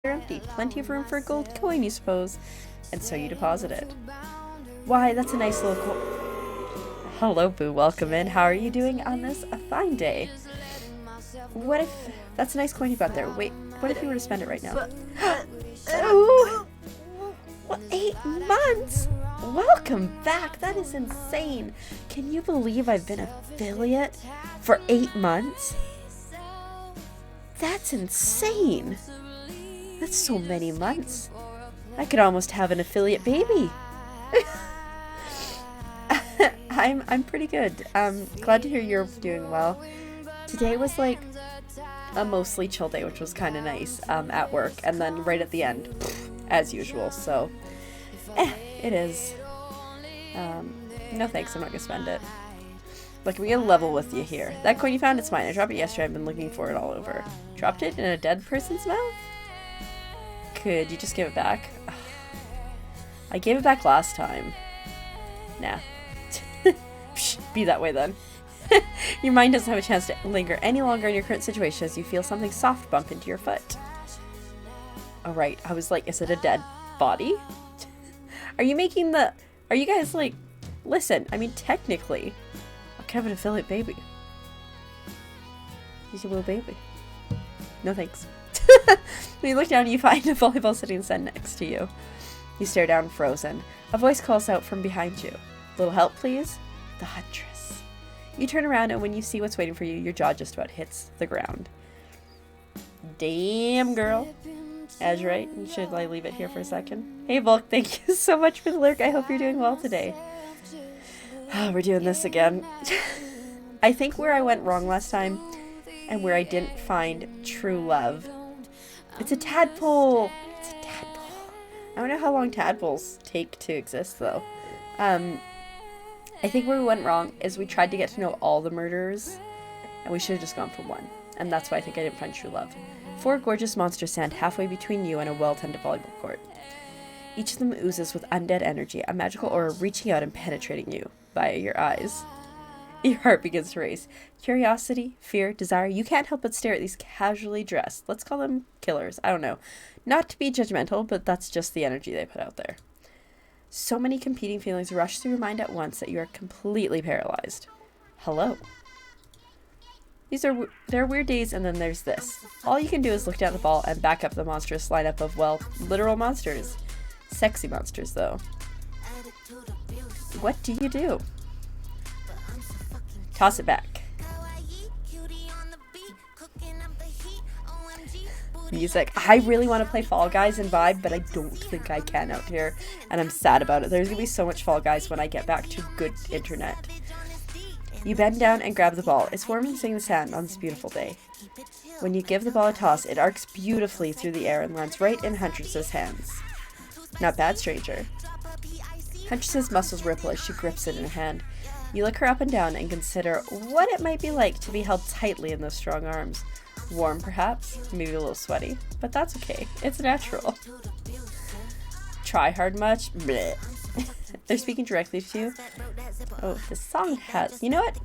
are empty. Plenty of room for a gold coin, you suppose. And so you deposit it. Why, that's a nice little Hello, Boo. Welcome in. How are you doing on this a fine day? What if... That's a nice coin you got there. Wait, what if you were to spend it right now? Oh! What, 8 months? Welcome back. That is insane. Can you believe I've been affiliate for 8 months? That's insane. That's so many months. I could almost have an affiliate baby. I'm pretty good. Glad to hear you're doing well. Today was like a mostly chill day, which was kind of nice at work, and then right at the end, as usual. So, it is. No thanks, I'm not gonna spend it. Look, we get a level with you here. That coin you found, it's mine. I dropped it yesterday. I've been looking for it all over. Dropped it in a dead person's mouth? Could you just give it back? I gave it back last time. Nah. Psh, be that way then. Your mind doesn't have a chance to linger any longer in your current situation as you feel something soft bump into your foot. Alright, I was like, is it a dead body? Are you guys like, listen, I mean technically, I'll have an affiliate baby. He's a little baby. No thanks. When you look down, you find a volleyball sitting in the sand next to you. You stare down, frozen. A voice calls out from behind you. Little help, please? The Huntress. You turn around, and when you see what's waiting for you, your jaw just about hits the ground. Damn, girl. Azurite, should I leave it here for a second? Hey, Volk, thank you so much for the lurk. I hope you're doing well today. Oh, we're doing this again. I think where I went wrong last time, and where I didn't find true love. It's a tadpole! It's a tadpole. I don't know how long tadpoles take to exist, though. I think where we went wrong is we tried to get to know all the murderers, and we should have just gone for one. And that's why I think I didn't find true love. 4 gorgeous monsters stand halfway between you and a well-tended volleyball court. Each of them oozes with undead energy, a magical aura reaching out and penetrating you via your eyes. Your heart begins to race. Curiosity, fear, desire, you can't help but stare at these casually dressed, let's call them killers, I don't know. Not to be judgmental, but that's just the energy they put out there. So many competing feelings rush through your mind at once that you are completely paralyzed. Hello. There are weird days, and then there's this. All you can do is look down at the ball and back up the monstrous lineup of, well, literal monsters. Sexy monsters, though. What do you do? Toss it back. Music. I really want to play Fall Guys and vibe, but I don't think I can out here, and I'm sad about it. There's gonna be so much Fall Guys when I get back to good internet. You bend down and grab the ball. It's warm and sing the sand on this beautiful day. When you give the ball a toss, it arcs beautifully through the air and lands right in Huntress's hands. Not bad, stranger. Huntress's muscles ripple as she grips it in her hand. You look her up and down and consider what it might be like to be held tightly in those strong arms. Warm, perhaps, maybe a little sweaty, but that's okay. It's natural. Try hard much? Bleh. They're speaking directly to you. Oh, this song has... You know what?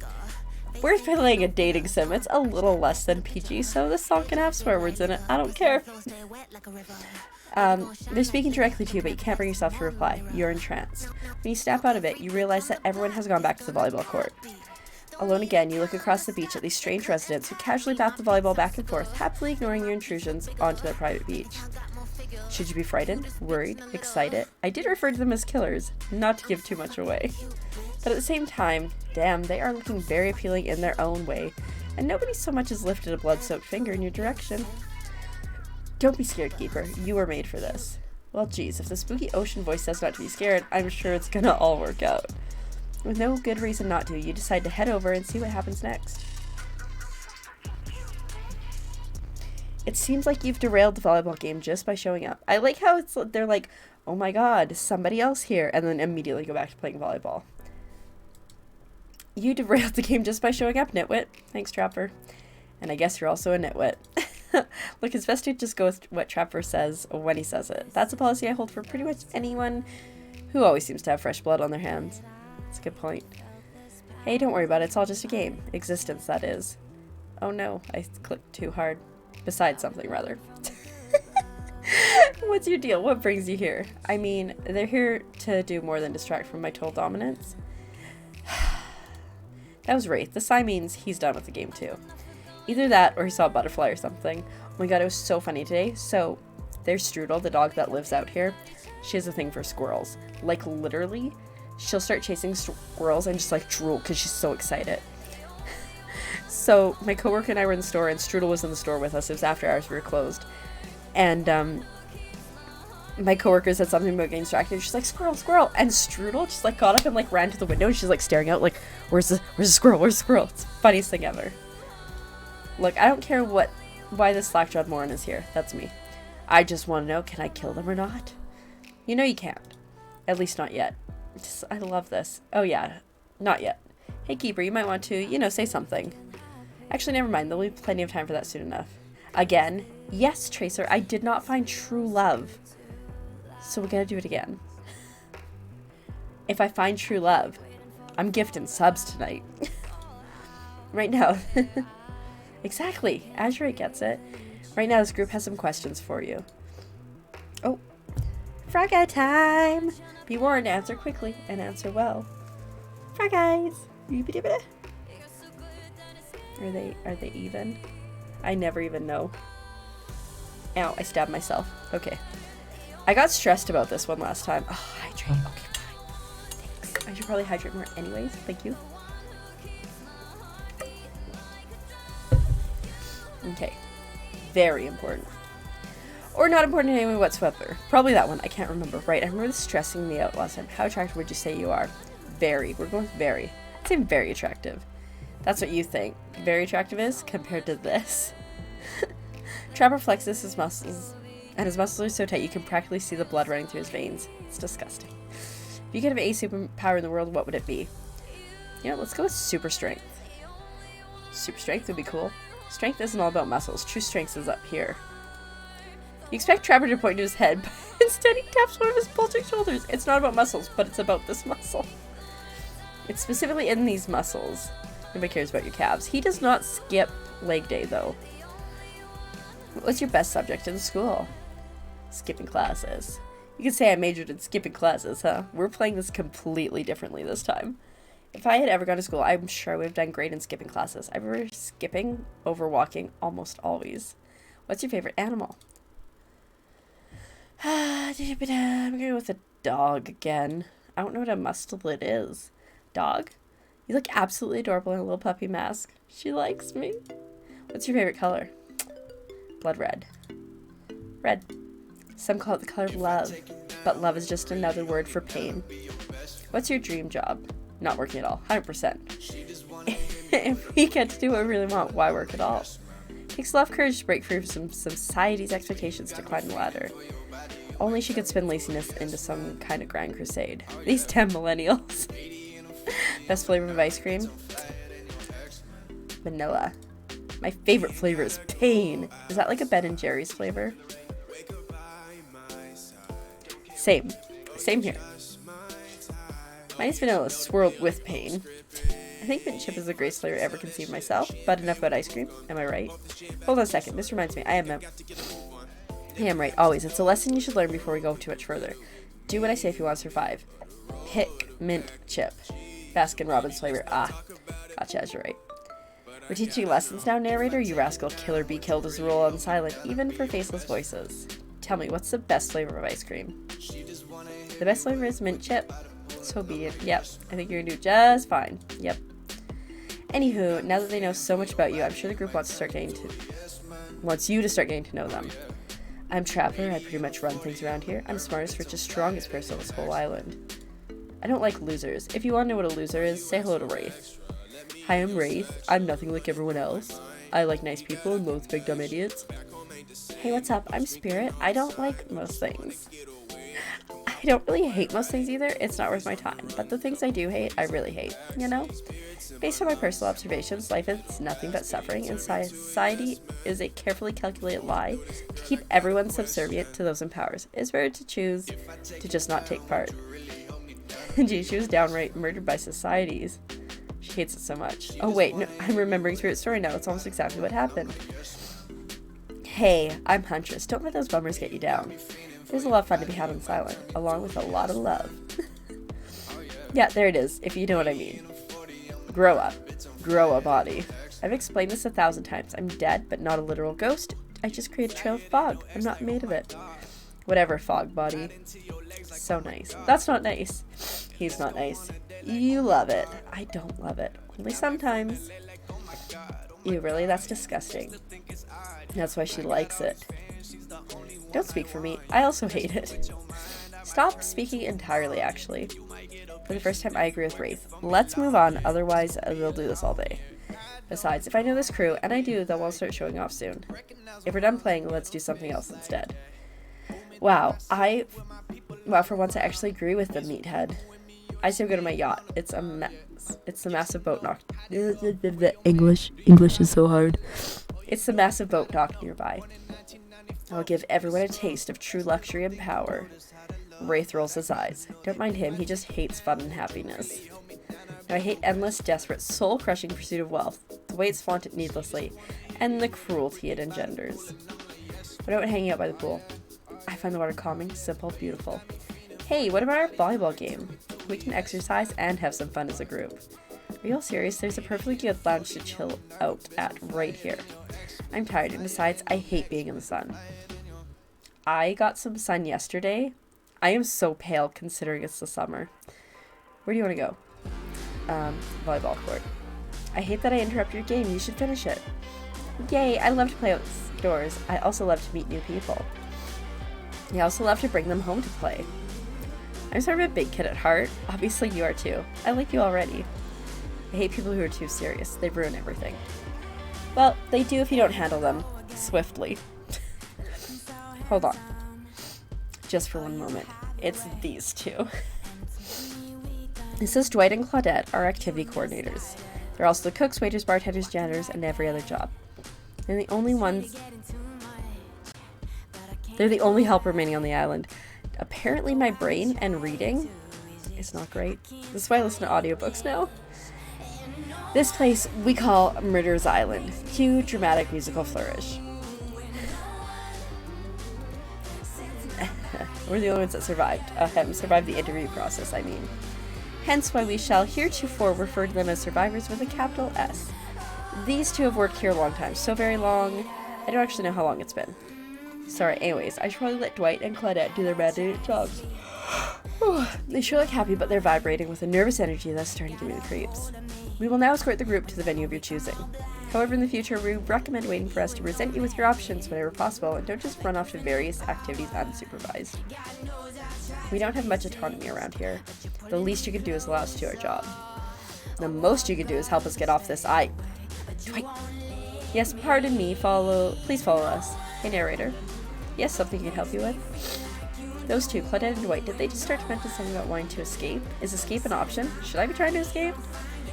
We're playing a dating sim. It's a little less than PG, so this song can have swear words in it. I don't care. They're speaking directly to you, but you can't bring yourself to reply. You're entranced. When you snap out of it, you realize that everyone has gone back to the volleyball court. Alone again, you look across the beach at these strange residents who casually bat the volleyball back and forth, happily ignoring your intrusions onto their private beach. Should you be frightened, worried, excited? I did refer to them as killers, not to give too much away. But at the same time, damn, they are looking very appealing in their own way, and nobody so much as lifted a blood-soaked finger in your direction. Don't be scared, Keeper. You were made for this. Well, geez, if the spooky ocean voice says not to be scared, I'm sure it's gonna all work out. With no good reason not to, you decide to head over and see what happens next. It seems like you've derailed the volleyball game just by showing up. I like how they're like, oh my god, somebody else here, and then immediately go back to playing volleyball. You derailed the game just by showing up, nitwit. Thanks, Trapper. And I guess you're also a nitwit. Look, it's best to just go with what Trapper says when he says it. That's a policy I hold for pretty much anyone who always seems to have fresh blood on their hands. That's a good point. Hey, don't worry about it. It's all just a game. Existence, that is. Oh no, I clicked too hard. Besides something, rather. What's your deal? What brings you here? I mean, they're here to do more than distract from my total dominance. That was Wraith. The sign means he's done with the game too. Either that or he saw a butterfly or something. Oh my god, it was so funny today. So, there's Strudel, the dog that lives out here. She has a thing for squirrels. Like, literally, she'll start chasing squirrels and just, like, drool because she's so excited. So, my coworker and I were in the store, and Strudel was in the store with us. It was after hours, we were closed. And, my coworker said something about getting distracted. She's like, squirrel, squirrel. And Strudel just, like, got up and, like, ran to the window, and she's, like, staring out, like, where's the squirrel? Where's the squirrel? It's the funniest thing ever. Look, I don't care why this Slackjawed Morin is here. That's me. I just want to know, can I kill them or not? You know you can't. At least not yet. I love this. Oh yeah, not yet. Hey Keeper, you might want to, you know, say something. Actually, never mind. There'll be plenty of time for that soon enough. Again, yes, Tracer, I did not find true love. So we're gonna do it again. If I find true love, I'm gifting subs tonight. Right now. Exactly. Azurite gets it. Right now, this group has some questions for you. Oh. Frog time! Be warned, answer quickly and answer well. Frog eyes! Are they even? I never even know. Ow, I stabbed myself. Okay. I got stressed about this one last time. Oh, hydrate. Okay, fine. Thanks. I should probably hydrate more anyways. Thank you. Okay. Very important. Or not important in any way whatsoever. Probably that one. I can't remember. Right, I remember this stressing me out last time. How attractive would you say you are? Very. We're going with very. I'd say very attractive. That's what you think. Very attractive is compared to this. Trapper flexes his muscles, and his muscles are so tight you can practically see the blood running through his veins. It's disgusting. If you could have a superpower in the world, what would it be? You know, let's go with super strength. Super strength would be cool. Strength isn't all about muscles. True strength is up here. You expect Trapper to point to his head, but instead he taps one of his bulging shoulders. It's not about muscles, but it's about this muscle. It's specifically in these muscles. Nobody cares about your calves. He does not skip leg day, though. What's your best subject in school? Skipping classes. You could say I majored in skipping classes, huh? We're playing this completely differently this time. If I had ever gone to school, I'm sure I would have done great in skipping classes. I prefer skipping over walking almost always. What's your favorite animal? I'm gonna go with a dog again. I don't know what a mustelid is. Dog? You look absolutely adorable in a little puppy mask. She likes me. What's your favorite color? Blood red. Red. Some call it the color of love, but love is just another word for pain. What's your dream job? Not working at all. 100%. If we get to do what we really want, why work at all? It takes a lot of courage to break free from society's expectations to climb the ladder. Only she could spin laziness into some kind of grand crusade. These damn millennials. Best flavor of ice cream? Vanilla. My favorite flavor is pain. Is that like a Ben and Jerry's flavor? Same. Same here. Mine is vanilla swirled with pain. I think mint chip is the greatest flavor I ever conceived myself, but enough about ice cream. Am I right? Hold on a second. This reminds me. I am right. Always. It's a lesson you should learn before we go too much further. Do what I say if you want to survive. Pick mint chip. Baskin Robbins flavor. Ah. Gotcha, you're right. We're teaching lessons now, narrator. You rascal. Killer be killed as a rule on silent, even for faceless voices. Tell me, what's the best flavor of ice cream? The best flavor is mint chip. So be it. Yep. I think you're gonna do just fine. Yep. Anywho, now that they know so much about you, I'm sure the group wants you to start getting to know them. I'm Trapper. I pretty much run things around here. I'm smartest, richest, strongest person on this whole island. I don't like losers. If you want to know what a loser is, say hello to Wraith. Hi, I'm Wraith. I'm nothing like everyone else. I like nice people and loathe big dumb idiots. Hey, what's up? I'm Spirit. I don't like most things. I don't really hate most things either. It's not worth my time. But the things I do hate, I really hate. You know? Based on my personal observations, life is nothing but suffering, and society is a carefully calculated lie to keep everyone subservient to those in power. It's better to choose to just not take part. Gee, she was downright murdered by societies. She hates it so much. Oh wait, no, I'm remembering Spirit's story now. It's almost exactly what happened. Hey, I'm Huntress. Don't let those bummers get you down. There's a lot of fun to be had on Silent, along with a lot of love. Yeah, there it is, if you know what I mean. Grow up. Grow a body. I've explained this 1,000 times. I'm dead, but not a literal ghost. I just create a trail of fog. I'm not made of it. Whatever, fog body. So nice. That's not nice. He's not nice. You love it. I don't love it. Only sometimes. Ew, really? That's disgusting. That's why she likes it. Don't speak for me. I also hate it. Stop speaking entirely, actually. For the first time, I agree with Wraith. Let's move on, otherwise we'll do this all day. Besides, if I know this crew, and I do, then we'll start showing off soon. If we're done playing, let's do something else instead. Wow, for once I actually agree with the meathead. I say go to my yacht. It's a mess. It's the massive boat dock. English is so hard. It's the massive boat dock nearby. I'll give everyone a taste of true luxury and power. Wraith rolls his eyes. Don't mind him, he just hates fun and happiness. Now I hate endless, desperate, soul-crushing pursuit of wealth, the way it's flaunted needlessly, and the cruelty it engenders. What about hanging out by the pool? I find the water calming, simple, beautiful. Hey, what about our volleyball game? We can exercise and have some fun as a group. Are you all serious? There's a perfectly good lounge to chill out at right here. I'm tired, and besides, I hate being in the sun. I got some sun yesterday. I am so pale considering it's the summer. Where do you want to go? Volleyball court. I hate that I interrupt your game. You should finish it. Yay, I love to play outdoors. I also love to meet new people. I also love to bring them home to play. I'm sort of a big kid at heart. Obviously you are too. I like you already. I hate people who are too serious. They ruin everything. Well, they do if you don't handle them swiftly. Hold on. Just for one moment. It's these two. This is Dwight and Claudette, our activity coordinators. They're also the cooks, waiters, bartenders, janitors, and every other job. They're the only help remaining on the island. Apparently my brain and reading is not great. This is why I listen to audiobooks now. This place we call Murder's Island. Cue dramatic musical flourish. We're the only ones that survived. Survived the interview process, I mean. Hence why we shall heretofore refer to them as survivors with a capital S. These two have worked here a long time, so very long. I don't actually know how long it's been. Sorry, anyways, I should probably let Dwight and Claudette do their mandated jobs. They sure look happy, but they're vibrating with a nervous energy that's starting to give me the creeps. We will now escort the group to the venue of your choosing. However, in the future, we recommend waiting for us to present you with your options whenever possible, and don't just run off to various activities unsupervised. We don't have much autonomy around here. The least you can do is allow us to do our job. The most you can do is help us get off this Dwight. Yes, pardon me, please follow us. Hey, narrator. Yes, something I can help you with? Those two, Claudette and Dwight, did they just start to mention something about wanting to escape? Is escape an option? Should I be trying to escape?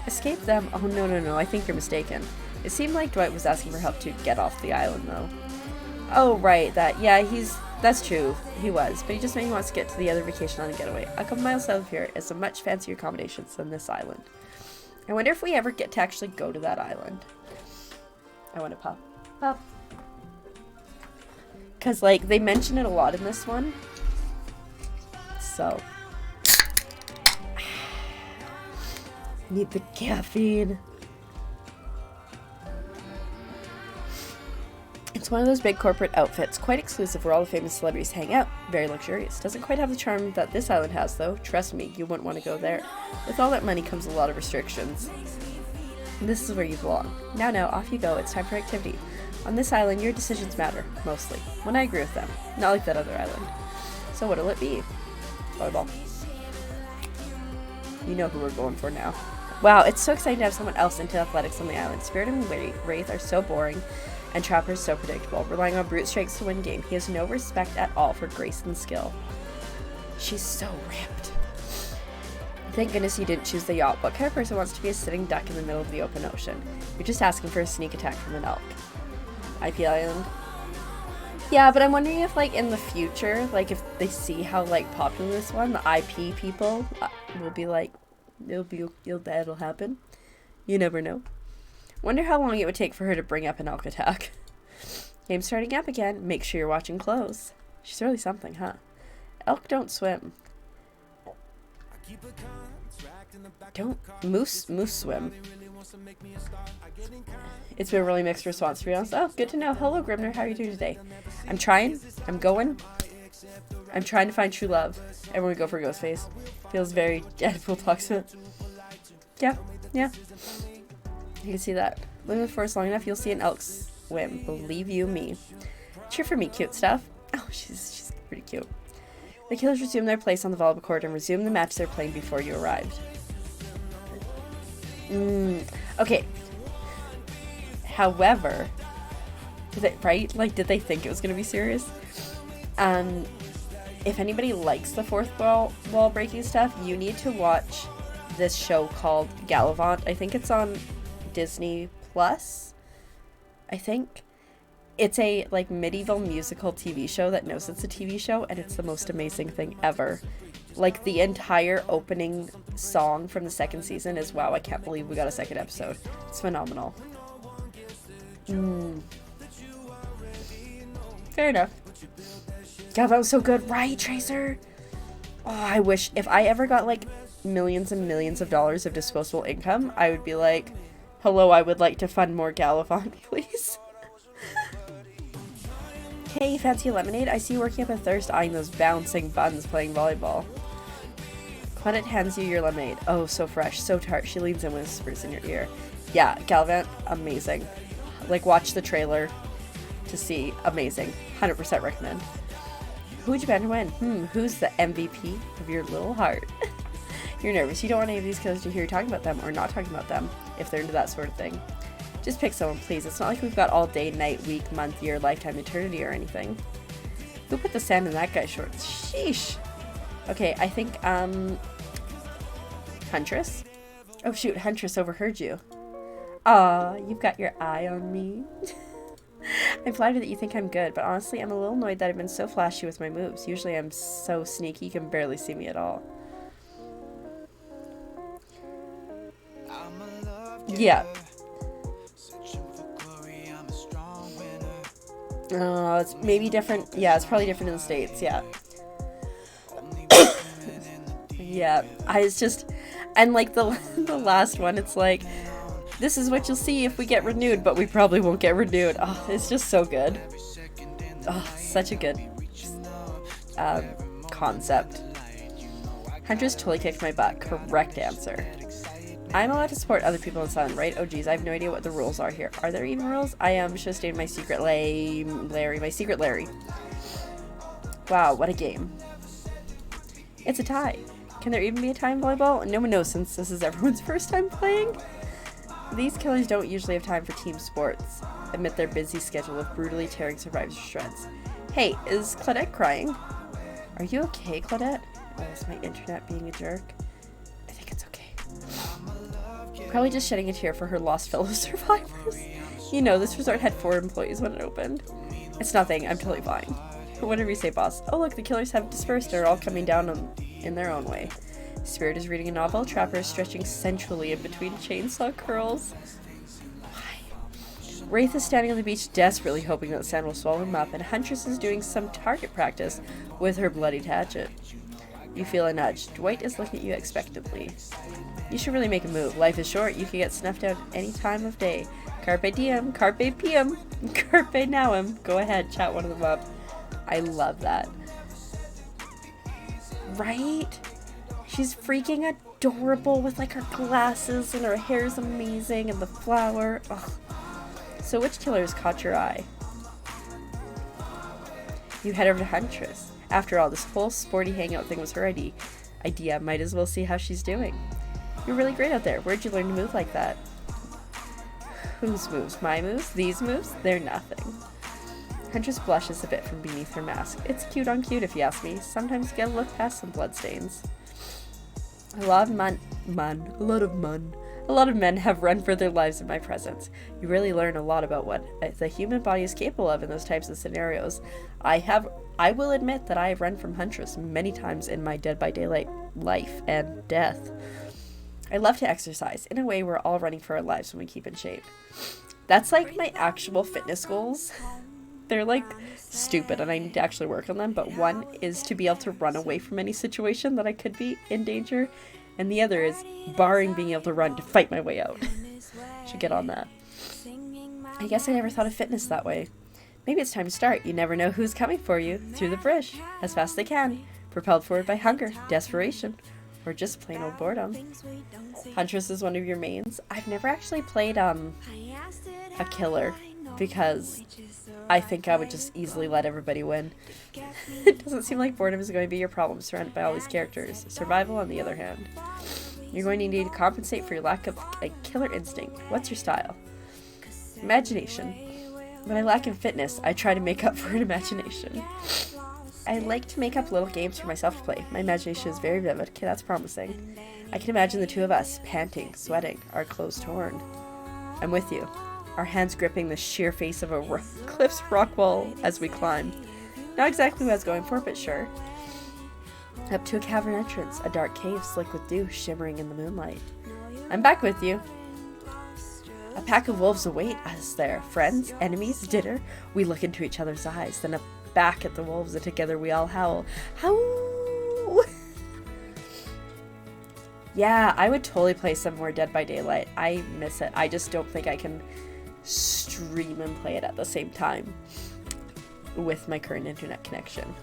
Escape them? Oh, no, I think you're mistaken. It seemed like Dwight was asking for help to get off the island, though. Oh, right, that's true, he was, but he just maybe wants to get to the other vacation island getaway. A couple miles south of here is some much fancier accommodations than this island. I wonder if we ever get to actually go to that island. I want to pop. Because, they mention it a lot in this one. So. Need the caffeine. It's one of those big corporate outfits, quite exclusive where all the famous celebrities hang out. Very luxurious. Doesn't quite have the charm that this island has, though. Trust me, you wouldn't want to go there. With all that money comes a lot of restrictions. This is where you belong. Now, off you go. It's time for activity. On this island, your decisions matter, mostly. When I agree with them. Not like that other island. So what'll it be? Volleyball. You know who we're going for now. Wow, it's so exciting to have someone else into athletics on the island. Spirit and Wraith are so boring, and Trapper is so predictable, relying on brute strength to win game. He has no respect at all for grace and skill. She's so ripped. Thank goodness you didn't choose the yacht. What kind of person wants to be a sitting duck in the middle of the open ocean? You're just asking for a sneak attack from an elk. IP Island. Yeah, but I'm wondering if, in the future, if they see how, popular this one, the IP people will be that'll happen. You never know. Wonder how long it would take for her to bring up an elk attack. Game starting up again. Make sure you're watching close. She's really something, huh? Elk don't swim. Moose swim. It's been a really mixed response, to be honest. Oh, good to know. Hello, Grimner. How are you doing today? I'm trying. I'm going. I'm trying to find true love. Everyone go for Ghostface. Feels very Deadpool toxic. Yeah. You can see that. Living with the forest long enough, you'll see an elk swim. Believe you me. Cheer for me, cute stuff. Oh, she's pretty cute. The killers resumed their place on the volleyball court and resumed the match they were playing before you arrived. Okay. However, did they think it was going to be serious? If anybody likes the fourth wall breaking stuff, you need to watch this show called Gallivant. I think it's on Disney Plus. I think. It's a medieval musical TV show that knows it's a TV show, and it's the most amazing thing ever. The entire opening song from the second season is, wow, I can't believe we got a second episode. It's phenomenal. Fair enough. God, that was so good, right, Tracer? Oh, I wish if I ever got millions and millions of dollars of disposable income, I would be like, hello, I would like to fund more Gallivant, please. Hey, fancy lemonade? I see you working up a thirst eyeing those bouncing buns playing volleyball. Claudette hands you your lemonade. Oh, so fresh, so tart. She leans in and whispers in your ear. Yeah, Gallivant, amazing. Watch the trailer to see. Amazing. 100% recommend. Who would you bet to win? Who's the MVP of your little heart? You're nervous. You don't want any of these killers to hear you talking about them or not talking about them if they're into that sort of thing. Just pick someone, please. It's not like we've got all day, night, week, month, year, lifetime, eternity, or anything. Who put the sand in that guy's shorts? Sheesh. Okay, I think, Huntress? Oh shoot, Huntress overheard you. Aw, you've got your eye on me. I'm flattered that you think I'm good, but honestly, I'm a little annoyed that I've been so flashy with my moves. Usually I'm so sneaky, you can barely see me at all. Yeah. It's maybe different. Yeah, it's probably different in the States. Yeah. Yeah. It's just, and the last one, it's this is what you'll see if we get renewed, but we probably won't get renewed. Oh, it's just so good. Oh, such a good concept. Huntress totally kicked my butt. Correct answer. I'm allowed to support other people in silent, right? Oh geez, I have no idea what the rules are here. Are there even rules? I should have stayed in my secret my secret Larry. Wow, what a game. It's a tie. Can there even be a tie in volleyball? No one knows since this is everyone's first time playing. These killers don't usually have time for team sports amid their busy schedule of brutally tearing survivors to shreds. Hey, is Claudette crying? Are you okay, Claudette? Oh, is my internet being a jerk? I think it's okay. Probably just shedding a tear for her lost fellow survivors. You know, this resort had 4 employees when it opened. It's nothing, I'm totally fine. Whatever you say, boss. Oh look, the killers have dispersed and are all coming down in their own way. Spirit is reading a novel, Trapper is stretching sensually in between chainsaw curls. Why? Wraith is standing on the beach desperately hoping that the sand will swallow him up, and Huntress is doing some target practice with her bloodied hatchet. You feel a nudge. Dwight is looking at you expectantly. You should really make a move. Life is short. You can get snuffed out any time of day. Carpe diem, carpe diem, carpe nauem. Go ahead, chat one of them up. I love that. Right? She's freaking adorable with her glasses and her hair's amazing and the flower. Ugh. So which killers caught your eye? You head over to Huntress. After all, this whole sporty hangout thing was her idea. Might as well see how she's doing. You're really great out there. Where'd you learn to move like that? Whose moves? My moves? These moves? They're nothing. Huntress blushes a bit from beneath her mask. It's cute on cute if you ask me. Sometimes you gotta look past some bloodstains. A lot of men have run for their lives in my presence. You really learn a lot about what the human body is capable of in those types of scenarios. I will admit that I have run from Huntress many times in my Dead by Daylight life and death. I love to exercise. In a way, we're all running for our lives when we keep in shape. That's my actual fitness goals. They're like stupid and I need to actually work on them, but one is to be able to run away from any situation that I could be in danger, and the other is, barring being able to run, to fight my way out. Should get on that. I guess I never thought of fitness that way. Maybe it's time to start. You never know who's coming for you through the brush, as fast as they can, propelled forward by hunger, desperation, or just plain old boredom. Huntress is one of your mains. I've never actually played a killer because I think I would just easily let everybody win. It doesn't seem like boredom is going to be your problem surrounded by all these characters. Survival, on the other hand. You're going to need to compensate for your lack of a killer instinct. What's your style? Imagination. When I lack in fitness, I try to make up for an imagination. I like to make up little games for myself to play. My imagination is very vivid. Okay, that's promising. I can imagine the two of us, panting, sweating, our clothes torn. I'm with you. Our hands gripping the sheer face of a cliff's rock wall as we climb. Not exactly what I was going for, but sure. Up to a cavern entrance, a dark cave slick with dew shimmering in the moonlight. I'm back with you. A pack of wolves await us there. Friends, enemies, dinner. We look into each other's eyes, then back at the wolves, and together we all howl. Howl! Yeah, I would totally play some more Dead by Daylight. I miss it. I just don't think I can stream and play it at the same time with my current internet connection.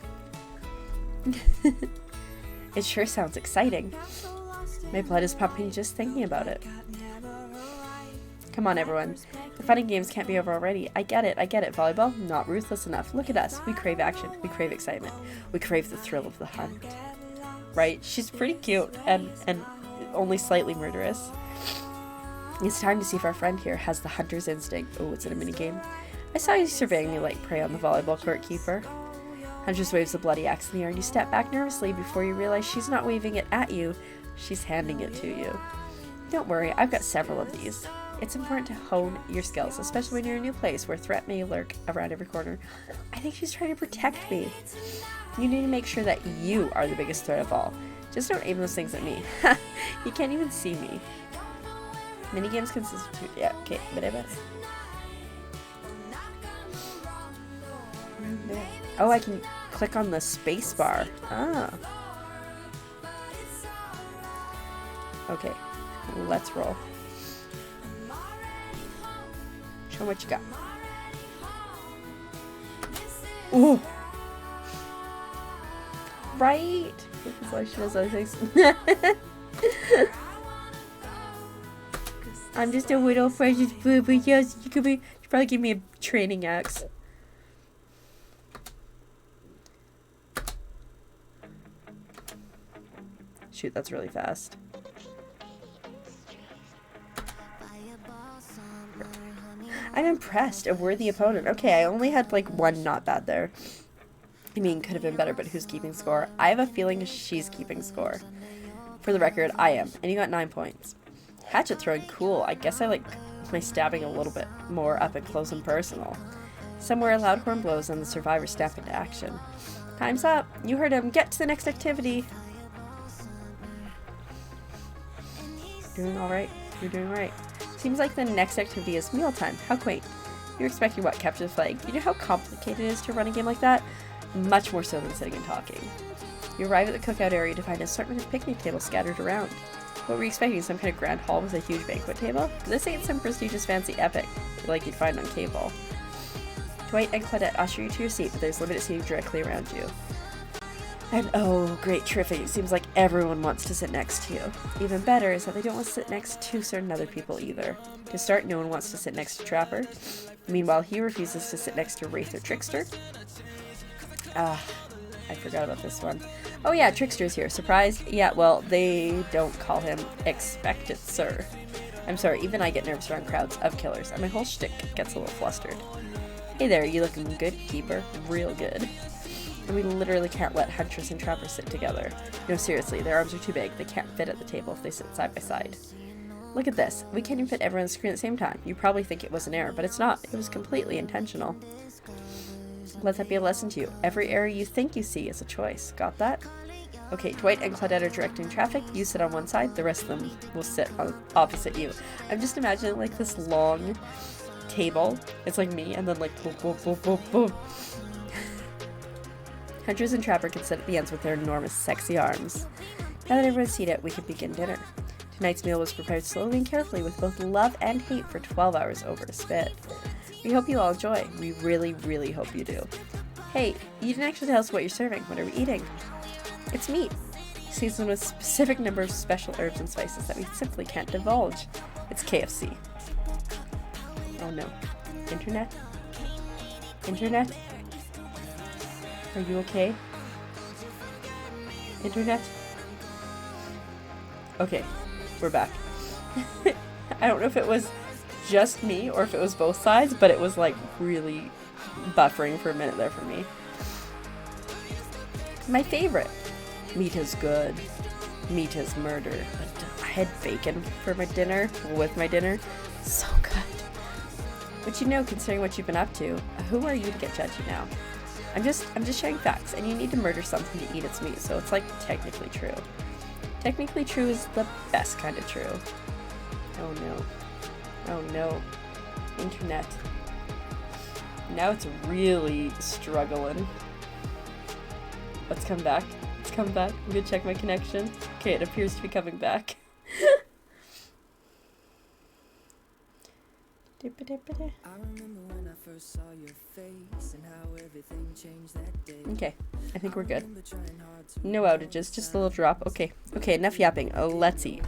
It sure sounds exciting. My blood is pumping just thinking about it. Come on, everyone. The fun and games can't be over already. I get it. Volleyball, not ruthless enough. Look at us. We crave action. We crave excitement. We crave the thrill of the hunt. Right? She's pretty cute and only slightly murderous. It's time to see if our friend here has the hunter's instinct. Oh, it's in a minigame. I saw you surveying me like prey on the volleyball court, keeper. Huntress waves the bloody axe in the air and you step back nervously before you realize she's not waving it at you. She's handing it to you. Don't worry, I've got several of these. It's important to hone your skills, especially when you're in a new place where threat may lurk around every corner. I think she's trying to protect me. You need to make sure that you are the biggest threat of all. Just don't aim those things at me. You can't even see me. Minigames consist of two... Yeah, okay. Oh, I can click on the space bar. Ah. Okay. Let's roll. Show what you got. Ooh! Right! It's like she knows other things. I'm just a little precious boo, but yes, you should probably give me a training axe. Shoot, that's really fast. I'm impressed. A worthy opponent. Okay, I only had like one not bad there. I mean, could have been better, but who's keeping score? I have a feeling she's keeping score. For the record, I am. And you got 9 points. Hatchet throwing, cool. I guess I like my stabbing a little bit more up and close and personal. Somewhere a loud horn blows and the survivors step into action. Time's up. You heard him. Get to the next activity. Doing alright. You're doing right. Seems like the next activity is mealtime. How quaint. You're expecting what? Capture the flag. You know how complicated it is to run a game like that? Much more so than sitting and talking. You arrive at the cookout area to find an assortment of picnic tables scattered around. What were you expecting? Some kind of grand hall with a huge banquet table? This ain't some prestigious fancy epic like you'd find on cable. Dwight and Claudette usher you to your seat, but there's limited seating directly around you. And oh, great, terrific. It seems like everyone wants to sit next to you. Even better is that they don't want to sit next to certain other people either. To start, no one wants to sit next to Trapper. Meanwhile, he refuses to sit next to Wraith or Trickster. I forgot about this one. Oh yeah, Trickster's here. Surprised? Yeah, well, they don't call him Expected Sir. I'm sorry, even I get nervous around crowds of killers, and my whole shtick gets a little flustered. Hey there, you looking good, Keeper? Real good. And we literally can't let Huntress and Trapper sit together. No, seriously, their arms are too big. They can't fit at the table if they sit side by side. Look at this. We can't even fit everyone on the screen at the same time. You probably think it was an error, but it's not. It was completely intentional. Let that be a lesson to you. Every error you think you see is a choice. Got that? Okay, Dwight and Claudette are directing traffic. You sit on one side, the rest of them will sit on opposite you. I'm just imagining like this long table. It's like me, and then like boop, boop, boop, boop, boop. Huntress and Trapper can sit at the ends with their enormous, sexy arms. Now that everyone's seated, we can begin dinner. Tonight's meal was prepared slowly and carefully with both love and hate for 12 hours over a spit. We hope you all enjoy. We really, really hope you do. Hey, you didn't actually tell us what you're serving. What are we eating? It's meat, seasoned with a specific number of special herbs and spices that we simply can't divulge. It's KFC. Oh no. Internet? Internet? Are you okay? Internet? Okay, we're back. I don't know if it was just me or if it was both sides, but it was like really buffering for a minute there for me. My favorite. Meat is good. Meat is murder. But I had bacon for my dinner, with my dinner. So good. But you know, considering what you've been up to, who are you to get judgy now? I'm just sharing facts, and you need to murder something to eat its meat, so it's like technically true. Technically true is the best kind of true. Oh no. Oh no. Internet. Now it's really struggling. Let's come back. Let's come back. I'm gonna check my connection. Okay, it appears to be coming back. I remember when I first saw your face and how everything changed that day. Okay, I think we're good. No outages, just a little drop. Okay, enough yapping. Oh, let's eat.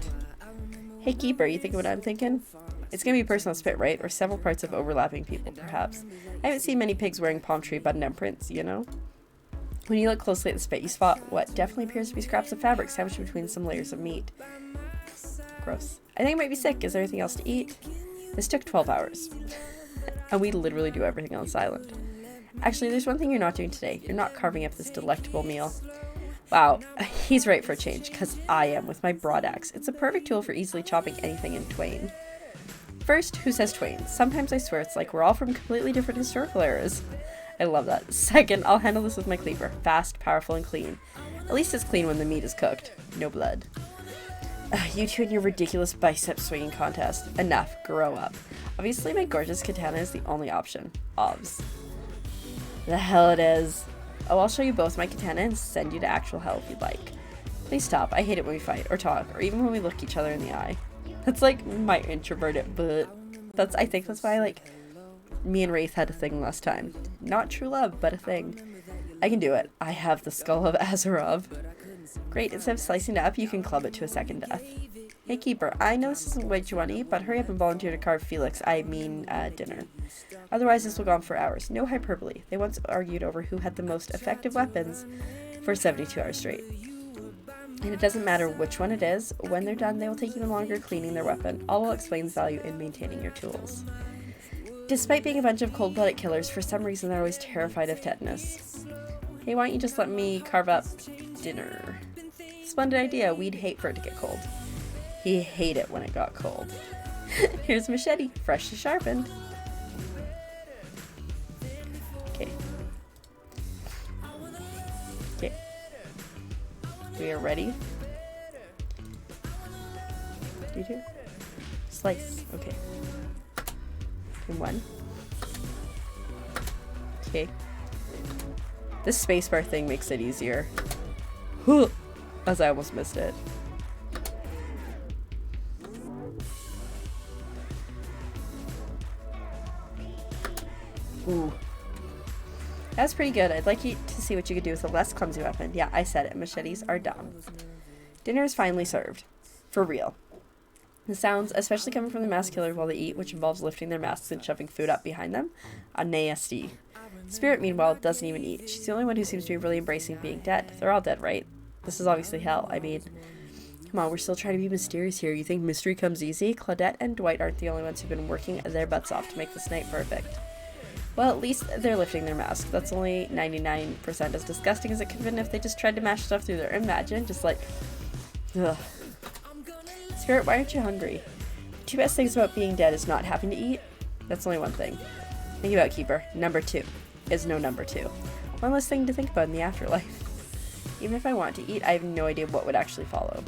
Hey Keeper, you thinking what I'm thinking? It's gonna be personal spit, right? Or several parts of overlapping people, perhaps. I haven't seen many pigs wearing palm tree button-down prints, you know? When you look closely at the spit, you spot what definitely appears to be scraps of fabric sandwiched between some layers of meat. Gross. I think I might be sick. Is there anything else to eat? This took 12 hours. And we literally do everything on silent. Actually, there's one thing you're not doing today. You're not carving up this delectable meal. Wow, he's right for a change, because I am with my broad axe. It's a perfect tool for easily chopping anything in twain. First, who says twain? Sometimes I swear it's like we're all from completely different historical eras. I love that. Second, I'll handle this with my cleaver. Fast, powerful, and clean. At least it's clean when the meat is cooked. No blood. You two and your ridiculous bicep swinging contest. Enough. Grow up. Obviously, my gorgeous katana is the only option. Ovs. The hell it is. Oh, I'll show you both my katana and send you to actual hell if you'd like. Please stop. I hate it when we fight, or talk, or even when we look each other in the eye. That's like my introverted, but I think that's why, like, me and Wraith had a thing last time. Not true love, but a thing. I can do it. I have the skull of Azarov. Great, instead of slicing it up, you can club it to a second death. Hey Keeper, I know this isn't what you want to eat, but hurry up and volunteer to carve Felix, dinner. Otherwise this will go on for hours. No hyperbole. They once argued over who had the most effective weapons for 72 hours straight. And it doesn't matter which one it is, when they're done they will take even longer cleaning their weapon. All will explain the value in maintaining your tools. Despite being a bunch of cold-blooded killers, for some reason they're always terrified of tetanus. Hey, why don't you just let me carve up dinner? Splendid idea. We'd hate for it to get cold. He hate it when it got cold. Here's machete, freshly sharpened. Okay. Okay. We are ready. Do you? Slice. Okay. And one. Okay. This spacebar thing makes it easier. As I almost missed it. Ooh. That's pretty good. I'd like you to see what you could do with a less clumsy weapon. Yeah, I said it. Machetes are dumb. Dinner is finally served. For real. The sounds, especially coming from the mask killers while they eat, which involves lifting their masks and shoving food up behind them, are nasty. Spirit, meanwhile, doesn't even eat. She's the only one who seems to be really embracing being dead. They're all dead, right? This is obviously hell. I mean, come on, we're still trying to be mysterious here. You think mystery comes easy? Claudette and Dwight aren't the only ones who've been working their butts off to make this night perfect. Well, at least they're lifting their mask. That's only 99% as disgusting as it could have been if they just tried to mash stuff through there. Imagine, just like, ugh. Spirit, why aren't you hungry? Two best things about being dead is not having to eat. That's only one thing. Think about Keeper. Number 2 is no number 2. One less thing to think about in the afterlife. Even if I want to eat, I have no idea what would actually follow.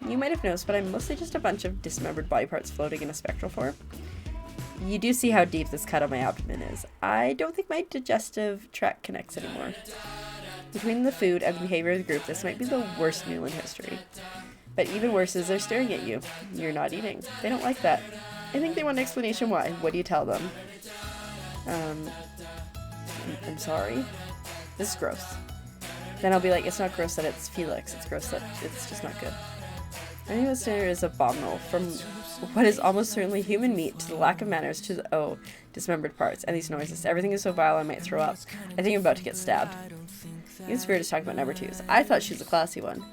You might have noticed, but I'm mostly just a bunch of dismembered body parts floating in a spectral form. You do see how deep this cut on my abdomen is. I don't think my digestive tract connects anymore. Between the food and the behavior of the group, this might be the worst meal in history. But even worse is they're staring at you. You're not eating. They don't like that. I think they want an explanation why. What do you tell them? I'm sorry. This is gross. Then I'll be like, it's not gross that it's Felix. It's gross that it's just not good. I think this dinner is abominable. From what is almost certainly human meat to the lack of manners to the, dismembered parts and these noises. Everything is so vile I might throw up. I think I'm about to get stabbed. Even Spirit is talking about number twos. I thought she was a classy one.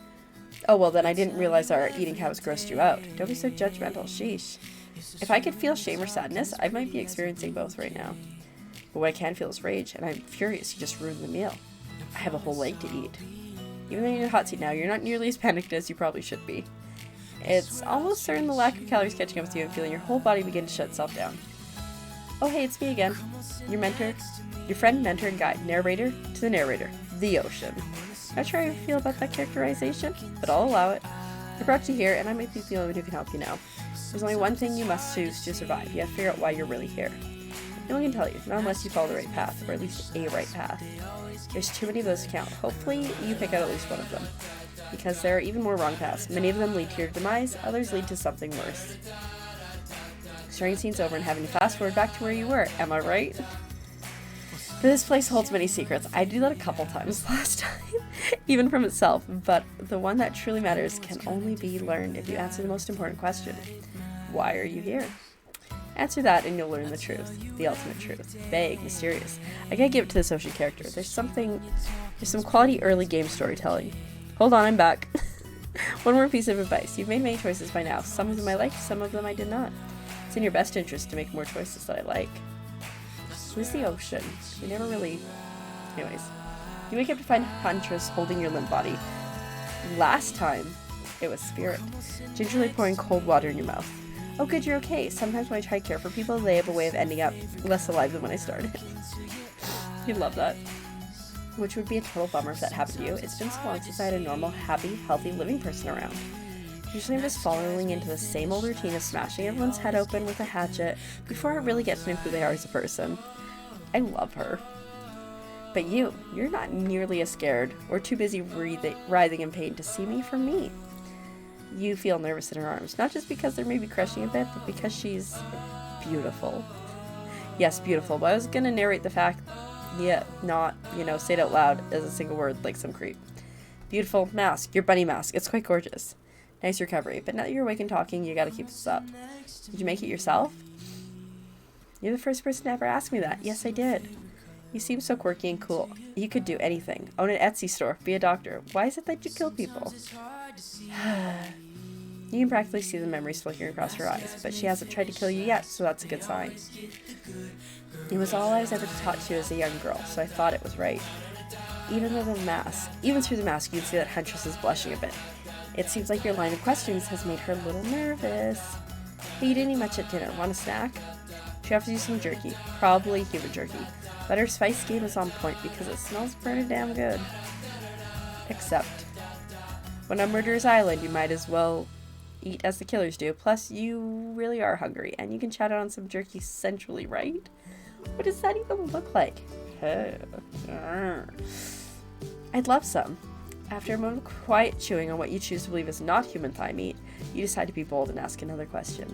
Oh, well, then I didn't realize our eating habits grossed you out. Don't be so judgmental. Sheesh. If I could feel shame or sadness, I might be experiencing both right now. But what I can feel is rage, and I'm furious you just ruined the meal. I have a whole leg to eat. Even though you're in a hot seat now, you're not nearly as panicked as you probably should be. It's almost certain the lack of calories catching up with you and feeling your whole body begin to shut itself down. Oh, hey, it's me again. Your mentor, your friend, mentor, and guide. Narrator to the narrator. The ocean. Not sure how you feel about that characterization, but I'll allow it. I brought you here, and I might be the only one who can help you now. There's only one thing you must choose to survive. You have to figure out why you're really here. No one can tell you, not unless you follow the right path, or at least a right path. There's too many of those to count. Hopefully, you pick out at least one of them. Because there are even more wrong paths. Many of them lead to your demise, others lead to something worse. Starting scene's over and having to fast forward back to where you were. Am I right? For this place holds many secrets. I did that a couple times last time, even from itself, but the one that truly matters can only be learned if you answer the most important question. Why are you here? Answer that and you'll learn the truth. The ultimate truth. Vague, mysterious. I gotta give it to this Ocean character. There's some quality early game storytelling. Hold on, I'm back. One more piece of advice. You've made many choices by now. Some of them I liked, some of them I did not. It's in your best interest to make more choices that I like. Who's the Ocean? We never really... Anyways. You wake up to find Huntress holding your limp body. Last time, it was Spirit. Gingerly pouring cold water in your mouth. Oh good, you're okay. Sometimes when I try to care for people, they have a way of ending up less alive than when I started. You'd love that. Which would be a total bummer if that happened to you. It's been so long since I had a normal, happy, healthy, living person around. Usually I'm just falling into the same old routine of smashing everyone's head open with a hatchet before I really get to know who they are as a person. I love her. But you're not nearly as scared or too busy writhing in pain to see me for me. You feel nervous in her arms, not just because they're maybe crushing a bit, but because she's beautiful. Yes, beautiful, but I was gonna narrate the fact, not, say it out loud as a single word like some creep. Beautiful mask, your bunny mask, it's quite gorgeous. Nice recovery, but now that you're awake and talking, you gotta keep this up. Did you make it yourself? You're the first person to ever ask me that. Yes, I did. You seem so quirky and cool. You could do anything. Own an Etsy store, be a doctor. Why is it that you kill people? You can practically see the memories flickering across her eyes, but she hasn't tried to kill you yet, so that's a good sign. It was all I was ever taught to as a young girl, so I thought it was right. Even through the mask, you can see that Huntress is blushing a bit. It seems like your line of questions has made her a little nervous. Hey, you didn't eat much at dinner. Want a snack? She offers you some jerky, probably human jerky, but her spice game is on point because it smells pretty damn good. Except, when on Murderer's Island, you might as well eat as the killers do. Plus, you really are hungry, and you can chat on some jerky centrally, right? What does that even look like? I'd love some. After a moment of quiet chewing on what you choose to believe is not human thigh meat, you decide to be bold and ask another question.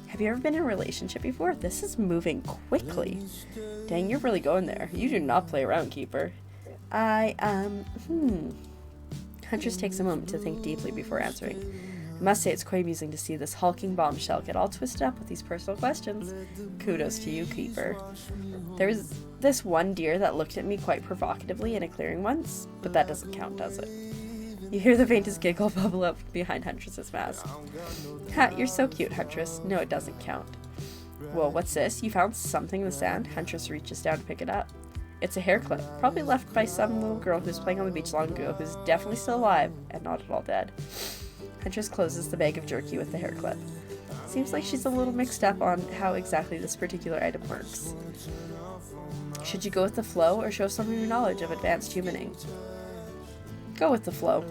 Have you ever been in a relationship before? This is moving quickly. Dang, you're really going there. You do not play around, Keeper. Huntress takes a moment to think deeply before answering. I must say it's quite amusing to see this hulking bombshell get all twisted up with these personal questions. Kudos to you, Keeper. There was this one deer that looked at me quite provocatively in a clearing once, but that doesn't count, does it? You hear the faintest giggle bubble up behind Huntress's mask. Ha, you're so cute, Huntress. No, it doesn't count. Whoa, what's this? You found something in the sand? Huntress reaches down to pick it up. It's a hair clip, probably left by some little girl who's playing on the beach long ago, who's definitely still alive and not at all dead. Huntress closes the bag of jerky with the hair clip. Seems like she's a little mixed up on how exactly this particular item works. Should you go with the flow or show some of your knowledge of advanced humaning? Go with the flow.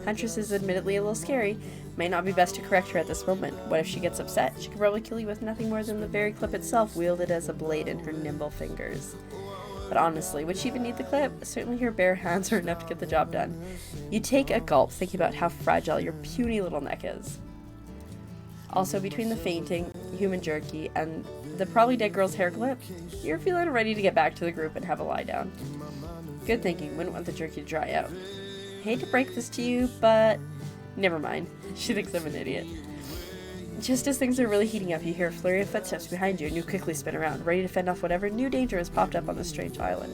Huntress is admittedly a little scary, May not be best to correct her at this moment. What if she gets upset? She could probably kill you with nothing more than the very clip itself, wielded as a blade in her nimble fingers. But honestly, would she even need the clip? Certainly her bare hands are enough to get the job done. You take a gulp, thinking about how fragile your puny little neck is. Also, between the fainting, human jerky, and the probably dead girl's hair clip, you're feeling ready to get back to the group and have a lie down. Good thinking, wouldn't want the jerky to dry out. Hate to break this to you, but never mind. She thinks I'm an idiot. Just as things are really heating up, you hear a flurry of footsteps behind you, and you quickly spin around, ready to fend off whatever new danger has popped up on this strange island.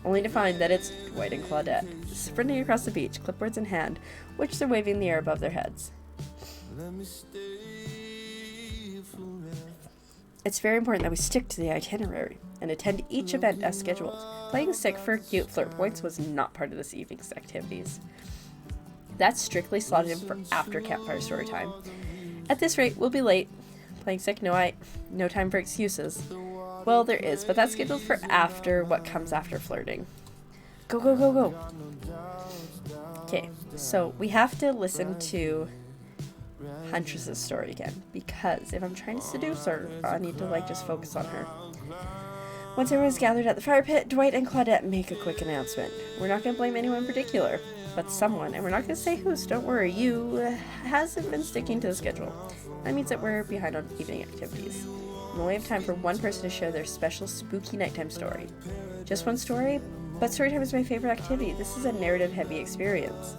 Only to find that it's Dwight and Claudette, sprinting across the beach, clipboards in hand, which they're waving in the air above their heads. It's very important that we stick to the itinerary and attend each event as scheduled. Playing sick for cute flirt points was not part of this evening's activities. That's strictly slotted in for after campfire story time. At this rate, we'll be late. Playing sick, no time for excuses. Well, there is, but that's scheduled for after what comes after flirting. Go, go, go, go. Okay, so we have to listen to Huntress's story again, because if I'm trying to seduce her, I need to just focus on her. Once everyone's gathered at the fire pit, Dwight and Claudette make a quick announcement. We're not going to blame anyone in particular, but someone, and we're not going to say who, so don't worry, you hasn't been sticking to the schedule. That means that we're behind on evening activities. We only have time for one person to share their special spooky nighttime story. Just one story, but storytime is my favorite activity. This is a narrative-heavy experience.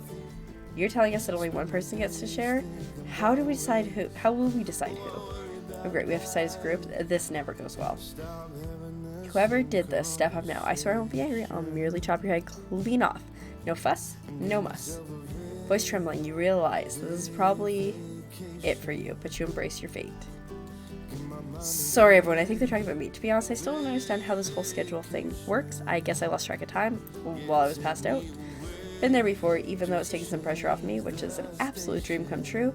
You're telling us that only one person gets to share? How do we decide who? How will we decide who? Oh great, we have to decide as a group. This never goes well. Whoever did this, step up now. I swear I won't be angry. I'll merely chop your head clean off. No fuss, no muss. Voice trembling, you realize this is probably it for you, but you embrace your fate. Sorry everyone, I think they're talking about me. To be honest, I still don't understand how this whole schedule thing works. I guess I lost track of time while I was passed out. Been there before, even though it's taking some pressure off me, which is an absolute dream come true.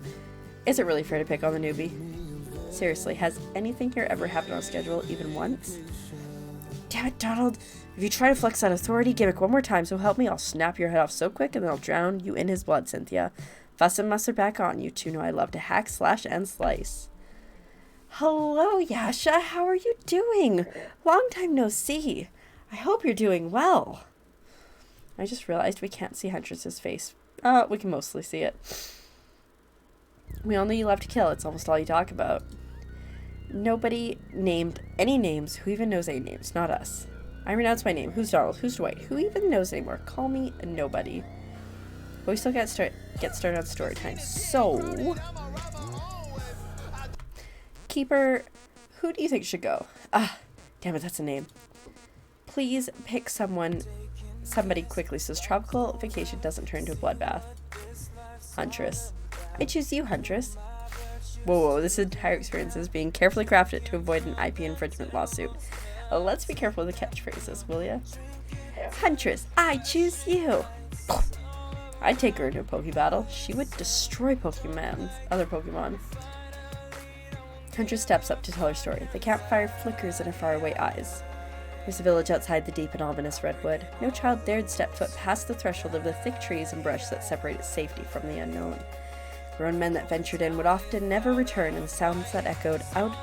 Is it really fair to pick on the newbie? Seriously, has anything here ever happened on schedule even once? Damn it, Donald. If you try to flex that authority gimmick one more time, so help me, I'll snap your head off so quick and then I'll drown you in his blood, Cynthia. Fuss and muss are back on. You two know I love to hack, slash, and slice. Hello, Yasha. How are you doing? Long time no see. I hope you're doing well. I just realized we can't see Huntress's face. We can mostly see it. We all know you love to kill. It's almost all you talk about. Nobody named any names. Who even knows any names? Not us. I renounce my name. Who's Donald? Who's Dwight? Who even knows anymore? Call me nobody. But we still get started on story time. So, Keeper, who do you think should go? Damn it, that's a name. Please pick somebody quickly so this tropical vacation doesn't turn into a bloodbath. Huntress. I choose you, Huntress. Whoa, this entire experience is being carefully crafted to avoid an IP infringement lawsuit. Let's be careful with the catchphrases, will ya? Huntress, I choose you. I'd take her into a Poke battle. She would destroy other Pokemon. Huntress steps up to tell her story. The campfire flickers in her faraway eyes. There's a village outside the deep and ominous redwood. No child dared step foot past the threshold of the thick trees and brush that separated safety from the unknown. Grown men that ventured in would often never return, and the sounds that echoed out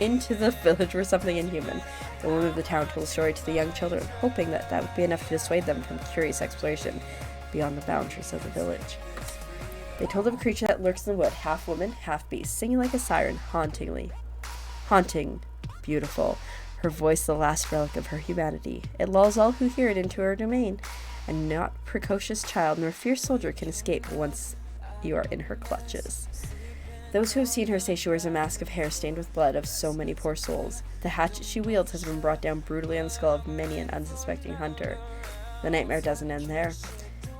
into the village were something inhuman. The woman of the town told a story to the young children, hoping that would be enough to dissuade them from curious exploration beyond the boundaries of the village. They told of a creature that lurks in the wood, half woman, half beast, singing like a siren, haunting, beautiful. Her voice the last relic of her humanity. It lulls all who hear it into her domain, and not precocious child nor fierce soldier can escape once you are in her clutches. Those who have seen her say she wears a mask of hair stained with blood of so many poor souls. The hatchet she wields has been brought down brutally on the skull of many an unsuspecting hunter. The nightmare doesn't end there.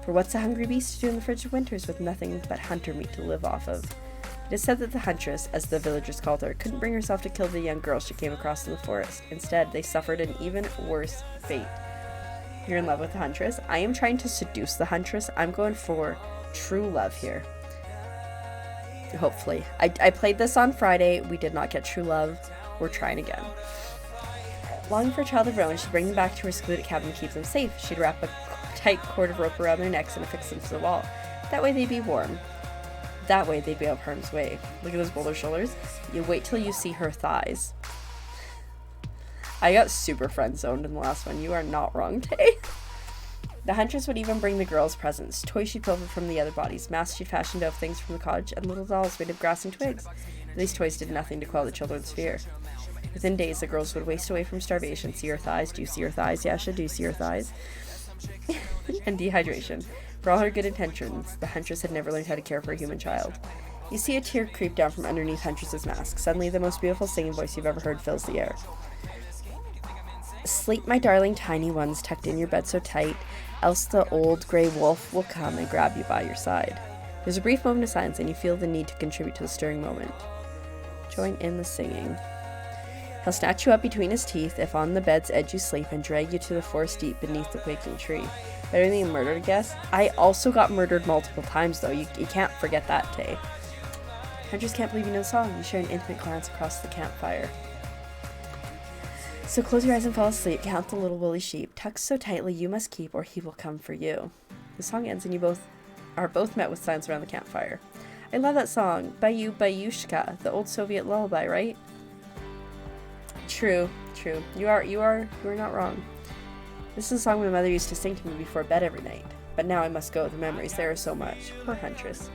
For what's a hungry beast to do in the frigid winters with nothing but hunter meat to live off of? It is said that the Huntress, as the villagers called her, couldn't bring herself to kill the young girl she came across in the forest. Instead, they suffered an even worse fate. You're in love with the Huntress? I am trying to seduce the Huntress. I'm going for true love here. Hopefully. I played this on Friday. We did not get true love. We're trying again. Longing for a child of her own, she'd bring them back to her secluded cabin to keep them safe. She'd wrap a tight cord of rope around their necks and affix them to the wall. That way they'd be warm. That way they'd be out of harm's way. Look at those boulder shoulders. You wait till you see her thighs. I got super friend zoned in the last one. You are not wrong, Tay. The huntress would even bring the girls presents, toys she'd pilfered from the other bodies, masks she'd fashioned out of things from the cottage, and little dolls made of grass and twigs. These toys did nothing to quell the children's fear. Within days, the girls would waste away from starvation. See her thighs? Do you see her thighs, Yasha? Do you see her thighs? And dehydration. For all her good intentions, the huntress had never learned how to care for a human child. You see a tear creep down from underneath Huntress's mask. Suddenly, the most beautiful singing voice you've ever heard fills the air. Sleep, my darling tiny ones, tucked in your bed so tight, else the old grey wolf will come and grab you by your side. There's a brief moment of silence, and you feel the need to contribute to the stirring moment. Join in the singing. He'll snatch you up between his teeth if on the bed's edge you sleep, and drag you to the forest deep beneath the quaking tree. Better than murdered, I guess. I also got murdered multiple times, though. You can't forget that, Tay. Huntress can't believe you know the song. You share an intimate glance across the campfire. So close your eyes and fall asleep. Count the little woolly sheep. Tucked so tightly you must keep, or he will come for you. The song ends, and you are both met with silence around the campfire. I love that song. Bayu Bayushka, the old Soviet lullaby, right? True. You are not wrong. This is a song my mother used to sing to me before bed every night. But now I must go. The memories, there are so much. Poor Huntress.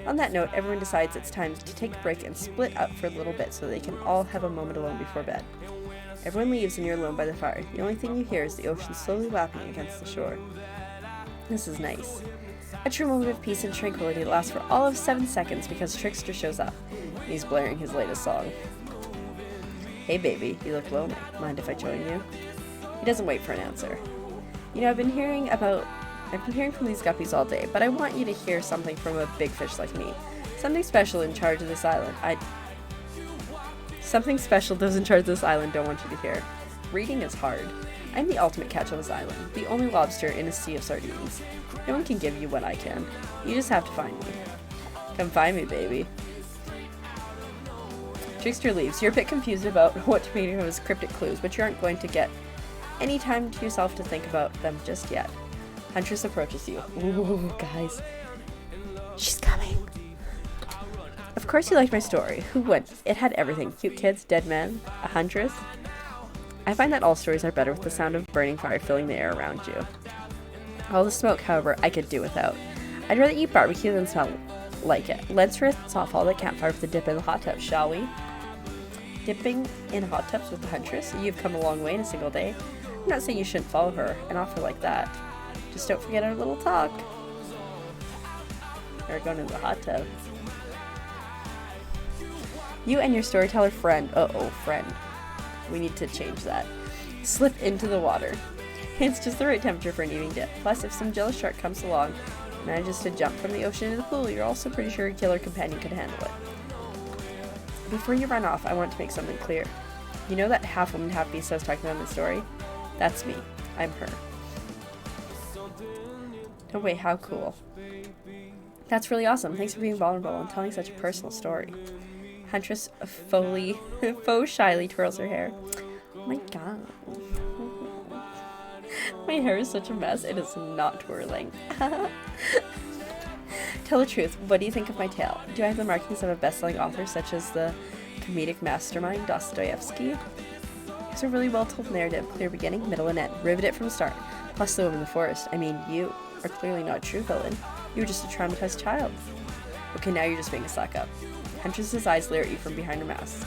On that note, everyone decides it's time to take a break and split up for a little bit so they can all have a moment alone before bed. Everyone leaves and you're alone by the fire. The only thing you hear is the ocean slowly lapping against the shore. This is nice. A true moment of peace and tranquility that lasts for all of 7 seconds because Trickster shows up. He's blaring his latest song. Hey baby, you look lonely. Mind if I join you? He doesn't wait for an answer. You know, I've been hearing from these guppies all day, but I want you to hear something from a big fish like me. Something special in charge of this island. Something special those in charge of this island don't want you to hear. Reading is hard. I'm the ultimate catch on this island, the only lobster in a sea of sardines. No one can give you what I can. You just have to find me. Come find me, baby. Trickster leaves. You're a bit confused about what to make of his cryptic clues, but you aren't going to get any time to yourself to think about them just yet. Huntress approaches you. Ooh, guys. She's coming. Of course you liked my story. Who wouldn't? It had everything. Cute kids, dead men, a huntress. I find that all stories are better with the sound of burning fire filling the air around you. All the smoke, however, I could do without. I'd rather eat barbecue than smell like it. Let's rinse off all the campfire with a dip in the hot tub, shall we? Dipping in hot tubs with the huntress? You've come a long way in a single day. I'm not saying you shouldn't follow her, an offer like that. Just don't forget our little talk. We're going to the hot tub. You and your storyteller friend, friend. We need to change that. Slip into the water. It's just the right temperature for an evening dip. Plus, if some jealous shark comes along and manages to jump from the ocean into the pool, you're also pretty sure a killer companion could handle it. Before you run off, I want to make something clear. You know that half woman, half beast I was talking about in the story? That's me. I'm her. Oh wait, how cool. That's really awesome. Thanks for being vulnerable and telling such a personal story. Huntress faux shyly twirls her hair. Oh my god. My hair is such a mess. It is not twirling. Tell the truth. What do you think of my tale? Do I have the markings of a best-selling author such as the comedic mastermind Dostoevsky? It's a really well-told narrative. Clear beginning, middle, and end. Rivet it from start. Plus the woman in the forest. I mean, you are clearly not a true villain. You were just a traumatized child. Okay, now you're just being a suck-up. Huntress's eyes leer at you from behind her mask.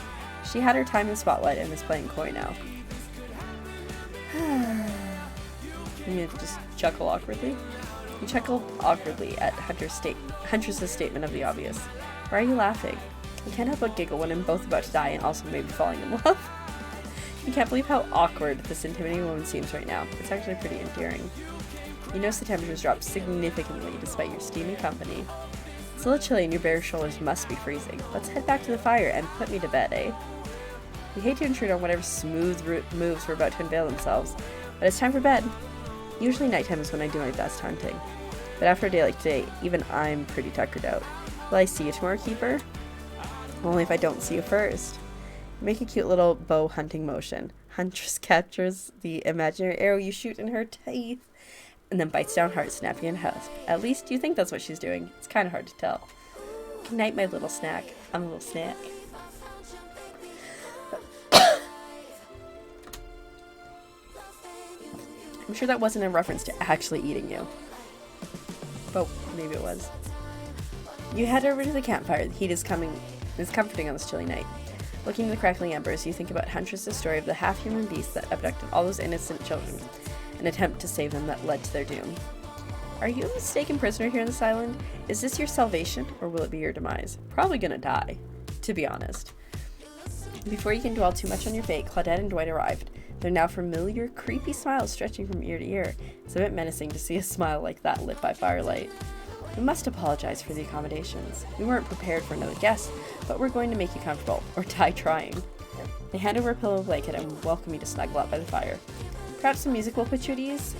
She had her time in the spotlight and is playing coy now. You just chuckle awkwardly. You chuckled awkwardly at Huntress's statement of the obvious. Why are you laughing? You can't help but giggle when I'm both about to die and also maybe falling in love. You can't believe how awkward this intimidating woman seems right now. It's actually pretty endearing. You notice the temperature's dropped significantly despite your steamy company. It's a little chilly and your bare shoulders must be freezing. Let's head back to the fire and put me to bed, eh? You hate to intrude on whatever smooth moves were about to unveil themselves, but it's time for bed. Usually nighttime is when I do my best hunting. But after a day like today, even I'm pretty tuckered out. Will I see you tomorrow, Keeper? Only if I don't see you first. Make a cute little bow hunting motion. Huntress captures the imaginary arrow you shoot in her teeth, and then bites down hard, snapping in half. At least you think that's what she's doing. It's kind of hard to tell. Good night, my little snack. I'm a little snack. I'm sure that wasn't in reference to actually eating you. But maybe it was. You head over to the campfire. The heat is comforting on this chilly night. Looking at the crackling embers, you think about Huntress's story of the half-human beast that abducted all those innocent children, an attempt to save them that led to their doom. Are you a mistaken prisoner here on this island? Is this your salvation, or will it be your demise? Probably gonna die, to be honest. Before you can dwell too much on your fate, Claudette and Dwight arrived. Their now familiar, creepy smiles stretching from ear to ear. It's a bit menacing to see a smile like that lit by firelight. We must apologize for the accommodations. We weren't prepared for another guest, but we're going to make you comfortable, or die trying. They hand over a pillow and blanket and welcome you to snuggle up by the fire. Perhaps some music will put you at ease?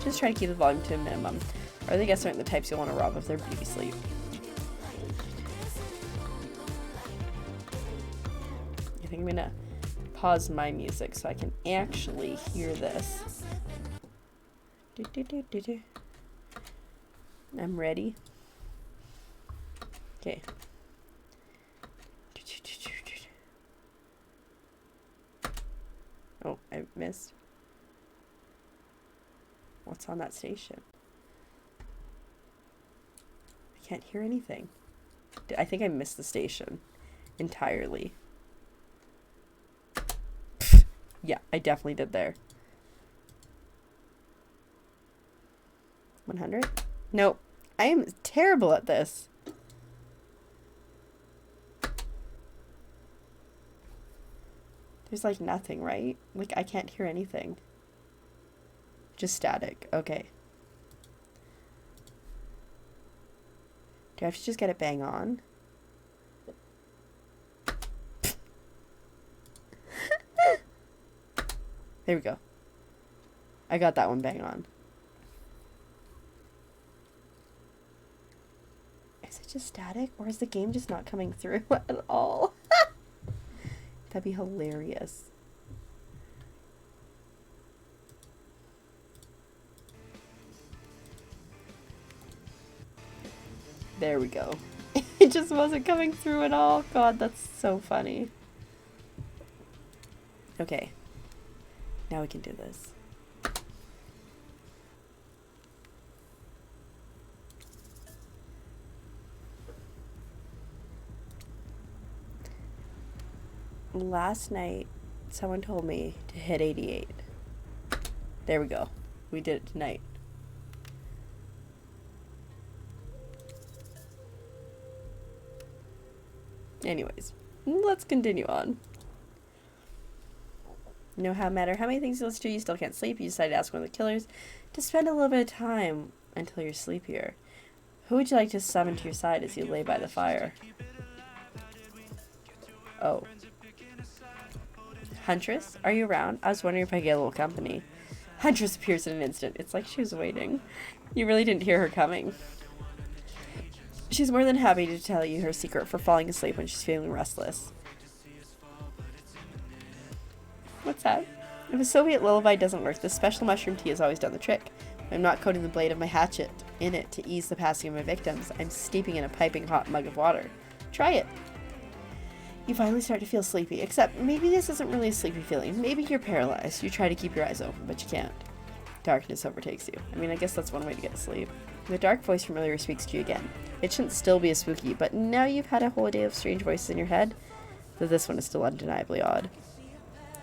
Just try to keep the volume to a minimum, or the guests aren't the types you'll want to rob of their beauty sleep. I think I'm gonna pause my music so I can actually hear this. I'm ready. Okay. Oh, I missed. What's on that station? I can't hear anything. I think I missed the station entirely. Yeah, I definitely did there. 100? Nope. I am terrible at this. There's like nothing, right? Like I can't hear anything. Just static. Okay. Do I have to just get it bang on? There we go. I got that one bang on. Is it just static? Or is the game just not coming through at all? That'd be hilarious. There we go. It just wasn't coming through at all. God, that's so funny. Okay. Now we can do this. Last night, someone told me to hit 88. There we go. We did it tonight. Anyways, let's continue on. No matter how many things you listen to, you still can't sleep. You decide to ask one of the killers to spend a little bit of time until you're sleepier. Who would you like to summon to your side as you lay by the fire? Oh. Huntress, are you around? I was wondering if I could get a little company. Huntress appears in an instant. It's like she was waiting. You really didn't hear her coming. She's more than happy to tell you her secret for falling asleep when she's feeling restless. What's that? If a Soviet lullaby doesn't work, this special mushroom tea has always done the trick. I'm not coating the blade of my hatchet in it to ease the passing of my victims. I'm steeping in a piping hot mug of water. Try it. You finally start to feel sleepy, except maybe this isn't really a sleepy feeling. Maybe you're paralyzed. You try to keep your eyes open, but you can't. Darkness overtakes you. I mean, I guess that's one way to get to sleep. The dark voice from earlier speaks to you again. It shouldn't still be as spooky, but now you've had a whole day of strange voices in your head, though this one is still undeniably odd.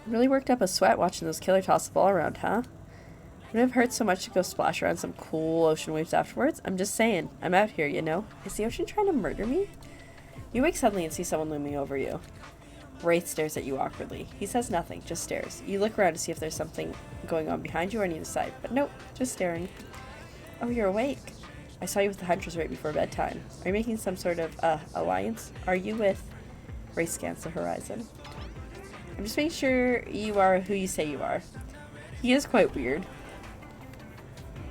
Really worked up a sweat watching those killer toss the ball around, huh? Would it have hurt so much to go splash around some cool ocean waves afterwards? I'm just saying. I'm out here, you know. Is the ocean trying to murder me? You wake suddenly and see someone looming over you. Wraith stares at you awkwardly. He says nothing, just stares. You look around to see if there's something going on behind you or on either side, but nope, just staring. Oh, you're awake. I saw you with the Huntress right before bedtime. Are you making some sort of, alliance? Are you with... Wraith scans the horizon. I'm just making sure you are who you say you are. He is quite weird.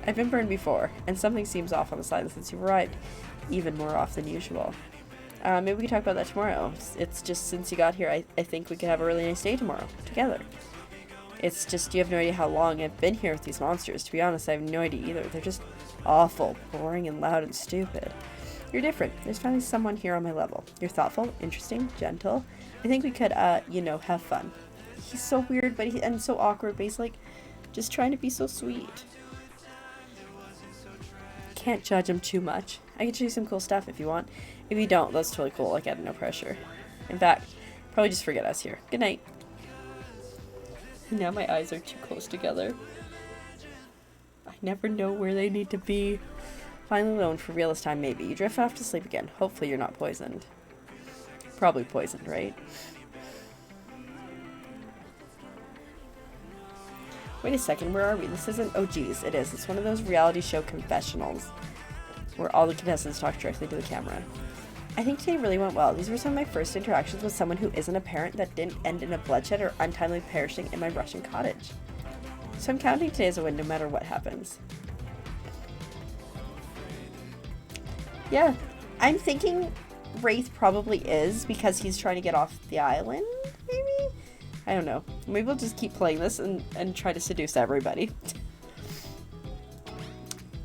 I've been burned before, and something seems off on the side since you've arrived. Even more off than usual. Maybe we can talk about that tomorrow. It's just since you got here, I think we could have a really nice day tomorrow, together. It's just you have no idea how long I've been here with these monsters. To be honest, I have no idea either. They're just awful, boring, and loud and stupid. You're different. There's finally someone here on my level. You're thoughtful, interesting, gentle. I think we could, have fun. He's so weird, and so awkward, but he's like, just trying to be so sweet. Can't judge him too much. I can show you some cool stuff if you want. If you don't, that's totally cool. Like, I have no pressure. In fact, probably just forget us here. Good night. Now my eyes are too close together. I never know where they need to be. Finally alone for real this time, maybe. You drift off to sleep again. Hopefully you're not poisoned. Probably poisoned, right? Wait a second, where are we? This isn't... Oh, geez, it is. It's one of those reality show confessionals where all the contestants talk directly to the camera. I think today really went well. These were some of my first interactions with someone who isn't a parent that didn't end in a bloodshed or untimely perishing in my Russian cottage. So I'm counting today as a win no matter what happens. Yeah, I'm thinking Wraith probably is because he's trying to get off the island, maybe? I don't know. Maybe we'll just keep playing this and try to seduce everybody.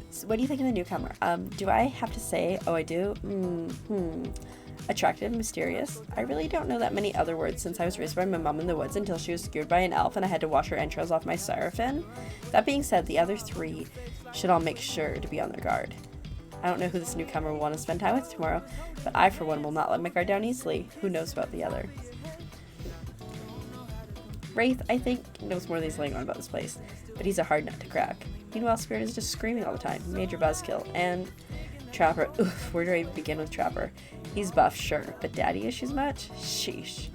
So what do you think of the newcomer? Do I have to say, oh, I do? Attractive, mysterious. I really don't know that many other words since I was raised by my mom in the woods until she was skewered by an elf and I had to wash her entrails off my Seraphim. That being said, the other three should all make sure to be on their guard. I don't know who this newcomer will want to spend time with tomorrow, but I, for one, will not let my guard down easily. Who knows about the other? Wraith, I think, knows more than he's laying on about this place, but he's a hard nut to crack. Meanwhile, Spirit is just screaming all the time. Major buzzkill. And Trapper. Oof, where do I even begin with Trapper? He's buff, sure, but daddy issues much? Sheesh.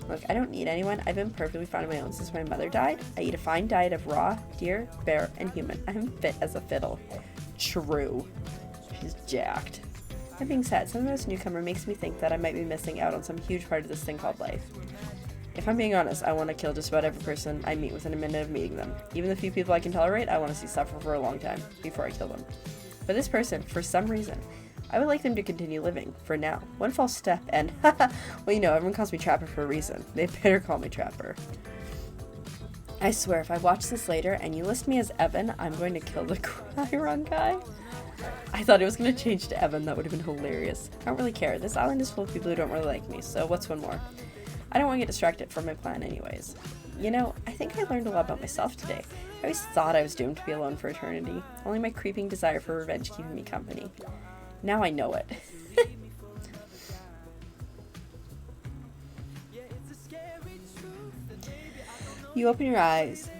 Look, I don't need anyone. I've been perfectly fine on my own since my mother died. I eat a fine diet of raw, deer, bear, and human. I'm fit as a fiddle. True. She's jacked. That being said, some of this newcomer makes me think that I might be missing out on some huge part of this thing called life. If I'm being honest, I want to kill just about every person I meet within a minute of meeting them. Even the few people I can tolerate, I want to see suffer for a long time before I kill them. But this person, for some reason, I would like them to continue living, for now. One false step and, well, everyone calls me Trapper for a reason. They better call me Trapper. I swear, if I watch this later and you list me as Evan, I'm going to kill the Chiron guy. I thought it was going to change to Evan. That would have been hilarious. I don't really care. This island is full of people who don't really like me, so what's one more? I don't want to get distracted from my plan anyways. I think I learned a lot about myself today. I always thought I was doomed to be alone for eternity. Only my creeping desire for revenge keeping me company. Now I know it. You open your eyes.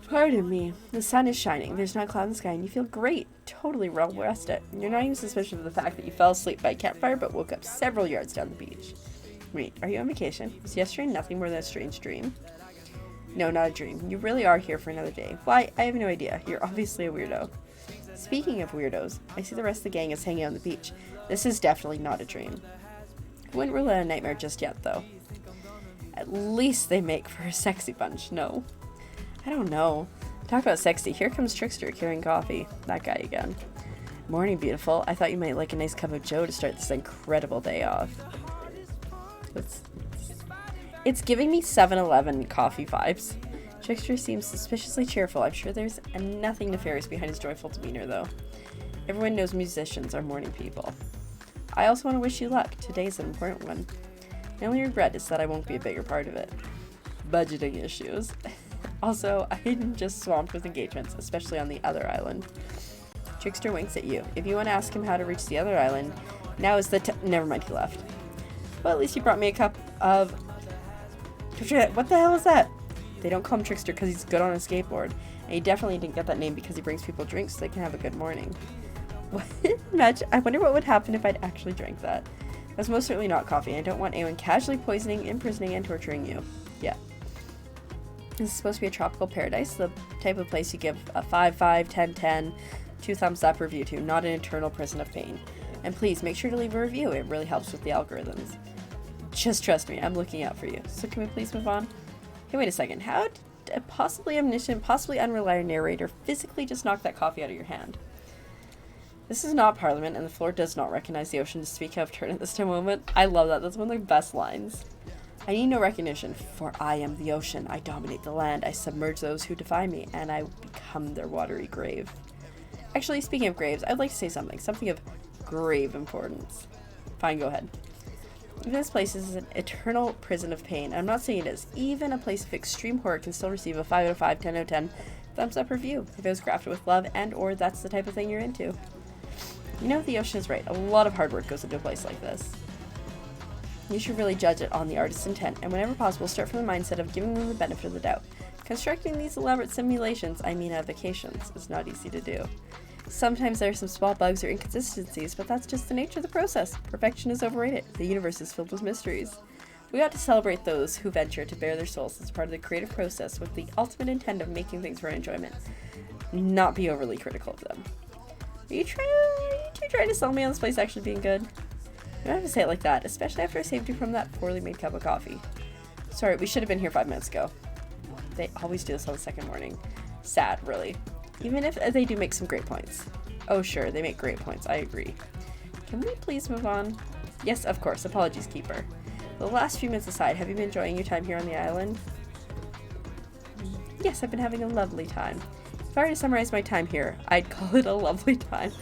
Pardon me. The sun is shining. There's not a cloud in the sky, and you feel great. Totally well rested. You're not even suspicious of the fact that you fell asleep by a campfire but woke up several yards down the beach. Wait, are you on vacation? Was yesterday nothing more than a strange dream? No, not a dream. You really are here for another day. Why? I have no idea. You're obviously a weirdo. Speaking of weirdos, I see the rest of the gang is hanging out on the beach. This is definitely not a dream. I wouldn't rule out a nightmare just yet, though. At least they make for a sexy bunch, no? I don't know. Talk about sexy. Here comes Trickster carrying coffee. That guy again. Morning, beautiful. I thought you might like a nice cup of joe to start this incredible day off. It's giving me 7-Eleven coffee vibes. Trickster seems suspiciously cheerful. I'm sure there's nothing nefarious behind his joyful demeanor, though. Everyone knows musicians are morning people. I also want to wish you luck. Today's an important one. My only regret is that I won't be a bigger part of it. Budgeting issues. Also, I'm just swamped with engagements, especially on the other island. Trickster winks at you. If you want to ask him how to reach the other island, now is the never mind, he left. Well, at least he brought me a cup of... What the hell is that? They don't call him Trickster because he's good on a skateboard. And he definitely didn't get that name because he brings people drinks so they can have a good morning. What? Imagine, I wonder what would happen if I'd actually drank that. That's most certainly not coffee, and I don't want anyone casually poisoning, imprisoning, and torturing you. Yeah. This is supposed to be a tropical paradise, the type of place you give a 5/5, 10/10, 2 thumbs up review to, not an eternal prison of pain. And please, make sure to leave a review. It really helps with the algorithms. Just trust me, I'm looking out for you. So can we please move on? Hey, wait a second. How did a possibly omniscient, possibly unreliable narrator physically just knock that coffee out of your hand? This is not Parliament, and the floor does not recognize the ocean to speak out of turn at this moment. I love that. That's one of their best lines. I need no recognition, for I am the ocean. I dominate the land. I submerge those who defy me, and I become their watery grave. Actually, speaking of graves, I'd like to say something of grave importance. Fine, go ahead. This place is an eternal prison of pain. I'm not saying it is. Even a place of extreme horror can still receive a 5 out of 5, 10 out of 10 thumbs up review if it was crafted with love and or that's the type of thing you're into. You know, the ocean is right. A lot of hard work goes into a place like this. You should really judge it on the artist's intent, and whenever possible, start from the mindset of giving them the benefit of the doubt. Constructing these elaborate simulations, vacations, is not easy to do. Sometimes there are some small bugs or inconsistencies, but that's just the nature of the process. Perfection is overrated. The universe is filled with mysteries. We ought to celebrate those who venture to bare their souls as part of the creative process with the ultimate intent of making things for enjoyment. Not be overly critical of them. Are you two trying to sell me on this place actually being good? You don't have to say it like that, especially after I saved you from that poorly made cup of coffee. Sorry, we should have been here 5 minutes ago. They always do this on the second morning. Sad, really. Even if they do make some great points. Oh sure, they make great points, I agree. Can we please move on? Yes, of course, apologies, Keeper. The last few minutes aside, have you been enjoying your time here on the island? Yes, I've been having a lovely time. If I were to summarize my time here, I'd call it a lovely time.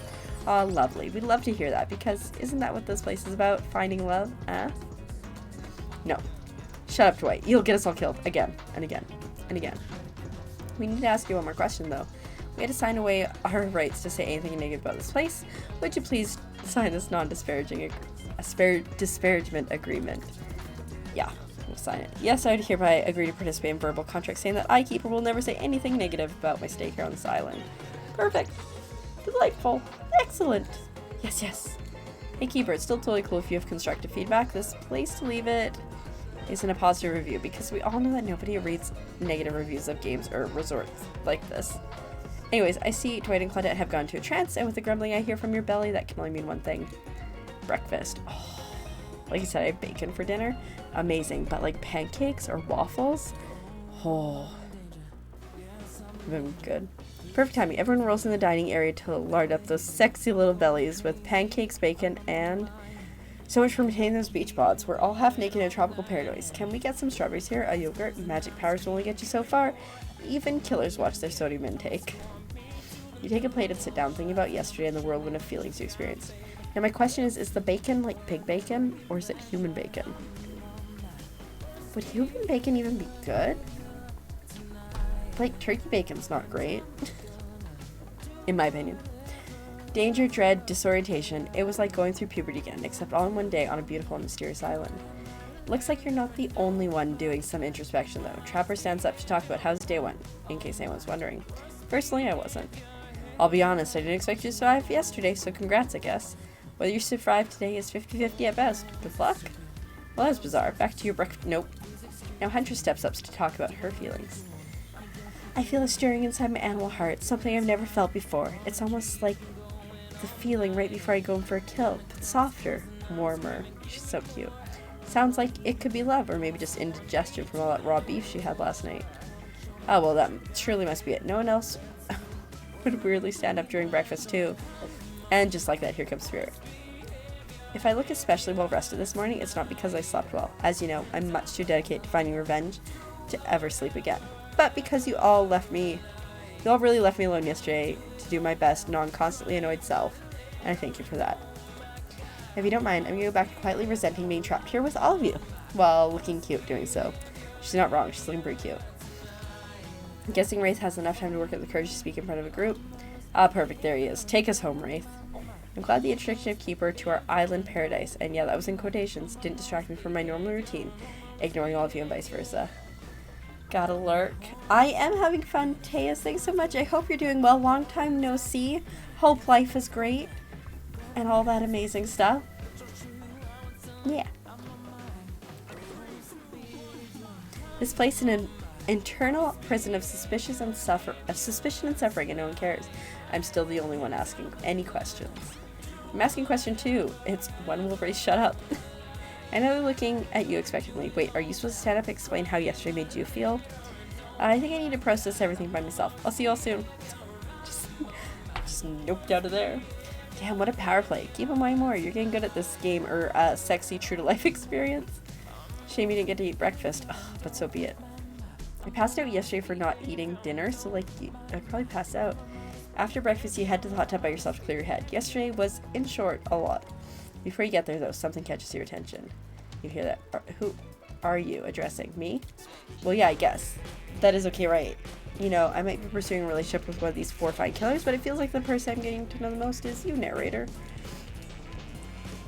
Aw, lovely. We'd love to hear that, because isn't that what this place is about? Finding love? No. Shut up, Dwight. You'll get us all killed. Again, and again, and again. We need to ask you one more question, though. We had to sign away our rights to say anything negative about this place. Would you please sign this non-disparagement agreement? Yeah, we'll sign it. Yes, I would hereby agree to participate in verbal contract saying that I, Keeper, will never say anything negative about my stay here on this island. Perfect. Delightful. Excellent. Yes. Hey, Keeper, it's still totally cool if you have constructive feedback. This place to leave it is in a positive review because we all know that nobody reads negative reviews of games or resorts like this. Anyways, I see Dwight and Claudette have gone to a trance, and with the grumbling I hear from your belly, that can only mean one thing. Breakfast. Oh, like I said, I have bacon for dinner. Amazing. But like pancakes or waffles? Oh. Good. Perfect timing. Everyone rolls in the dining area to lard up those sexy little bellies with pancakes, bacon, and so much for maintaining those beach bods. We're all half naked in a tropical paradise. Can we get some strawberries here? A yogurt? Magic powers will only get you so far. Even killers watch their sodium intake. You take a plate and sit down thinking about yesterday and the whirlwind of feelings you experienced. Now my question is the bacon like pig bacon or is it human bacon? Would human bacon even be good? Like turkey bacon's not great. In my opinion. Danger, dread, disorientation. It was like going through puberty again, except all in one day on a beautiful and mysterious island. Looks like you're not the only one doing some introspection though. Trapper stands up to talk about how his day went, in case anyone's wondering. Personally, I wasn't. I'll be honest, I didn't expect you to survive yesterday, so congrats, I guess. Whether you survive today is 50-50 at best. Good luck. Well, that's bizarre. Back to your breakfast. Nope. Now Huntress steps up to talk about her feelings. I feel a stirring inside my animal heart, something I've never felt before. It's almost like the feeling right before I go in for a kill, but softer, warmer. She's so cute. Sounds like it could be love, or maybe just indigestion from all that raw beef she had last night. Oh, well, that surely must be it. No one else would weirdly stand up during breakfast, too. And just like that, here comes Spirit. If I look especially well rested this morning, it's not because I slept well. As you know, I'm much too dedicated to finding revenge to ever sleep again. But because you all really left me alone yesterday to do my best non-constantly annoyed self, and I thank you for that. If you don't mind, I'm going to go back to quietly resenting being trapped here with all of you, while looking cute doing so. She's not wrong, she's looking pretty cute. I'm guessing Wraith has enough time to work up the courage to speak in front of a group. Ah, perfect, there he is. Take us home, Wraith. I'm glad the introduction of Keeper to our island paradise, and yeah, that was in quotations, didn't distract me from my normal routine, ignoring all of you and vice versa. Gotta lurk. I am having fun, Teus. Thanks so much. I hope you're doing well. Long time no see. Hope life is great. And all that amazing stuff. Yeah. This place in an internal prison of suspicion and suffering, and no one cares. I'm still the only one asking any questions. I'm asking question 2. It's when will Ray shut up? I know they're looking at you expectantly. Wait, are you supposed to stand up and explain how yesterday made you feel? I think I need to process everything by myself. I'll see you all soon. Just noped out of there. Damn, what a power play. Keep in mind more. You're getting good at this game, or sexy true-to-life experience. Shame you didn't get to eat breakfast. Ugh, but so be it. I passed out yesterday for not eating dinner, so I'd probably pass out. After breakfast, you head to the hot tub by yourself to clear your head. Yesterday was, in short, a lot. Before you get there, though, something catches your attention. You hear that. Who are you addressing? Me? Well, yeah, I guess. That is okay, right? You know, I might be pursuing a relationship with one of these 4 fine killers, but it feels like the person I'm getting to know the most is you, narrator.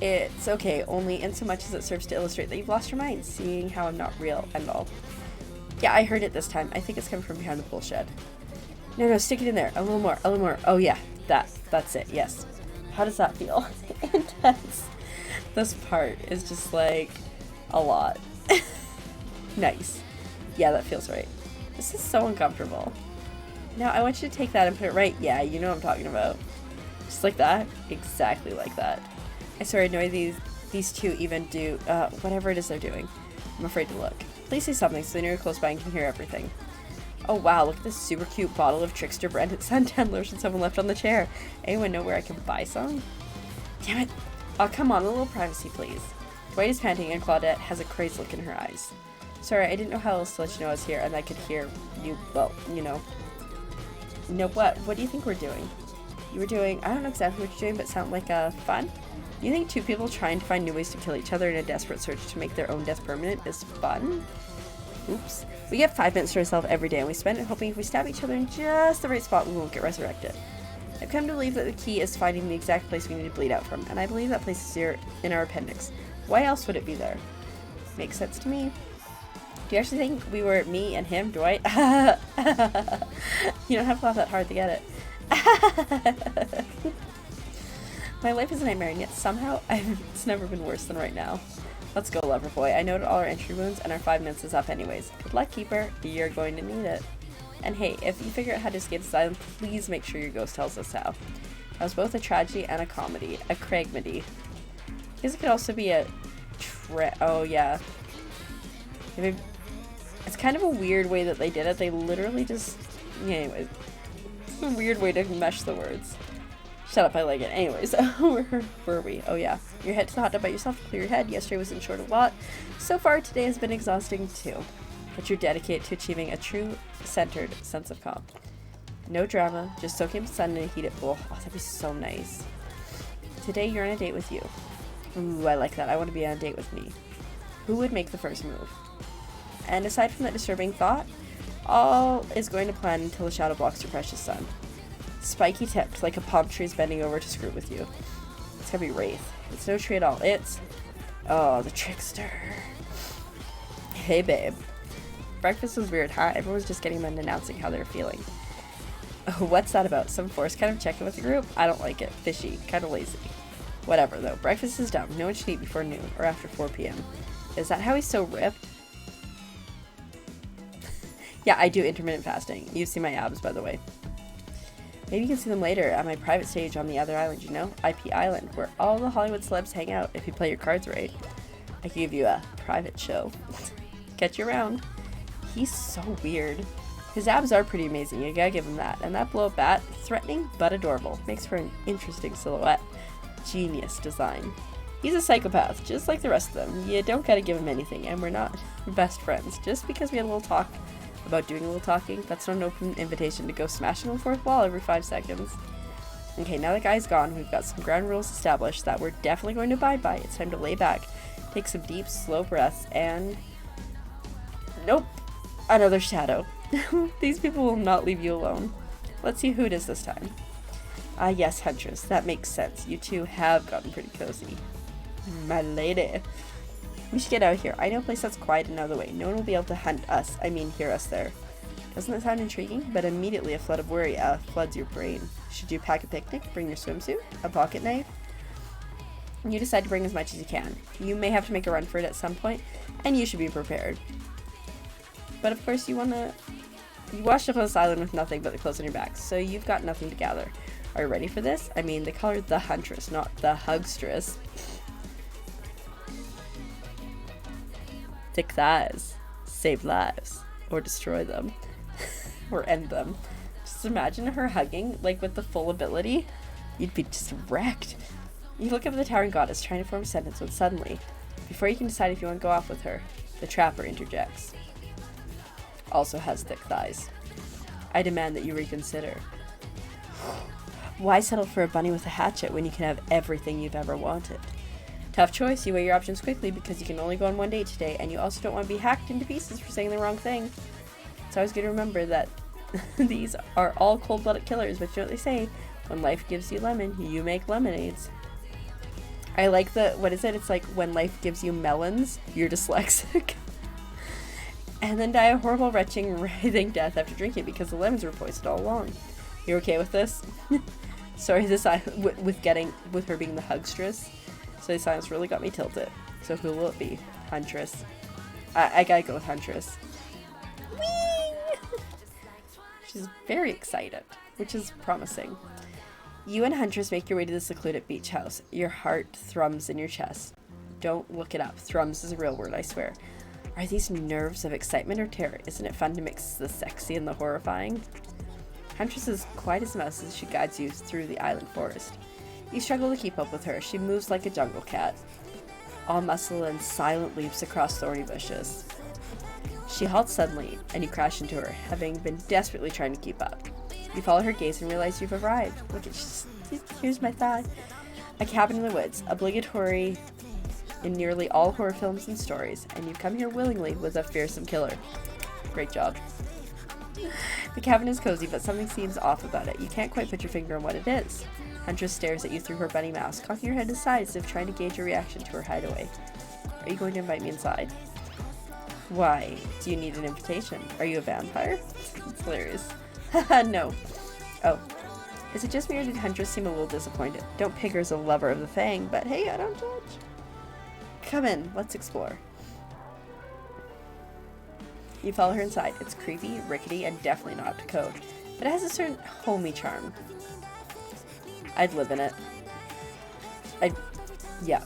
It's okay, only in so much as it serves to illustrate that you've lost your mind, seeing how I'm not real and all. Yeah, I heard it this time. I think it's coming from behind the pool shed. No, stick it in there. A little more. Oh yeah, that's it, yes. How does that feel? Intense. This part is just like a lot. Nice. Yeah, that feels right. This is so uncomfortable. Now I want you to take that and put it right. Yeah, you know what I'm talking about. Just like that? Exactly like that. I swear I know these two even do whatever it is they're doing. I'm afraid to look. Please say something so you're close by and can hear everything. Oh wow, look at this super cute bottle of Trickster branded suntan lotion someone left on the chair. Anyone know where I can buy some? Damn it. Oh, come on, a little privacy, please. Dwight is panting and Claudette has a crazed look in her eyes. Sorry, I didn't know how else to let you know I was here and I could hear you, well, you know. You know what? What do you think we're doing? You were doing, I don't know exactly what you're doing, but sound like fun? You think 2 people trying to find new ways to kill each other in a desperate search to make their own death permanent is fun? Oops. We get 5 minutes to ourselves every day, and we spend it hoping if we stab each other in just the right spot, we won't get resurrected. I've come to believe that the key is finding the exact place we need to bleed out from, and I believe that place is here in our appendix. Why else would it be there? Makes sense to me. Do you actually think we were me and him, Dwight? You don't have to laugh that hard to get it. My life is a nightmare, and yet somehow it's never been worse than right now. Let's go, lover boy. I noted all our entry wounds, and our 5 minutes is up anyways. Good luck, keeper. You're going to need it. And hey, if you figure out how to escape this island, please make sure your ghost tells us how. That was both a tragedy and a comedy. A Craigmedy. I guess it could also be a oh, yeah. It's kind of a weird way that they did it. They literally just... Yeah, anyways. It's a weird way to mesh the words. Shut up, I like it. Anyways, where were we? Oh yeah. You head to the hot tub by yourself to clear your head. Yesterday was in short a lot. So far, today has been exhausting too. But you're dedicated to achieving a true, centered sense of calm. No drama, just soaking in the sun in a heated pool. Oh, that'd be so nice. Today, you're on a date with you. Ooh, I like that. I want to be on a date with me. Who would make the first move? And aside from that disturbing thought, all is going to plan until the shadow blocks your precious sun. Spiky tipped, like a palm tree is bending over to screw with you. It's gonna be Wraith. It's no tree at all. It's... Oh, the trickster. Hey, babe. Breakfast was weird, huh? Everyone's just getting them and announcing how they're feeling. Oh, what's that about? Some forced kind of check-in with the group? I don't like it. Fishy. Kind of lazy. Whatever, though. Breakfast is dumb. No one should eat before noon, or after 4 p.m. Is that how he's so ripped? Yeah, I do intermittent fasting. You see my abs, by the way. Maybe you can see them later at my private stage on the other island, you know? IP Island, where all the Hollywood celebs hang out if you play your cards right. I can give you a private show. Catch you around. He's so weird. His abs are pretty amazing, you gotta give him that. And that blow-up bat, threatening but adorable. Makes for an interesting silhouette. Genius design. He's a psychopath, just like the rest of them. You don't gotta give him anything, and we're not best friends. Just because we had a little talk about doing a little talking, that's not an open invitation to go smashing the fourth wall every 5 seconds. Okay, now that guy's gone, we've got some ground rules established that we're definitely going to abide by. It's time to lay back, take some deep, slow breaths, and... Nope! Another shadow. These people will not leave you alone. Let's see who it is this time. Ah, yes, Huntress. That makes sense. You two have gotten pretty cozy. My lady. We should get out of here. I know a place that's quiet and out of the way. No one will be able to hunt us. I mean, hear us there. Doesn't that sound intriguing? But immediately a flood of worry floods your brain. Should you pack a picnic? Bring your swimsuit? A pocket knife? You decide to bring as much as you can. You may have to make a run for it at some point, and you should be prepared. But of course you washed up on this island with nothing but the clothes on your back, so you've got nothing to gather. Are you ready for this? I mean, they call her the Huntress, not the Hugstress. Thick thighs. Save lives. Or destroy them. Or end them. Just imagine her hugging, like with the full ability. You'd be just wrecked. You look up at the towering goddess, trying to form a sentence, when suddenly, before you can decide if you want to go off with her, the trapper interjects. Also has thick thighs. I demand that you reconsider. Why settle for a bunny with a hatchet when you can have everything you've ever wanted? Tough choice. You weigh your options quickly because you can only go on one date today, and you also don't want to be hacked into pieces for saying the wrong thing. It's always good to remember that these are all cold-blooded killers, but you know what they say? When life gives you lemon, you make lemonades. I like what is it? It's like when life gives you melons, you're dyslexic. And then die a horrible, retching, writhing death after drinking because the lemons were poisoned all along. You're okay with this? Sorry, with her being the hugstress. So the silence really got me tilted. So who will it be? Huntress. I gotta go with Huntress. Whee! She's very excited, which is promising. You and Huntress make your way to the secluded beach house. Your heart thrums in your chest. Don't look it up. Thrums is a real word, I swear. Are these nerves of excitement or terror? Isn't it fun to mix the sexy and the horrifying? Huntress is quiet as a mouse as she guides you through the island forest. You struggle to keep up with her. She moves like a jungle cat. All muscle and silent leaps across thorny bushes. She halts suddenly, and you crash into her, having been desperately trying to keep up. You follow her gaze and realize you've arrived. Look at here's my thought. A cabin in the woods, obligatory in nearly all horror films and stories, and you've come here willingly with a fearsome killer. Great job. The cabin is cozy, but something seems off about it. You can't quite put your finger on what it is. Huntress stares at you through her bunny mask, cocking her head to the side as if trying to gauge your reaction to her hideaway. Are you going to invite me inside? Why? Do you need an invitation? Are you a vampire? It's hilarious. Haha, no. Oh. Is it just me or did Huntress seem a little disappointed? Don't pig her as a lover of the Fang, but hey, I don't judge. Come in, let's explore. You follow her inside. It's creepy, rickety, and definitely not up to code, but it has a certain homey charm. I'd live in it. Yeah.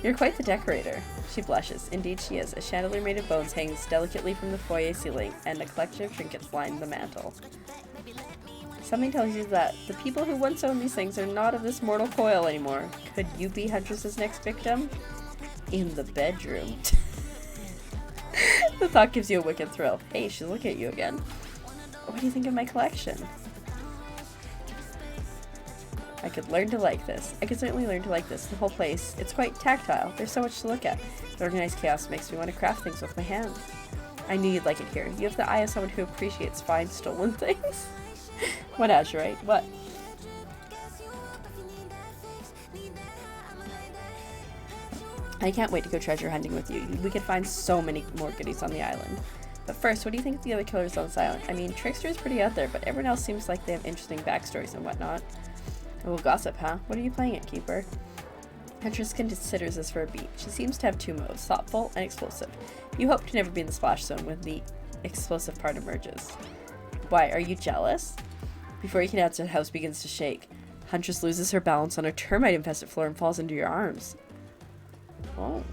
You're quite the decorator. She blushes. Indeed she is. A chandelier made of bones hangs delicately from the foyer ceiling, and a collection of trinkets line the mantel. Something tells you that the people who once owned these things are not of this mortal coil anymore. Could you be Huntress's next victim? In the bedroom. The thought gives you a wicked thrill. Hey, she's looking at you again. What do you think of my collection? I could learn to like this. I could certainly learn to like this. The whole place, it's quite tactile. There's so much to look at. The organized chaos makes me want to craft things with my hands. I knew you'd like it here. You have the eye of someone who appreciates fine, stolen things. What Azurite? What? I can't wait to go treasure hunting with you. We could find so many more goodies on the island. But first, what do you think of the other killers on this island? I mean, Trickster is pretty out there, but everyone else seems like they have interesting backstories and whatnot. A little gossip, huh? What are you playing at, Keeper? Huntress considers this for a beat. She seems to have two modes, thoughtful and explosive. You hope to never be in the splash zone when the explosive part emerges. Why, are you jealous? Before you can answer, the house begins to shake. Huntress loses her balance on a termite-infested floor and falls into your arms. Oh.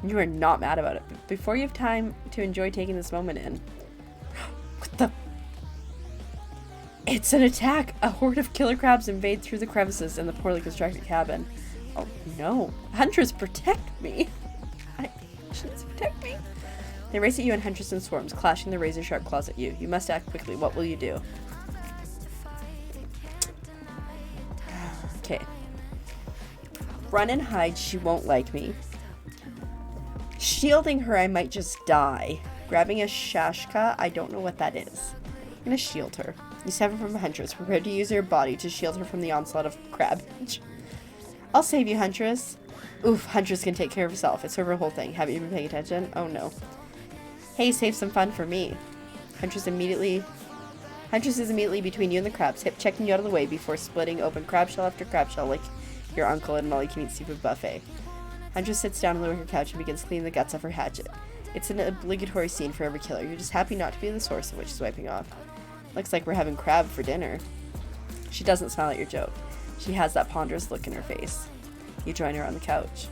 You are not mad about it, but before you have time to enjoy taking this moment in... What the... It's an attack! A horde of killer crabs invade through the crevices in the poorly constructed cabin. Oh no. Huntress, protect me! Huntress, protect me! They race at you and Huntress in swarms, clashing their razor-sharp claws at you. You must act quickly. What will you do? Okay. Run and hide. She won't like me. Shielding her, I might just die. Grabbing a Shashka, I don't know what that is. I'm gonna shield her. You sever from Huntress, prepared to use your body to shield her from the onslaught of crabbage. I'll save you, Huntress. Oof, Huntress can take care of herself. It's her whole thing. Haven't you been paying attention? Oh no. Hey, save some fun for me. Huntress is immediately between you and the crabs, hip checking you out of the way before splitting open crab shell after crab shell like your uncle at an all-you-can-eat seafood buffet. Huntress sits down on the wicker couch and begins cleaning the guts of her hatchet. It's an obligatory scene for every killer. You're just happy not to be the source of what she's wiping off. Looks like we're having crab for dinner. She doesn't smile at your joke. She has that ponderous look in her face. You join her on the couch.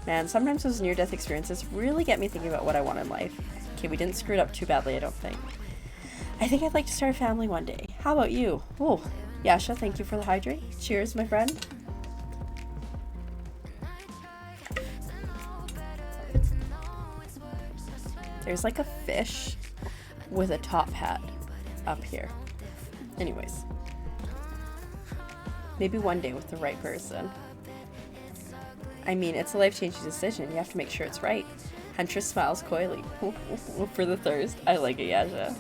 Man, sometimes those near-death experiences really get me thinking about what I want in life. Okay, we didn't screw it up too badly, I don't think. I think I'd like to start a family one day. How about you? Oh, Yasha, thank you for the hydrate. Cheers, my friend. There's like a fish with a top hat up here. Anyways. Maybe one day with the right person. I mean, it's a life-changing decision. You have to make sure it's right. Huntress smiles coyly. For the thirst. I like it, Yasha.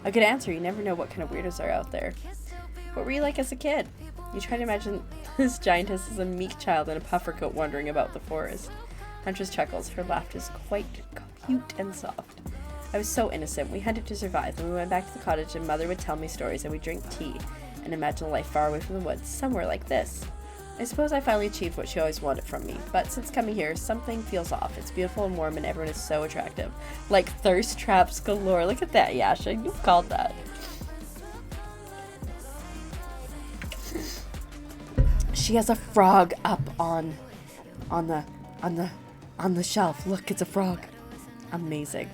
A good answer. You never know what kind of weirdos are out there. What were you like as a kid? You try to imagine this giantess as a meek child in a puffer coat wandering about the forest. Huntress chuckles. Her laugh is quite cute and soft. I was so innocent. We hunted to survive. Then we went back to the cottage and Mother would tell me stories and we'd drink tea and imagine a life far away from the woods, somewhere like this. I suppose I finally achieved what she always wanted from me, but since coming here, something feels off. It's beautiful and warm and everyone is so attractive. Like thirst traps galore. Look at that, Yasha. You've called that. She has a frog up on the shelf. Look, it's a frog. Amazing.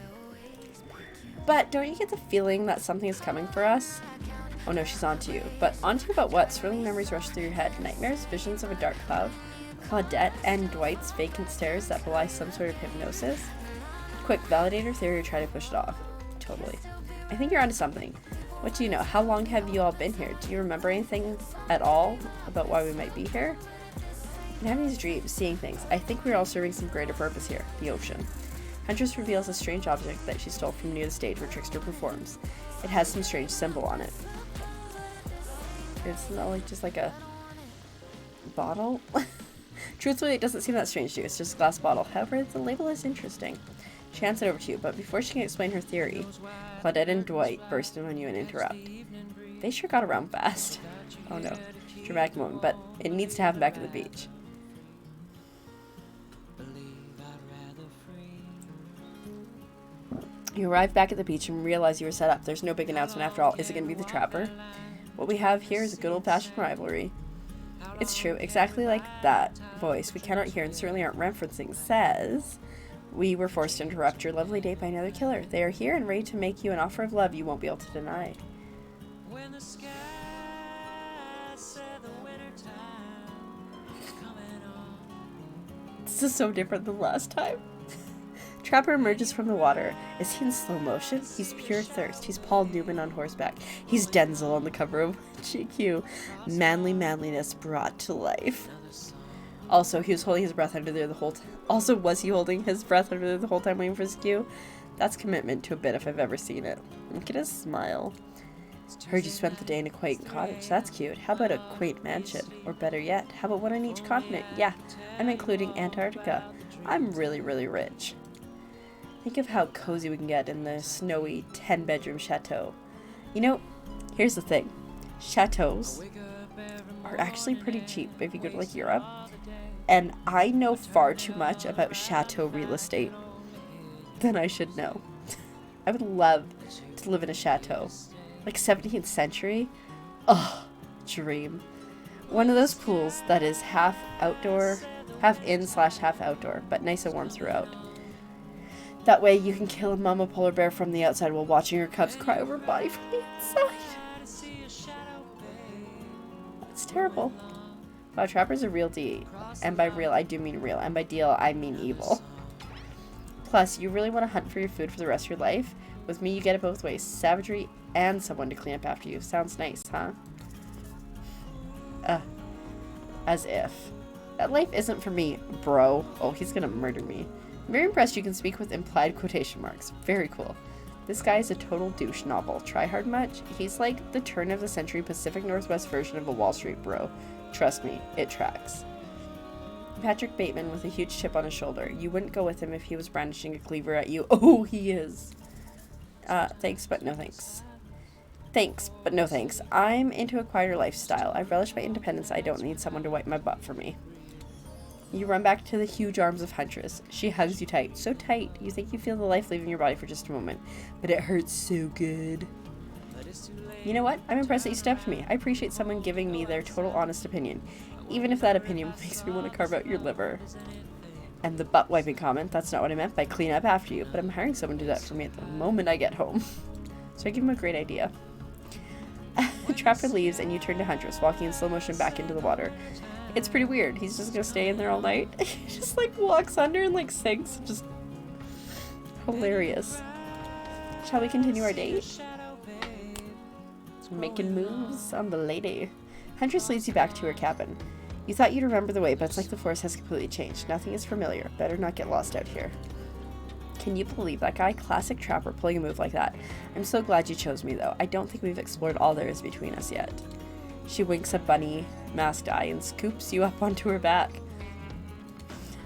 But don't you get the feeling that something is coming for us? Oh no, she's onto you. But onto you about what? Swirling memories rush through your head. Nightmares, visions of a dark cloud, Claudette and Dwight's vacant stares that belie some sort of hypnosis. Quick, validate her theory or try to push it off. Totally. I think you're onto something. What do you know? How long have you all been here? Do you remember anything at all about why we might be here? I'm having these dreams, seeing things. I think we're all serving some greater purpose here. The ocean. Huntress reveals a strange object that she stole from near the stage where Trickster performs. It has some strange symbol on it. It's not like just like a bottle. Truthfully, it doesn't seem that strange to you. It's just a glass bottle. However, the label is interesting. She hands it over to you, but before she can explain her theory, Claudette and Dwight burst in on you and interrupt. They sure got around fast. Oh no. Dramatic moment, but it needs to happen back at the beach. You arrive back at the beach and realize you were set up. There's no big announcement after all. Is it going to be the Trapper? What we have here is a good old-fashioned rivalry. It's true, exactly like that voice we cannot hear and certainly aren't referencing says, we were forced to interrupt your lovely date by another killer. They are here and ready to make you an offer of love you won't be able to deny. When the sky said the winter time is coming on. This is so different than last time. Trapper emerges from the water. Is he in slow motion? He's pure thirst. He's Paul Newman on horseback. He's Denzel on the cover of GQ. Manly manliness brought to life. Also, he was holding his breath under there the whole time. Also, was he holding his breath under there the whole time waiting for his cue? That's commitment to a bit if I've ever seen it. Look at his smile. Heard you spent the day in a quaint cottage. That's cute. How about a quaint mansion? Or better yet, how about one on each continent? Yeah, I'm including Antarctica. I'm really, really rich. Think of how cozy we can get in the snowy 10-bedroom chateau. You know, here's the thing. Chateaus are actually pretty cheap if you go to like Europe. And I know far too much about chateau real estate than I should know. I would love to live in a chateau. Like 17th century. Oh, dream. One of those pools that is half outdoor, half in/half outdoor, but nice and warm throughout. That way you can kill a mama polar bear from the outside while watching her cubs cry over her body from the inside. That's terrible. Wow, Trapper's a real D. And by real, I do mean real. And by deal, I mean evil. Plus, you really want to hunt for your food for the rest of your life? With me, you get it both ways. Savagery and someone to clean up after you. Sounds nice, huh? As if. That life isn't for me, bro. Oh, he's gonna murder me. I'm very impressed you can speak with implied quotation marks. Very cool. This guy is a total douche novel. Try hard much? He's like the turn-of-the-century Pacific Northwest version of a Wall Street bro. Trust me, it tracks. Patrick Bateman with a huge chip on his shoulder. You wouldn't go with him if he was brandishing a cleaver at you. Oh, he is. Thanks, but no thanks. Thanks, but no thanks. I'm into a quieter lifestyle. I relish my independence. I don't need someone to wipe my butt for me. You run back to the huge arms of Huntress. She hugs you tight. So tight, you think you feel the life leaving your body for just a moment. But it hurts so good. You know what? I'm impressed that you stepped to me. I appreciate someone giving me their total honest opinion. Even if that opinion makes me want to carve out your liver. And the butt wiping comment, that's not what I meant by clean up after you. But I'm hiring someone to do that for me at the moment I get home. So I give him a great idea. Trapper leaves and you turn to Huntress, walking in slow motion back into the water. It's pretty weird. He's just gonna stay in there all night. He just like walks under and like sinks. Just hilarious. Shall we continue our date? Making moves on the lady. Huntress leads you back to her cabin. You thought you'd remember the way, but it's like the forest has completely changed. Nothing is familiar. Better not get lost out here. Can you believe that guy? Classic trapper pulling a move like that. I'm so glad you chose me, though. I don't think we've explored all there is between us yet. She winks at Bunny, masked eye, and scoops you up onto her back.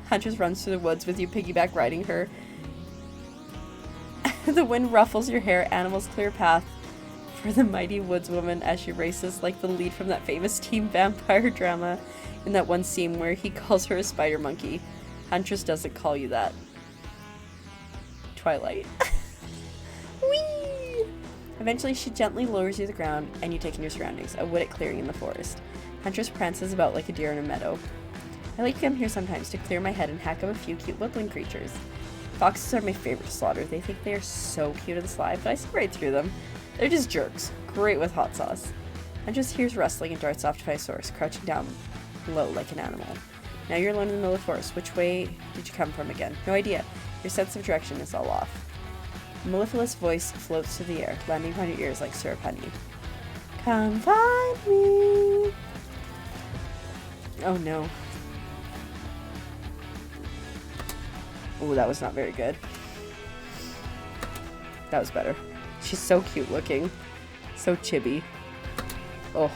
Huntress runs through the woods with you piggyback riding her. The wind ruffles your hair. Animals clear path for the mighty woodswoman as she races like the lead from that famous teen vampire drama in that one scene where he calls her a spider monkey. Huntress doesn't call you that. Twilight. Whee! Eventually, she gently lowers you to the ground, and you take in your surroundings, a wooded clearing in the forest. Huntress prances about like a deer in a meadow. I like to come here sometimes to clear my head and hack up a few cute woodland creatures. Foxes are my favorite to slaughter. They think they are so cute and sly, but I see right through them. They're just jerks. Great with hot sauce. Huntress hears rustling and darts off to find a source, crouching down low like an animal. Now you're alone in the middle of the forest. Which way did you come from again? No idea. Your sense of direction is all off. Mellifluous voice floats through the air, landing upon your ears like syrup honey. Come find me. Oh no. Oh, that was not very good. That was better. She's so cute looking. So chibi. Oh.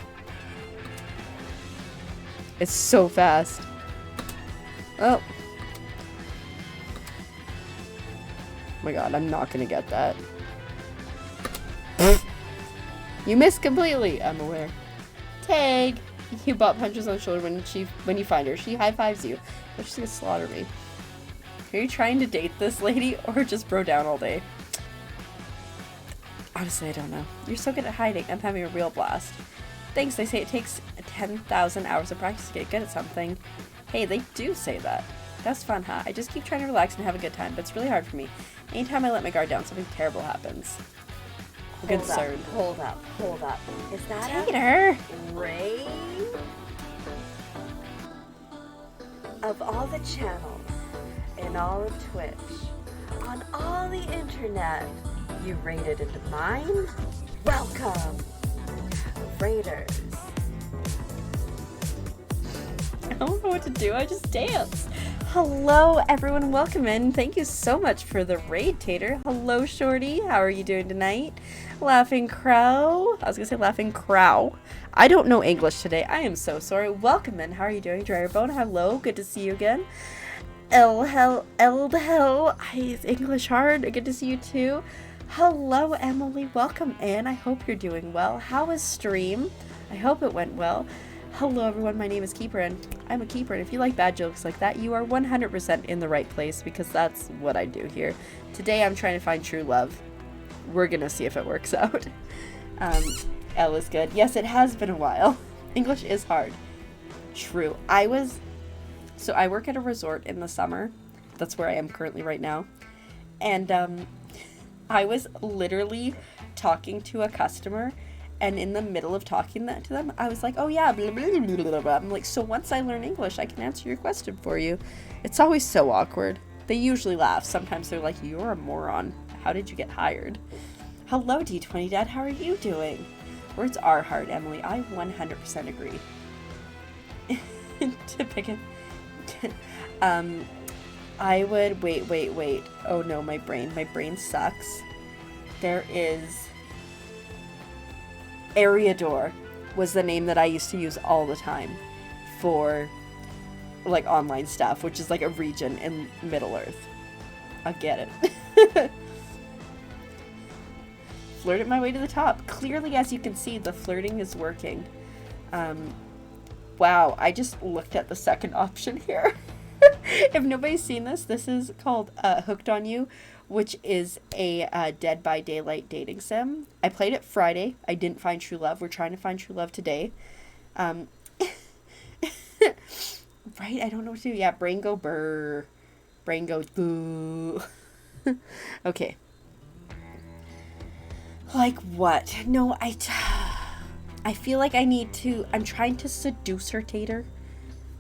It's so fast. Oh. Oh my god, I'm not gonna get that. You missed completely, I'm aware. Tag! You bop Huntress on the shoulder when you find her. She high-fives you. But she's gonna slaughter me. Are you trying to date this lady or just bro down all day? Honestly, I don't know. You're so good at hiding. I'm having a real blast. Thanks, they say it takes 10,000 hours of practice to get good at something. Hey, they do say that. That's fun, huh? I just keep trying to relax and have a good time, but it's really hard for me. Anytime I let my guard down, something terrible happens. I'm concerned. Hold up. Is that Tater! a raid? Of all the channels in all of Twitch, on all the internet, you raided into mine? Welcome, Raiders. I don't know what to do, I just dance. Hello everyone, welcome in. Thank you so much for the raid, Tater. Hello Shorty, how are you doing tonight? Laughing Crow. I was gonna say Laughing Crow. I don't know English today, I am so sorry. Welcome in, how are you doing? Dryerbone, hello, good to see you again. Hell, is English hard? Good to see you too. Hello Emily, welcome in. I hope you're doing well. How was stream? I hope it went well. Hello everyone, my name is Keeper and I'm a keeper, and if you like bad jokes like that, you are 100% in the right place because that's what I do here. Today I'm trying to find true love. We're gonna see if it works out. L is good. Yes, it has been a while. English is hard. True. I work at a resort in the summer. That's where I am currently right now. And I was literally talking to a customer, and in the middle of talking that to them, I was like, oh yeah, blah, blah, blah, blah, blah. I'm like, so once I learn English, I can answer your question for you. It's always so awkward. They usually laugh. Sometimes they're like, you're a moron. How did you get hired? Hello, D20 Dad. How are you doing? Words are hard, Emily. I 100% agree. To pick it. I would, wait. Oh no, my brain sucks. There is... Eriador was the name that I used to use all the time for like online stuff, which is like a region in Middle Earth. I get it. Flirted my way to the top. Clearly, as you can see, the flirting is working. Wow, I just looked at the second option here. If nobody's seen this, this is called Hooked on You, which is a Dead by Daylight dating sim. I played it Friday. I didn't find true love. We're trying to find true love today. Right? I don't know what to do. Yeah, brain go brr. Brain goes boo. Okay. Like what? No, I feel like I need to... I'm trying to seduce her, Tater.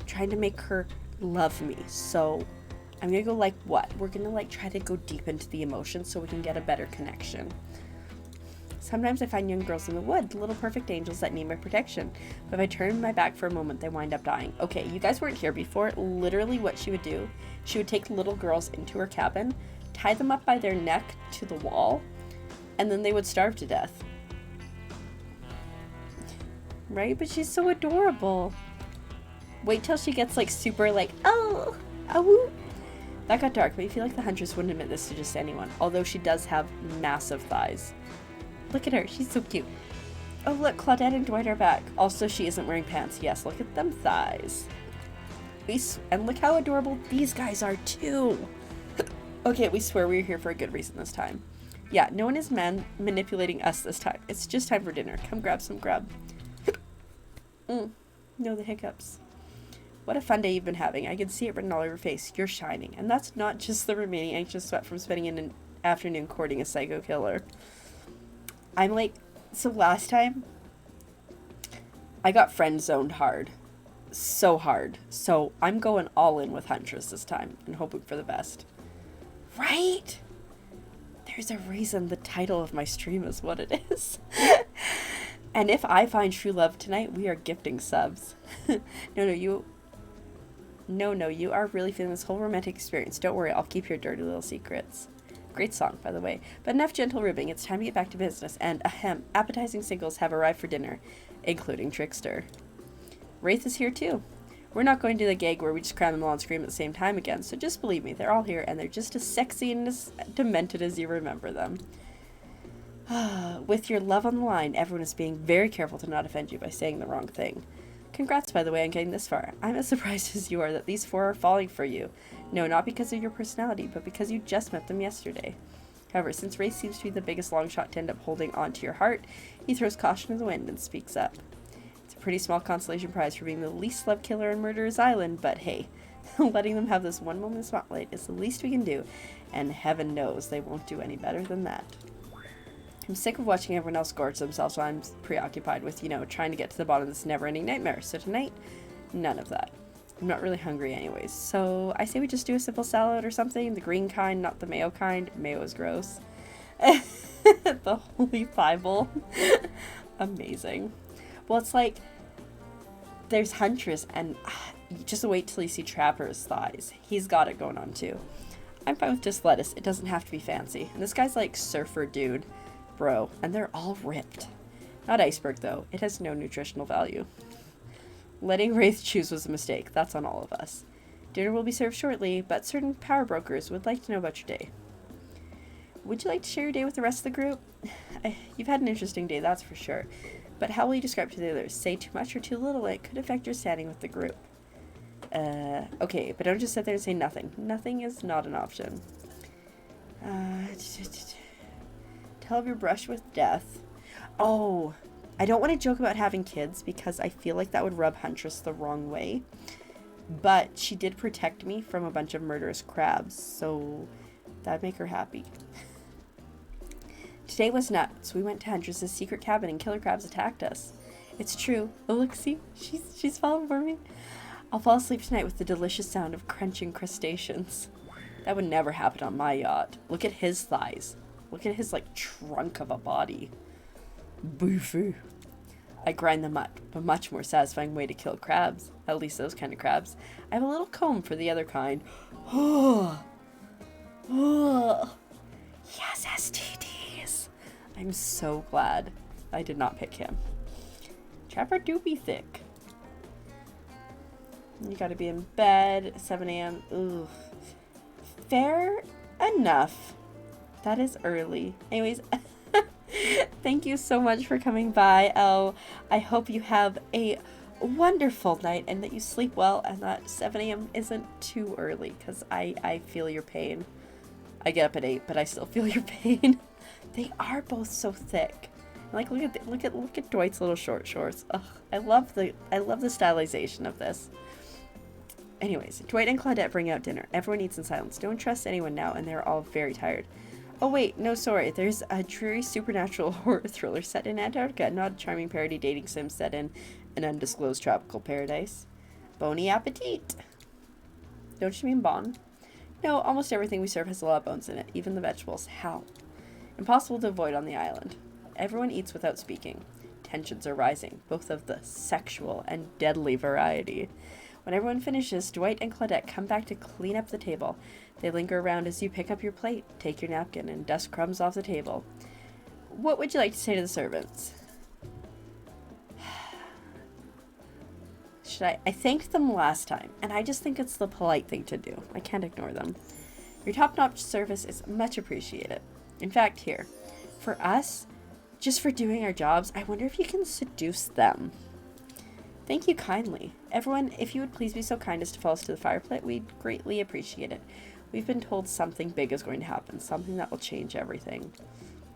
I'm trying to make her love me. So I'm gonna go like what? We're gonna like try to go deep into the emotions so we can get a better connection. Sometimes I find young girls in the wood, little perfect angels that need my protection. But if I turn my back for a moment, they wind up dying. Okay, you guys weren't here before. Literally what she would do, she would take little girls into her cabin, tie them up by their neck to the wall, and then they would starve to death. Right? But she's so adorable. Wait till she gets like super like, oh, woo. That got dark, but I feel like the Huntress wouldn't admit this to just anyone, although she does have massive thighs. Look at her, she's so cute. Oh look, Claudette and Dwight are back. Also, she isn't wearing pants. Yes, look at them thighs. And look how adorable these guys are too. Okay, we swear we were here for a good reason this time. Yeah, no one is manipulating us this time. It's just time for dinner. Come grab some grub. No, the hiccups. What a fun day you've been having. I can see it written all over your face. You're shining. And that's not just the remaining anxious sweat from spending an afternoon courting a psycho killer. I'm like, so last time, I got friend zoned hard. So hard. So I'm going all in with Huntress this time and hoping for the best. Right? There's a reason the title of my stream is what it is. And if I find true love tonight, we are gifting subs. No, you are really feeling this whole romantic experience. Don't worry, I'll keep your dirty little secrets. Great song, by the way. But enough gentle ribbing, it's time to get back to business. And appetizing singles have arrived for dinner, including Trickster. Wraith is here too. We're not going to do the gag where we just cram them all on screen at the same time again, so just believe me, they're all here, and they're just as sexy and as demented as you remember them. With your love on the line, everyone is being very careful to not offend you by saying the wrong thing. Congrats, by the way, on getting this far. I'm as surprised as you are that these 4 are falling for you. No, not because of your personality, but because you just met them yesterday. However, since Wraith seems to be the biggest long shot to end up holding on to your heart, he throws caution to the wind and speaks up. It's a pretty small consolation prize for being the least loved killer in Murderer's Island, but hey, letting them have this one moment of spotlight is the least we can do, and heaven knows they won't do any better than that. I'm sick of watching everyone else gorge themselves while I'm preoccupied with, trying to get to the bottom of this never-ending nightmare. So tonight, none of that. I'm not really hungry anyways. So I say we just do a simple salad or something. The green kind, not the mayo kind. Mayo is gross. The Holy Bible. Amazing. Well, it's like, there's Huntress, and just wait till you see Trapper's thighs. He's got it going on too. I'm fine with just lettuce. It doesn't have to be fancy. And this guy's like surfer dude. Bro, and they're all ripped. Not iceberg though, it has no nutritional value. Letting Wraith choose was a mistake, that's on all of us. Dinner will be served shortly, but certain power brokers would like to know about your day. Would you like to share your day with the rest of the group? You've had an interesting day, that's for sure. But how will you describe to the others? Say too much or too little, it could affect your standing with the group. Okay, but don't just sit there and say nothing. Nothing is not an option. Tell of your brush with death. Oh, I don't want to joke about having kids because I feel like that would rub Huntress the wrong way. But she did protect me from a bunch of murderous crabs, so that'd make her happy. Today was nuts. We went to Huntress's secret cabin and killer crabs attacked us. It's true. Oh, look, see? She's falling for me. I'll fall asleep tonight with the delicious sound of crunching crustaceans. That would never happen on my yacht. Look at his thighs. Look at his, trunk of a body. Boofoo. I grind them up, a much more satisfying way to kill crabs. At least those kind of crabs. I have a little comb for the other kind. Oh. Yes, STDs. I'm so glad I did not pick him. Trapper do be thick. You gotta be in bed at 7 a.m. Ugh. Fair enough. That is early. Anyways, thank you so much for coming by. Oh, I hope you have a wonderful night and that you sleep well and that 7 a.m. isn't too early because I feel your pain. I get up at 8, but I still feel your pain. They are both so thick. Like look at Dwight's little short shorts. Ugh, I love the stylization of this. Anyways, Dwight and Claudette bring out dinner. Everyone eats in silence. Don't trust anyone now, and they're all very tired. Oh wait, no, sorry. There's a dreary supernatural horror thriller set in Antarctica, not a charming parody dating sim set in an undisclosed tropical paradise. Bony appetit. Don't you mean bon? No, almost everything we serve has a lot of bones in it, even the vegetables. How? Impossible to avoid on the island. Everyone eats without speaking. Tensions are rising, both of the sexual and deadly variety. When everyone finishes, Dwight and Claudette come back to clean up the table. They linger around as you pick up your plate, take your napkin, and dust crumbs off the table. What would you like to say to the servants? I thanked them last time, and I just think it's the polite thing to do. I can't ignore them. Your top-notch service is much appreciated. In fact, here, for us, just for doing our jobs, I wonder if you can seduce them. Thank you kindly. Everyone, if you would please be so kind as to follow us to the fire pit, we'd greatly appreciate it. We've been told something big is going to happen, something that will change everything.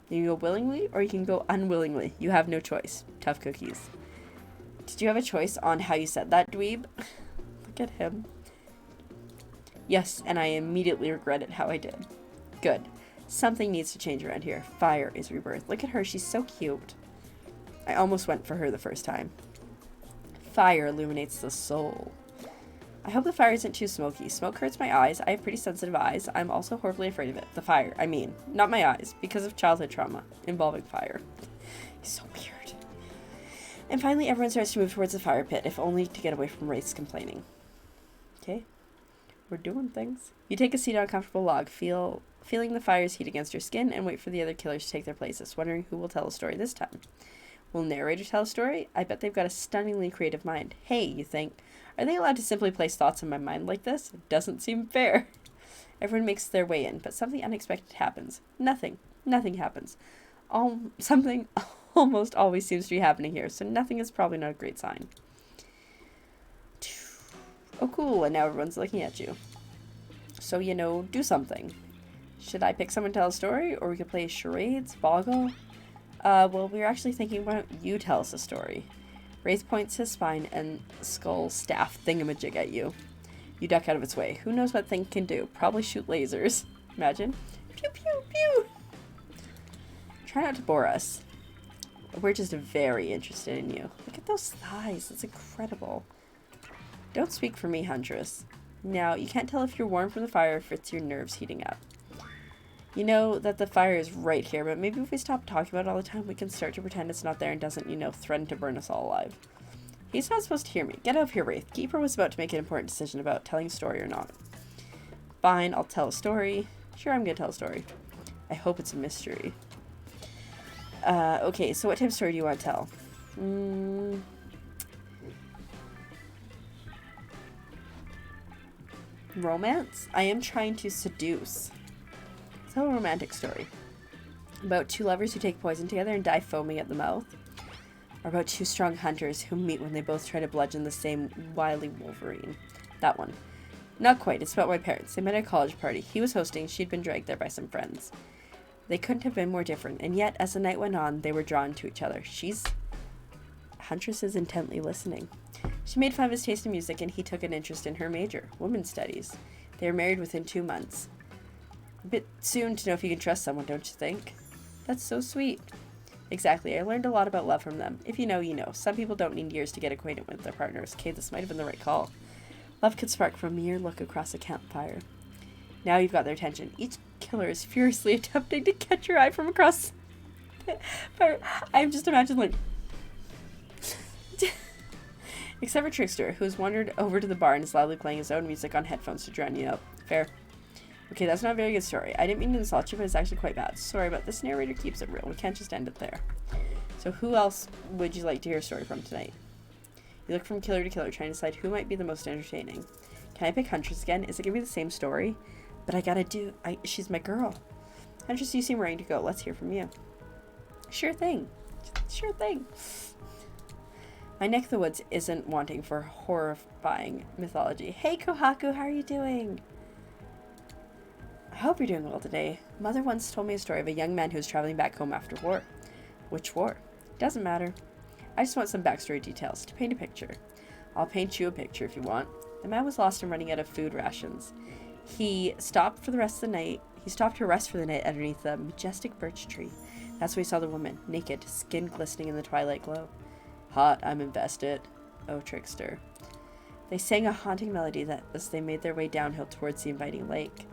You can go willingly, or you can go unwillingly. You have no choice. Tough cookies. Did you have a choice on how you said that, dweeb? Look at him. Yes, and I immediately regretted how I did. Good. Something needs to change around here. Fire is rebirth. Look at her, she's so cute. I almost went for her the first time. Fire illuminates the soul. I hope the fire isn't too smoky. Smoke hurts my eyes. I have pretty sensitive eyes. I'm also horribly afraid of it. The fire, I mean. Not my eyes, because of childhood trauma involving fire. He's so weird. And finally, everyone starts to move towards the fire pit, if only to get away from Wraith's complaining. Okay. We're doing things. You take a seat on a comfortable log, feeling the fire's heat against your skin, and wait for the other killers to take their places, wondering who will tell a story this time. Will narrator tell a story? I bet they've got a stunningly creative mind. Hey, you think, are they allowed to simply place thoughts in my mind like this? It doesn't seem fair. Everyone makes their way in, but something unexpected happens. Nothing happens. Something almost always seems to be happening here, so nothing is probably not a great sign. Oh, cool, and now everyone's looking at you. So, do something. Should I pick someone to tell a story, or we could play charades, boggle? Well, we were actually thinking, why don't you tell us a story? Wraith points his spine and skull staff thingamajig at you. You duck out of its way. Who knows what thing can do? Probably shoot lasers. Imagine. Pew, pew, pew! Try not to bore us. We're just very interested in you. Look at those thighs. It's incredible. Don't speak for me, Huntress. Now, you can't tell if you're warm from the fire or if it's your nerves heating up. You know that the fire is right here, but maybe if we stop talking about it all the time, we can start to pretend it's not there and doesn't, threaten to burn us all alive. He's not supposed to hear me. Get out of here, Wraith. Keeper was about to make an important decision about telling a story or not. Fine, I'll tell a story. Sure, I'm gonna tell a story. I hope it's a mystery. Okay, so what type of story do you want to tell? Romance? I am trying to seduce. Tell a romantic story. About two lovers who take poison together and die foaming at the mouth. Or about two strong hunters who meet when they both try to bludgeon the same wily wolverine. That one. Not quite, it's about my parents. They met at a college party. He was hosting, she'd been dragged there by some friends. They couldn't have been more different, and yet, as the night went on, they were drawn to each other. Huntress is intently listening. She made fun of his taste in music, and he took an interest in her major, women's studies. They were married within 2 months. A bit soon to know if you can trust someone, don't you think? That's so sweet. Exactly, I learned a lot about love from them. If you know, you know. Some people don't need years to get acquainted with their partners. Okay, this might have been the right call. Love could spark from a mere look across a campfire. Now you've got their attention. Each killer is furiously attempting to catch your eye from across the fire. I just imagine, like... Except for Trickster, who has wandered over to the bar and is loudly playing his own music on headphones to drown you out. Fair. Okay, that's not a very good story. I didn't mean to insult you, but it's actually quite bad. Sorry, but this narrator keeps it real. We can't just end it there. So who else would you like to hear a story from tonight? You look from killer to killer, trying to decide who might be the most entertaining. Can I pick Huntress again? Is it gonna be the same story? But I gotta do... she's my girl. Huntress, you seem ready to go. Let's hear from you. Sure thing. Sure thing. My neck of the woods isn't wanting for horrifying mythology. Hey, Kohaku, how are you doing? I hope you're doing well today. Mother once told me a story of a young man who was traveling back home after war. Which war? Doesn't matter. I just want some backstory details to paint a picture. I'll paint you a picture if you want. The man was lost and running out of food rations. He stopped to rest for the night underneath a majestic birch tree. That's where he saw the woman, naked, skin glistening in the twilight glow. Hot, I'm invested. Oh, Trickster. They sang a haunting melody as they made their way downhill towards the inviting lake.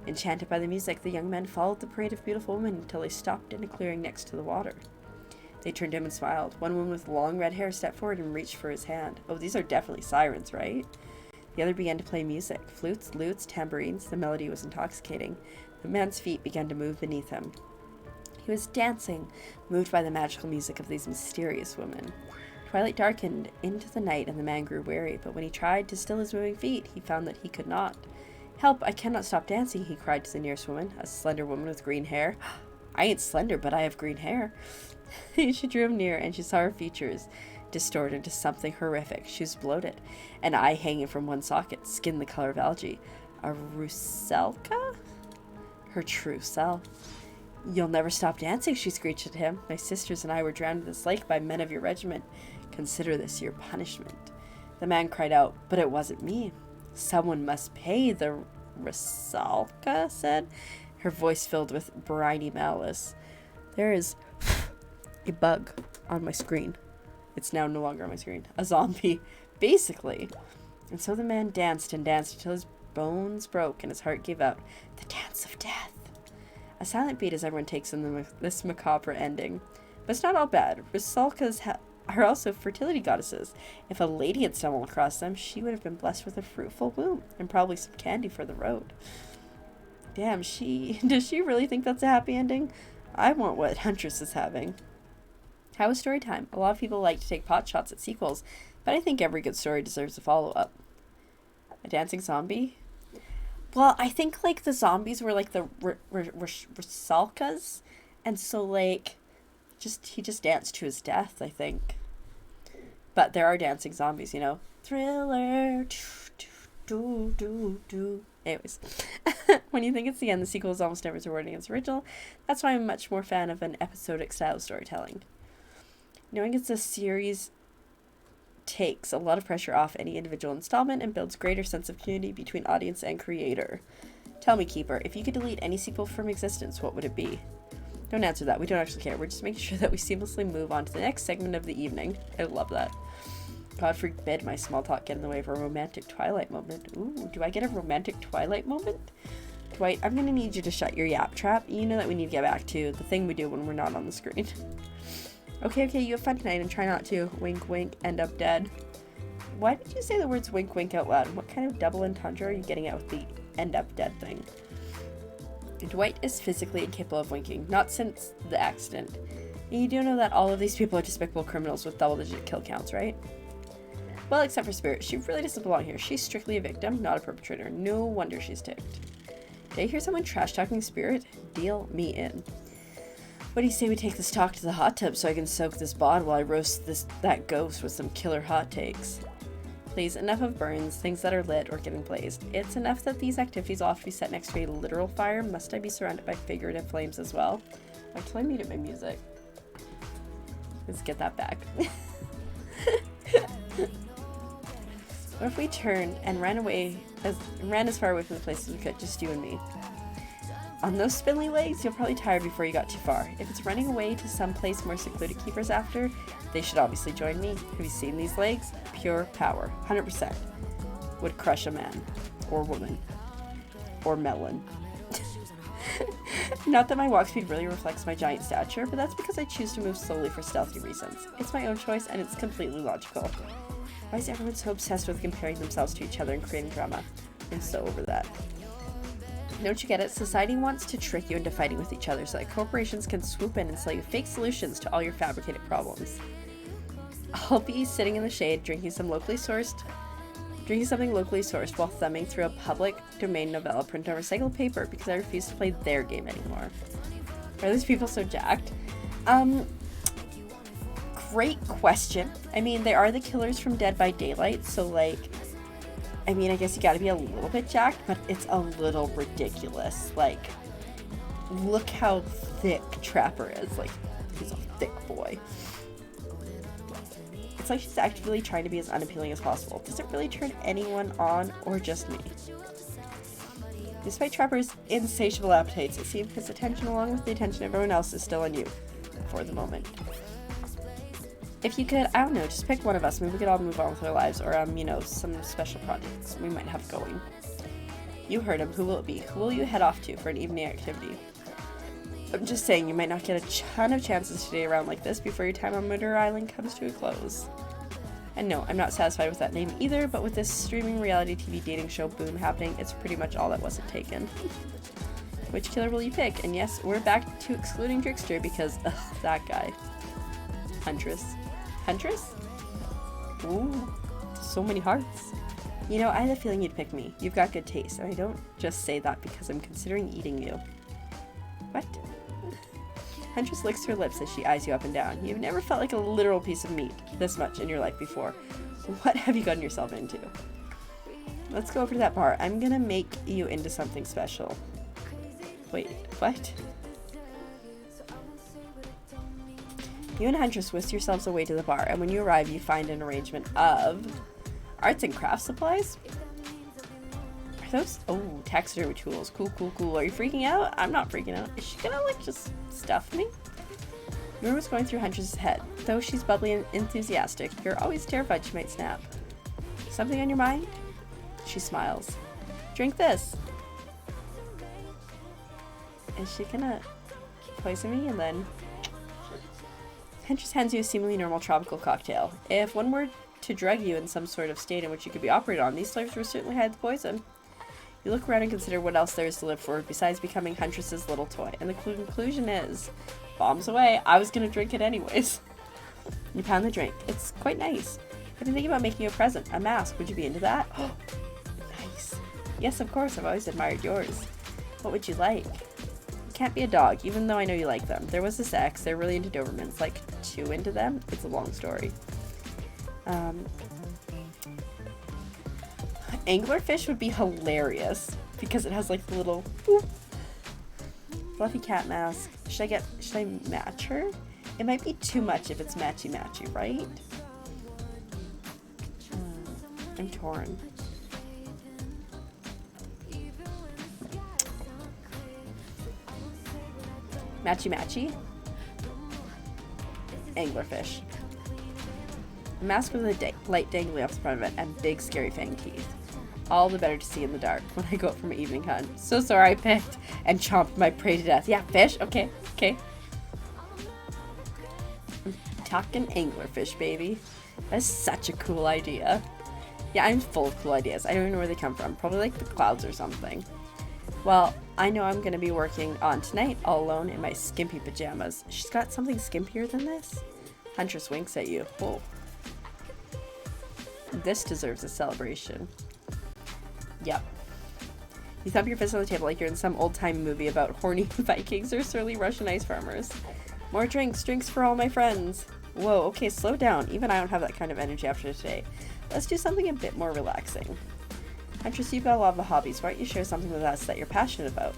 Enchanted by the music, the young men followed the parade of beautiful women until they stopped in a clearing next to the water. They turned to him and smiled. One woman with long red hair stepped forward and reached for his hand. Oh, these are definitely sirens, right? The other began to play music. Flutes, lutes, tambourines. The melody was intoxicating. The man's feet began to move beneath him. He was dancing, moved by the magical music of these mysterious women. Twilight darkened into the night, and the man grew weary, but when he tried to still his moving feet, he found that he could not. "Help, I cannot stop dancing," he cried to the nearest woman, a slender woman with green hair. "I ain't slender, but I have green hair." She drew him near, and she saw her features distorted into something horrific. She was bloated, an eye hanging from one socket, skin the color of algae. A Rusalka? Her true self. "You'll never stop dancing," she screeched at him. "My sisters and I were drowned in this lake by men of your regiment. Consider this your punishment." The man cried out, "But it wasn't me." "Someone must pay," the Rusalka said, her voice filled with briny malice. "There is a bug on my screen." It's now no longer on my screen. A zombie, basically. And so the man danced and danced until his bones broke and his heart gave out. The dance of death. A silent beat as everyone takes in this macabre ending. But it's not all bad. Rusalkas are also fertility goddesses. If a lady had stumbled across them, she would have been blessed with a fruitful womb and probably some candy for the road. Damn, does she really think that's a happy ending? I want what Huntress is having. How was story time? A lot of people like to take pot shots at sequels, but I think every good story deserves a follow-up. A dancing zombie? Well, I think, like, the zombies were, like, the Rusalkas, and so, like, he just danced to his death, I think. But there are dancing zombies, you know. Thriller, Anyways, when you think it's the end, the sequel is almost never as rewarding as the original. That's why I'm much more fan of an episodic style of storytelling. Knowing it's a series takes a lot of pressure off any individual installment and builds greater sense of community between audience and creator. Tell me, Keeper, if you could delete any sequel from existence, what would it be? Don't answer that. We don't actually care. We're just making sure that we seamlessly move on to the next segment of the evening. I love that. God forbid my small talk get in the way of a romantic Twilight moment. Ooh, do I get a romantic Twilight moment? Dwight, I'm gonna need you to shut your yap trap. You know that we need to get back to the thing we do when we're not on the screen. Okay, you have fun tonight and try not to, wink wink, end up dead. Why did you say the words wink wink out loud? What kind of double entendre are you getting at with the end up dead thing? Dwight is physically incapable of winking, not since the accident. And you do know that all of these people are despicable criminals with double-digit kill counts, right? Well, except for Spirit. She really doesn't belong here. She's strictly a victim, not a perpetrator. No wonder she's ticked. Did I hear someone trash-talking Spirit? Deal me in. What do you say we take this talk to the hot tub so I can soak this bod while I roast that ghost with some killer hot takes? Please, enough of burns, things that are lit or getting blazed. It's enough that these activities all have to be set next to a literal fire. Must I be surrounded by figurative flames as well? Wait till I muted my music. Let's get that back. What if we turned and ran as far away from the place as we could, just you and me? On those spindly legs, you'll probably tire before you got too far. If it's running away to some place more secluded Keeper's after, they should obviously join me. Have you seen these legs? Pure power. 100%. Would crush a man. Or woman. Or melon. Not that my walk speed really reflects my giant stature, but that's because I choose to move slowly for stealthy reasons. It's my own choice, and it's completely logical. Why is everyone so obsessed with comparing themselves to each other and creating drama? I'm so over that. Don't you get it? Society wants to trick you into fighting with each other so that corporations can swoop in and sell you fake solutions to all your fabricated problems. I'll be sitting in the shade drinking something locally sourced while thumbing through a public domain novella printed on recycled paper because I refuse to play their game anymore. Are these people so jacked? Great question. I mean, they are the killers from Dead by Daylight, so like, I mean, I guess you gotta be a little bit jacked, but it's a little ridiculous. Like, look how thick Trapper is. Like, he's a thick boy. It's like she's actively trying to be as unappealing as possible. Does it really turn anyone on, or just me? Despite Trapper's insatiable appetites, it seems his attention, along with the attention of everyone else, is still on you. For the moment. If you could, I don't know, just pick one of us. Maybe we could all move on with our lives, or, some special projects we might have going. You heard him. Who will it be? Who will you head off to for an evening activity? I'm just saying, you might not get a ton of chances to date around like this before your time on Murder Island comes to a close. And no, I'm not satisfied with that name either, but with this streaming reality TV dating show boom happening, it's pretty much all that wasn't taken. Which killer will you pick? And yes, we're back to excluding Trickster because, ugh, that guy. Huntress. Huntress? Ooh, so many hearts. You know, I had a feeling you'd pick me. You've got good taste, and I don't just say that because I'm considering eating you. What? Huntress licks her lips as she eyes you up and down. You've never felt like a literal piece of meat this much in your life before. What have you gotten yourself into? Let's go over to that bar. I'm gonna make you into something special. Wait, what? You and Huntress whisk yourselves away to the bar, and when you arrive, you find an arrangement of arts and crafts supplies. Are those? Oh, taxidermy tools. Cool, cool, cool. Are you freaking out? I'm not freaking out. Is she gonna, like, just stuff me? Rumor was going through Huntress's head. Though she's bubbly and enthusiastic, you're always terrified she might snap. Something on your mind? She smiles. Drink this. Is she gonna poison me? And then Huntress hands you a seemingly normal tropical cocktail. If one were to drug you in some sort of state in which you could be operated on, these flavors would certainly hide the poison. You look around and consider what else there is to live for besides becoming Huntress's little toy, and the conclusion is, bombs away, I was gonna drink it anyways. You pound the drink. It's quite nice. I've been thinking about making you a present, a mask. Would you be into that? Oh, nice. Yes, of course, I've always admired yours. What would you like? It can't be a dog, even though I know you like them. There was this ex, they're really into Dobermans, like too into them. It's a long story. Anglerfish would be hilarious because it has like the little boop, fluffy cat mask. Should I match her? It might be too much if it's matchy-matchy, right? I'm torn. Matchy-matchy? Anglerfish. A mask with a light dangling off the front of it and big scary fang teeth. All the better to see in the dark when I go out for my evening hunt. So sorry I picked and chomped my prey to death. Yeah, fish? Okay, okay. I'm talking anglerfish, baby. That's such a cool idea. Yeah, I'm full of cool ideas. I don't even know where they come from. Probably like the clouds or something. Well, I know I'm going to be working on tonight all alone in my skimpy pajamas. She's got something skimpier than this? Huntress winks at you. Whoa. This deserves a celebration. Yep. You thump your fist on the table like you're in some old-time movie about horny Vikings or surly Russian ice farmers. More drinks, drinks for all my friends. Whoa, okay, slow down. Even I don't have that kind of energy after today. Let's do something a bit more relaxing. Huntress, you've got a lot of hobbies. Why don't you share something with us that you're passionate about?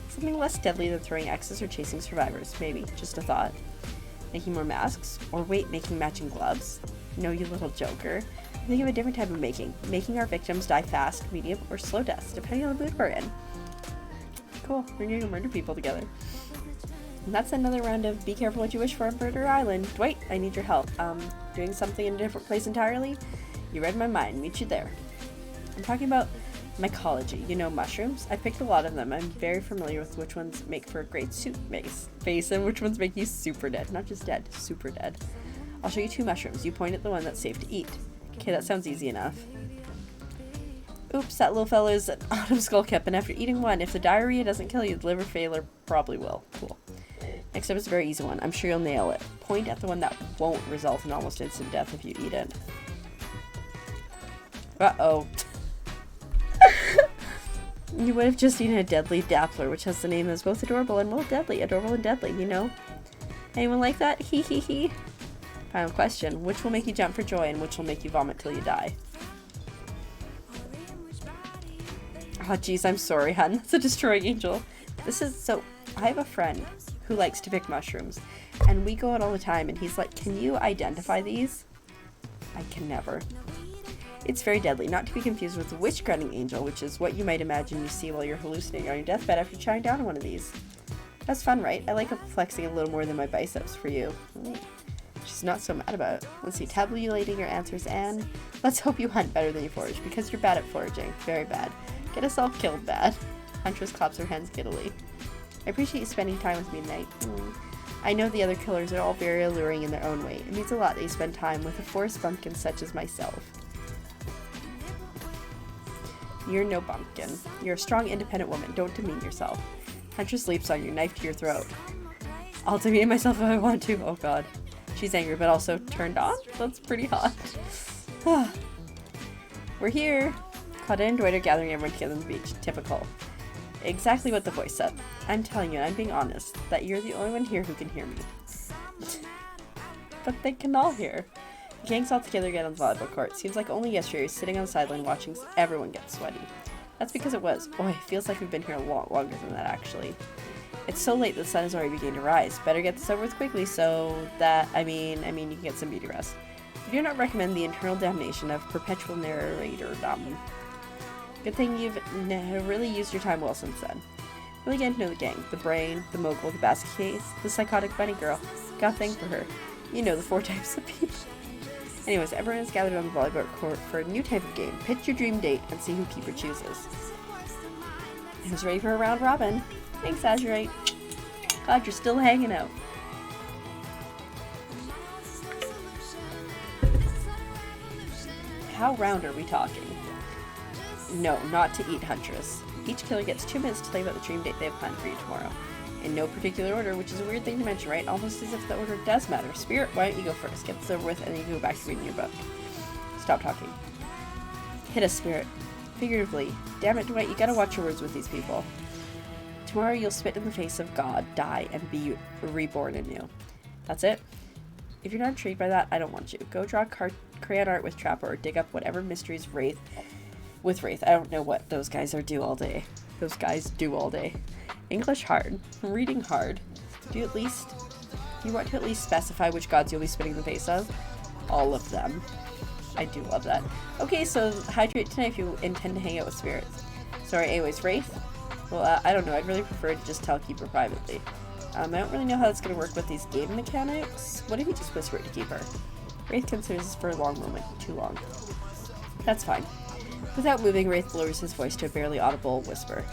Something less deadly than throwing X's or chasing survivors. Maybe. Just a thought. Making more masks? Or wait, making matching gloves? No, you little joker. Think of a different type of making. Making our victims die fast, medium, or slow deaths, depending on the mood we're in. Cool. We're going to murder people together. And that's another round of Be Careful What You Wish For on Murder Island. Dwight, I need your help. Doing something in a different place entirely? You read my mind. Meet you there. I'm talking about mycology. You know mushrooms? I picked a lot of them. I'm very familiar with which ones make for a great soup base and which ones make you super dead. Not just dead, super dead. I'll show you 2 mushrooms. You point at the one that's safe to eat. Okay, that sounds easy enough. Oops, that little fellow is an autumn skullcap, and after eating one, if the diarrhea doesn't kill you, the liver failure probably will. Cool. Next up is a very easy one. I'm sure you'll nail it. Point at the one that won't result in almost instant death if you eat it. Uh-oh. You would have just eaten a deadly dappler, which has the name as both adorable and, well, deadly. Adorable and deadly, you know? Anyone like that? Hee hee hee. Final question. Which will make you jump for joy and which will make you vomit till you die? Oh, geez, I'm sorry, hun. It's a destroying angel. I have a friend who likes to pick mushrooms, and we go out all the time, and he's like, can you identify these? I can never. It's very deadly, not to be confused with the witch-grunting angel, which is what you might imagine you see while you're hallucinating on your deathbed after chowing down on one of these. That's fun, right? I like flexing a little more than my biceps for you. She's not so mad about it. Let's see, tabulating your answers, and let's hope you hunt better than you forage, because you're bad at foraging. Very bad. Get us all killed bad. Huntress claps her hands giddily. I appreciate you spending time with me tonight. I know the other killers are all very alluring in their own way. It means a lot that you spend time with a forest bumpkin such as myself. You're no bumpkin. You're a strong, independent woman. Don't demean yourself. Huntress leaps on you, knife to your throat. I'll demean myself if I want to. Oh god. She's angry, but also turned on? That's pretty hot. We're here. Claudette and Dwight are gathering everyone together on the beach. Typical. Exactly what the voice said. I'm telling you, and I'm being honest, that you're the only one here who can hear me. But they can all hear. The gang's all together again on the volleyball court. Seems like only yesterday I was sitting on the sideline watching everyone get sweaty. That's because it was. Boy, feels like we've been here a lot longer than that, actually. It's so late the sun is already beginning to rise. Better get this over with quickly so that, I mean, you can get some beauty rest. I do not recommend the internal damnation of perpetual narratordom. Good thing you've really used your time well since then. Really getting to know the gang. The brain, the mogul, the basket case, the psychotic bunny girl. Got a thing for her. You know, the 4 types of people. Anyways, everyone is gathered on the volleyball court for a new type of game. Pitch your dream date and see who keeper chooses. Who's ready for a round robin? Thanks, Azurite. Glad you're still hanging out. How round are we talking? No, not to eat, Huntress. Each killer gets 2 minutes to tell you about the dream date they have planned for you tomorrow. In no particular order, which is a weird thing to mention, right? Almost as if the order does matter. Spirit, why don't you go first? Get this over with, and then you can go back to reading your book. Stop talking. Hit us, Spirit. Figuratively. Damn it, Dwight, you gotta watch your words with these people. Tomorrow you'll spit in the face of God, die, and be reborn anew. That's it? If you're not intrigued by that, I don't want you. Go draw crayon art with Trapper, or dig up whatever mysteries Wraith. I don't know what those guys do all day. English hard. Reading hard. You want to at least specify which gods you'll be spitting the face of? All of them. I do love that. Okay, so hydrate tonight if you intend to hang out with spirits. Sorry, anyways, Wraith? Well, I don't know. I'd really prefer to just tell Keeper privately. I don't really know how that's going to work with these game mechanics. What if you just whisper it to Keeper? Wraith considers this for a long moment. Too long. That's fine. Without moving, Wraith lowers his voice to a barely audible whisper.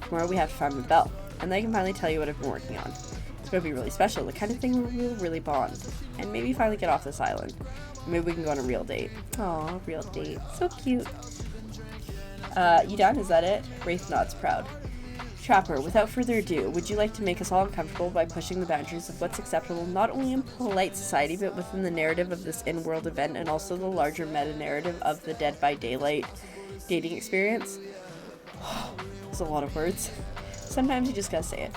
Tomorrow we have to find the bell, and then I can finally tell you what I've been working on. It's going to be really special, the kind of thing where we'll really bond, and maybe finally get off this island. Maybe we can go on a real date. Aw, real date. So cute. You done? Is that it? Wraith nods, proud. Trapper, without further ado, would you like to make us all uncomfortable by pushing the boundaries of what's acceptable not only in polite society, but within the narrative of this in-world event and also the larger meta-narrative of the Dead by Daylight dating experience? There's a lot of words. Sometimes you just gotta say it.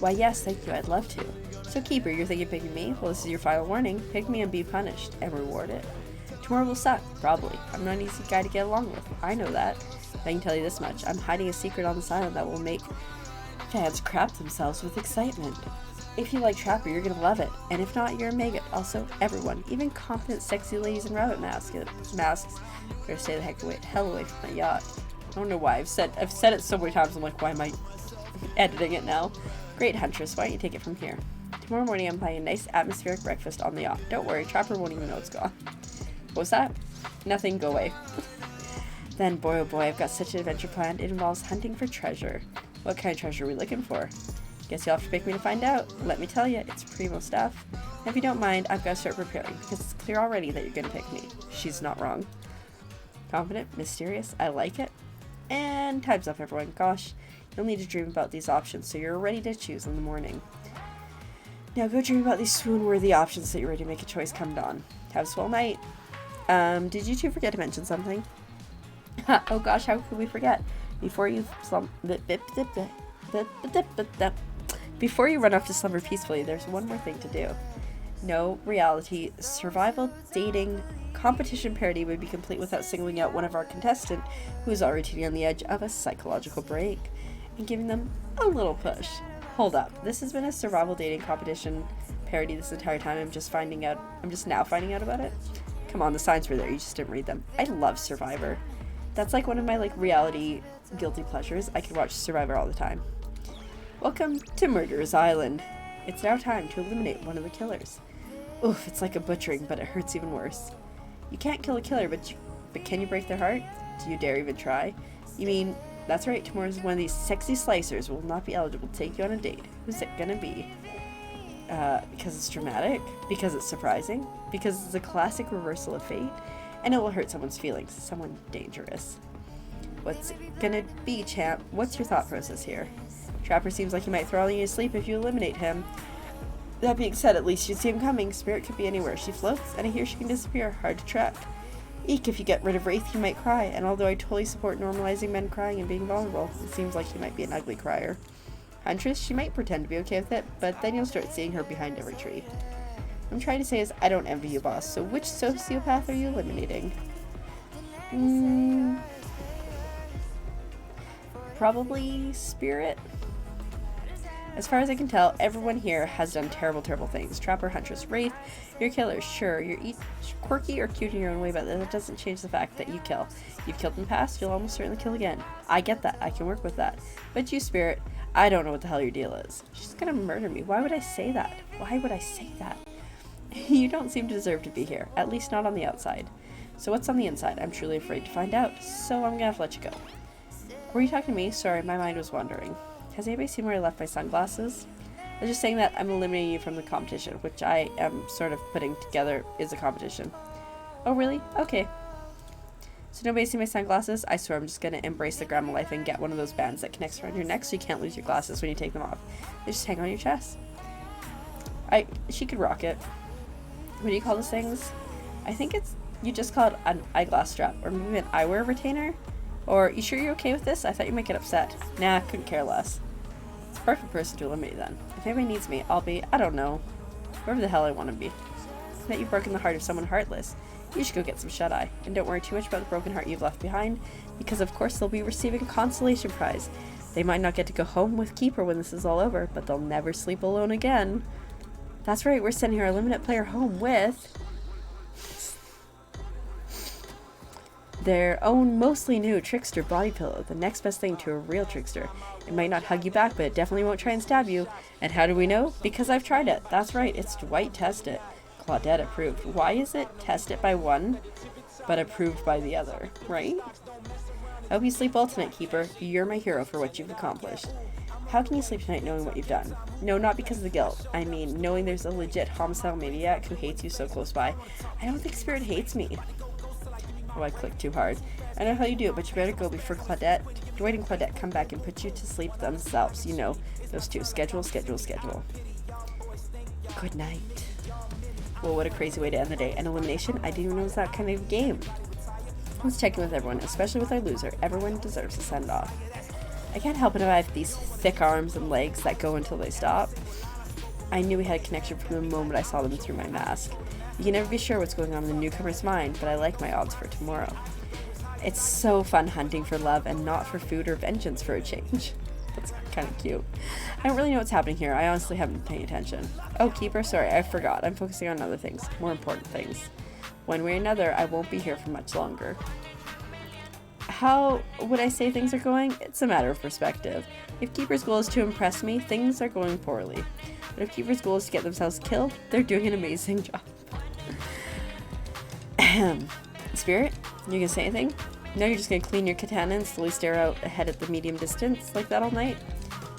Why yes, thank you, I'd love to. So Keeper, you're thinking of picking me? Well, this is your final warning. Pick me and be punished, and reward it. Tomorrow will suck, probably. I'm not an easy guy to get along with. I know that. I can tell you this much. I'm hiding a secret on this island that will make fans crap themselves with excitement. If you like Trapper, you're gonna love it. And if not, you're a maggot. Also, everyone, even competent sexy ladies in rabbit masks, better stay the hell away from my yacht. I don't know why. I've said it so many times, I'm like, why am I editing it now? Great, Huntress, why don't you take it from here? Tomorrow morning I'm planning a nice atmospheric breakfast on the yacht. Don't worry, Trapper won't even know it's gone. What was that? Nothing, go away. Then, boy oh boy, I've got such an adventure planned. It involves hunting for treasure. What kind of treasure are we looking for? Guess you'll have to pick me to find out. Let me tell you, it's primo stuff. And if you don't mind, I've got to start preparing, because it's clear already that you're gonna pick me. She's not wrong. Confident, mysterious, I like it. And time's up, everyone. Gosh, you'll need to dream about these options so you're ready to choose in the morning. Now go dream about these swoon-worthy options so you're ready to make a choice come dawn. Have a swell night. Did you two forget to mention something? Oh gosh, how could we forget? Before you run off to slumber peacefully, there's one more thing to do. No reality survival dating competition parody would be complete without singling out one of our contestants who is already on the edge of a psychological break and giving them a little push. Hold up, this has been a survival dating competition parody this entire time. I'm just now finding out about it. Come on, the signs were there, you just didn't read them. I love Survivor. That's like one of my reality guilty pleasures. I could watch Survivor all the time. Welcome to Murderer's Island. It's now time to eliminate one of the killers. Oof, it's like a butchering, but it hurts even worse. You can't kill a killer, but can you break their heart? Do you dare even try? You mean That's right, tomorrow's one of these sexy slicers will not be eligible to take you on a date. Who's it gonna be? Because it's dramatic, because it's surprising, because it's a classic reversal of fate, and it will hurt someone's feelings, someone dangerous. What's it gonna be, champ? What's your thought process here? Trapper seems like he might throw you to sleep if you eliminate him. That being said, at least you see him coming. Spirit could be anywhere. She floats, and I hear she can disappear. Hard to track. Eek, if you get rid of Wraith, you might cry, and although I totally support normalizing men crying and being vulnerable, it seems like he might be an ugly crier. Huntress, she might pretend to be okay with it, but then you'll start seeing her behind every tree. What I'm trying to say is, I don't envy you, boss, so which sociopath are you eliminating? Probably Spirit? As far as I can tell, everyone here has done terrible, terrible things. Trapper, Huntress, Wraith, you're killers. Sure, you're each quirky or cute in your own way, but that doesn't change the fact that you kill. You've killed in the past, you'll almost certainly kill again. I get that. I can work with that. But you, Spirit, I don't know what the hell your deal is. She's gonna murder me. Why would I say that? Why would I say that? You don't seem to deserve to be here. At least not on the outside. So what's on the inside? I'm truly afraid to find out. So I'm gonna have to let you go. Were you talking to me? Sorry, my mind was wandering. Has anybody seen where I left my sunglasses? I was just saying that I'm eliminating you from the competition, which I am sort of putting together is a competition. Oh, really? Okay. So nobody's seen my sunglasses? I swear I'm just going to embrace the grandma life and get one of those bands that connects around your neck so you can't lose your glasses when you take them off. They just hang on your chest. She could rock it. What do you call those things? I think you just call it an eyeglass strap, or maybe an eyewear retainer? Or, you sure you're okay with this? I thought you might get upset. Nah, couldn't care less. It's a perfect person to eliminate then. If anybody needs me, I'll be, I don't know, whoever the hell I want to be. That you've broken the heart of someone heartless. You should go get some shut-eye. And don't worry too much about the broken heart you've left behind, because of course they'll be receiving a consolation prize. They might not get to go home with Keeper when this is all over, but they'll never sleep alone again. That's right, we're sending our eliminate player home with their own mostly new trickster body pillow, the next best thing to a real trickster. It might not hug you back, but it definitely won't try and stab you. And how do we know? Because I've tried it. That's right, it's Dwight Test It. Claudette approved. Why is it test it by one, but approved by the other, right? I hope you sleep well tonight, Keeper. You're my hero for what you've accomplished. How can you sleep tonight knowing what you've done? No, not because of the guilt. I mean, knowing there's a legit homicidal maniac who hates you so close by. I don't think Spirit hates me. Oh, I clicked too hard. I know how you do it, but you better go before Dwight and Claudette come back and put you to sleep themselves. You know, those two. Schedule. Good night. Well, what a crazy way to end the day. An elimination? I didn't even know it was that kind of game. Let's check in with everyone, especially with our loser. Everyone deserves a send-off. I can't help it if I have these thick arms and legs that go until they stop. I knew we had a connection from the moment I saw them through my mask. You can never be sure what's going on in the newcomer's mind, but I like my odds for tomorrow. It's so fun hunting for love and not for food or vengeance for a change. That's kind of cute. I don't really know what's happening here. I honestly haven't been paying attention. Oh, Keeper, sorry, I forgot. I'm focusing on other things, more important things. One way or another, I won't be here for much longer. How would I say things are going? It's a matter of perspective. If Keeper's goal is to impress me, things are going poorly. But if Keeper's goal is to get themselves killed, they're doing an amazing job. Spirit, you gonna say anything? No, you're just gonna clean your katana and slowly stare out ahead at the medium distance like that all night?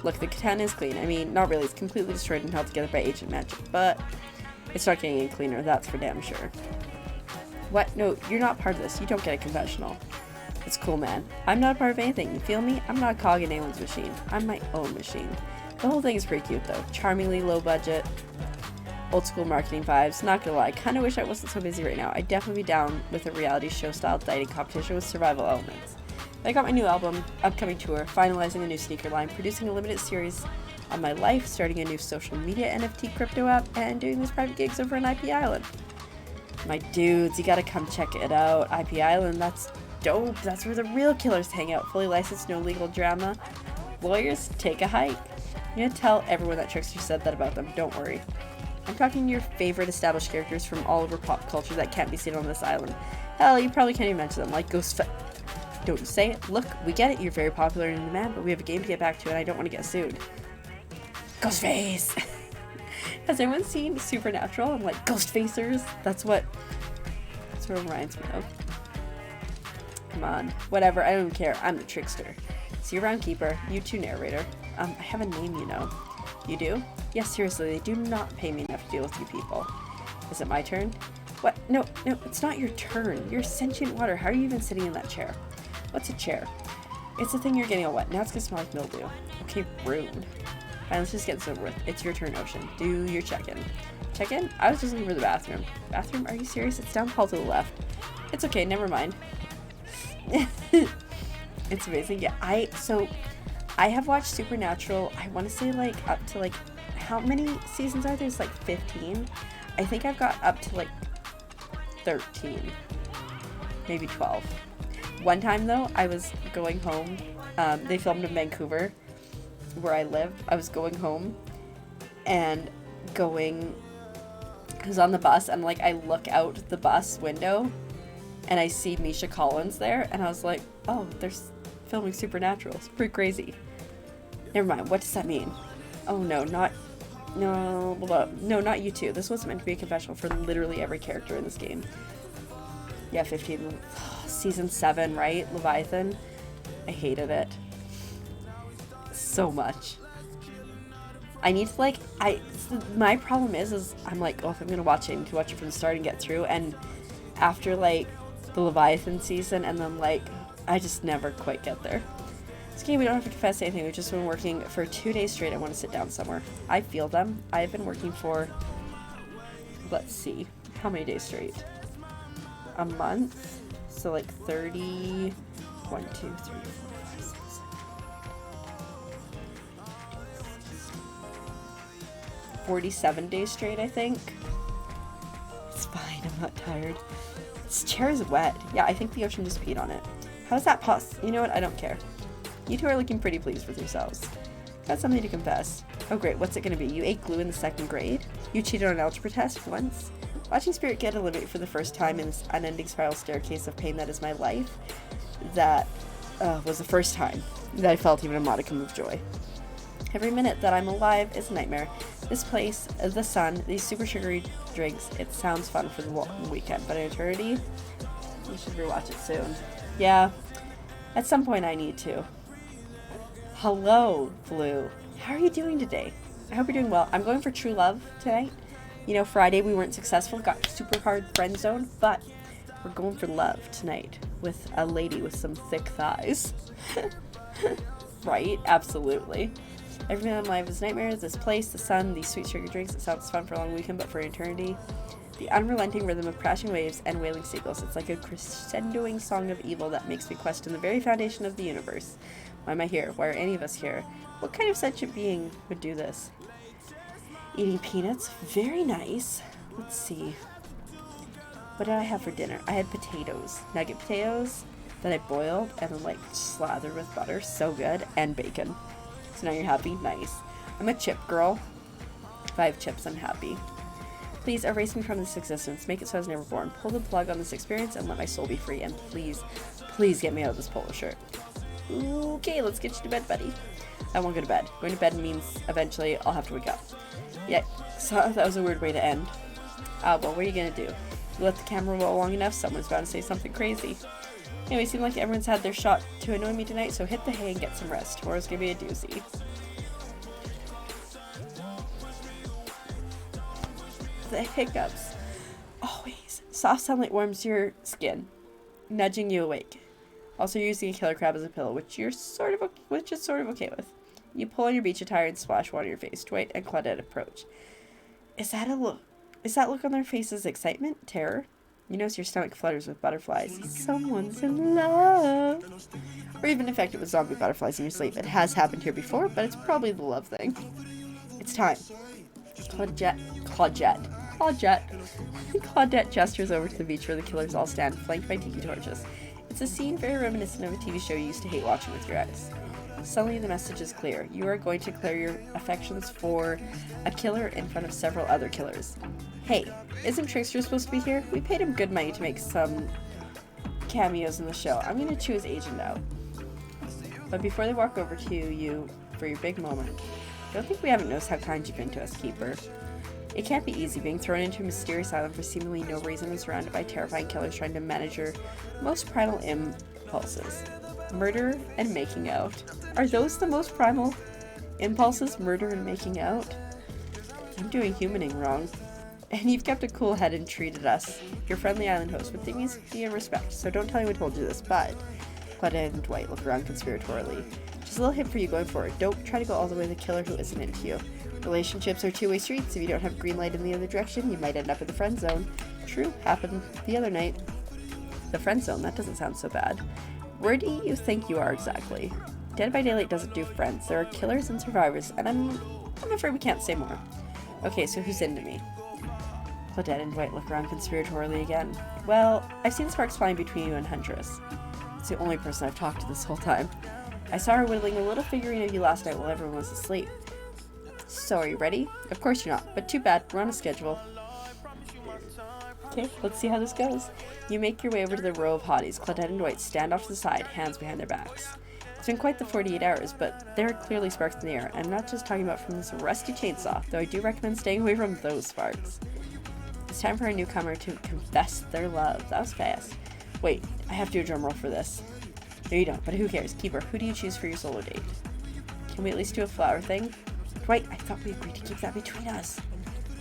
Look, the katana is clean. I mean, not really. It's completely destroyed and held together by ancient magic, but it's not getting any cleaner. That's for damn sure. What? No, you're not part of this. You don't get a confessional. It's cool, man. I'm not a part of anything. You feel me? I'm not a cog in anyone's machine. I'm my own machine. The whole thing is pretty cute, though. Charmingly low budget. Old school marketing vibes. Not gonna lie, I kind of wish I wasn't so busy right now. I'd definitely be down with a reality show style dieting competition with survival elements. I got my new album, upcoming tour, finalizing a new sneaker line, producing a limited series on my life, starting a new social media NFT crypto app, and doing these private gigs over in IP Island. My dudes, you gotta come check it out. IP Island, that's dope. That's where the real killers hang out. Fully licensed, no legal drama. Lawyers, take a hike. I'm gonna tell everyone that Trickster said that about them. Don't worry. I'm talking your favorite established characters from all over pop culture that can't be seen on this island. Hell, you probably can't even mention them, like Ghostface. Don't say it. Look, we get it. You're very popular and in demand, but we have a game to get back to, and I don't want to get sued. Ghostface! Has anyone seen Supernatural? I'm like, Ghostfacers? That's what it reminds me of. Come on. Whatever, I don't care. I'm the trickster. See you around, Keeper. You too, narrator. I have a name, you know. You do? Yes, seriously, they do not pay me enough to deal with you people. Is it my turn? What? No, it's not your turn. You're sentient water. How are you even sitting in that chair? What's a chair? It's the thing you're getting all wet. Now it's gonna smell like mildew. Okay, rude. Fine, let's just get this over with. It's your turn, Ocean. Do your check-in. Check-in? I was just looking for the bathroom. Bathroom? Are you serious? It's down the hall to the left. It's okay, never mind. It's amazing. Yeah, I have watched Supernatural, I want to say like up to like, how many seasons are there? There's like 15. I think I've got up to like 13, maybe 12. One time though, I was going home, they filmed in Vancouver, where I live. I was going home and I was on the bus and like I look out the bus window and I see Misha Collins there and I was like, oh, they're filming Supernatural. It's pretty crazy. Never mind, what does that mean? Oh no, not you two. This was meant to be a confessional for literally every character in this game. Yeah, 15. Season 7, right? Leviathan. I hated it so much. I need to my problem is I'm like, oh, if I'm gonna watch it, I need to watch it from the start and get through. And after like the Leviathan season, and then like I just never quite get there. This game, we don't have to confess anything. We've just been working for 2 days straight. I want to sit down somewhere. I feel them. I've been working for, let's see, how many days straight? A month? So like 30, 1, 2, 3, 4, 5, 6, 47 days straight, I think. It's fine, I'm not tired. This chair is wet. Yeah, I think the ocean just peed on it. How does that you know what, I don't care. You two are looking pretty pleased with yourselves. Got something to confess. Oh great, what's it gonna be? You ate glue in the 2nd grade? You cheated on an algebra test once? Watching Spirit get eliminated for the first time in this unending spiral staircase of pain that is my life, that was the first time that I felt even a modicum of joy. Every minute that I'm alive is a nightmare. This place, the sun, these super sugary drinks, it sounds fun for the weekend, but in eternity, you should rewatch it soon. Yeah, at some point I need to. Hello, Blue. How are you doing today? I hope you're doing well. I'm going for True Love tonight. You know, Friday we weren't successful, got super hard friend zone, but we're going for love tonight with a lady with some thick thighs. Right? Absolutely. Every minute of my life is a nightmare. This place, the sun, these sweet sugar drinks. It sounds fun for a long weekend, but for eternity. The unrelenting rhythm of crashing waves and wailing seagulls. It's like a crescendoing song of evil that makes me question the very foundation of the universe. Why am I here? Why are any of us here? What kind of sentient being would do this? Eating peanuts. Very nice. Let's see. What did I have for dinner? I had potatoes. Nugget potatoes that I boiled and then like slathered with butter. So good. And bacon. So now you're happy? Nice. I'm a chip girl. If I have chips, I'm happy. Please erase me from this existence. Make it so I was never born. Pull the plug on this experience and let my soul be free. And please, please get me out of this polo shirt. Okay, let's get you to bed, buddy. I won't go to bed. Going to bed means eventually I'll have to wake up. Yeah, so that was a weird way to end. Well, what are you gonna do? You let the camera roll long enough, someone's bound to say something crazy. Anyway, it seems like everyone's had their shot to annoy me tonight, so hit the hay and get some rest. Tomorrow's gonna be a doozy. The hiccups. Always. Soft sunlight warms your skin, nudging you awake. Also, you're using a killer crab as a pillow, which is sort of okay with. You pull on your beach attire and splash water on your face. Dwight and Claudette approach. Is that look on their faces excitement? Terror? You notice your stomach flutters with butterflies. Someone's in love. Or even infected with zombie butterflies in your sleep. It has happened here before, but it's probably the love thing. It's time. Claudette gestures over to the beach where the killers all stand, flanked by tiki torches. It's a scene very reminiscent of a TV show you used to hate watching with your ex. Suddenly the message is clear. You are going to declare your affections for a killer in front of several other killers. Hey, isn't Trickster supposed to be here? We paid him good money to make some cameos in the show. I'm going to chew his agent out. But before they walk over to you for your big moment, don't think we haven't noticed how kind you've been to us, Keeper. It can't be easy being thrown into a mysterious island for seemingly no reason and surrounded by terrifying killers trying to manage your most primal impulses. Murder and making out. Are those the most primal impulses? Murder and making out? I'm doing humaning wrong. And you've kept a cool head and treated us, your friendly island host, with dignity and respect, so don't tell me we told you this, but Claudette and Dwight look around conspiratorially. Just a little hint for you going forward. Don't try to go all the way to the killer who isn't into you. Relationships are two-way streets. If you don't have green light in the other direction, you might end up in the friend zone. True, happened the other night. The friend zone, that doesn't sound so bad. Where do you think you are exactly? Dead by Daylight doesn't do friends. There are killers and survivors, and I'm afraid we can't say more. Okay, so who's into me? Claudette and Dwight look around conspiratorially again. Well, I've seen sparks flying between you and Huntress. It's the only person I've talked to this whole time. I saw her whittling a little figurine of you last night while everyone was asleep. So, are you ready? Of course you're not, but too bad, we're on a schedule. Okay, let's see how this goes. You make your way over to the row of hotties. Claudette and Dwight stand off to the side, hands behind their backs. It's been quite the 48 hours, but there are clearly sparks in the air. I'm not just talking about from this rusty chainsaw, though I do recommend staying away from those sparks. It's time for a newcomer to confess their love. That was fast. Wait, I have to do a drum roll for this. No, you don't, but who cares? Keeper, who do you choose for your solo date? Can we at least do a flower thing? Dwight, I thought we agreed to keep that between us.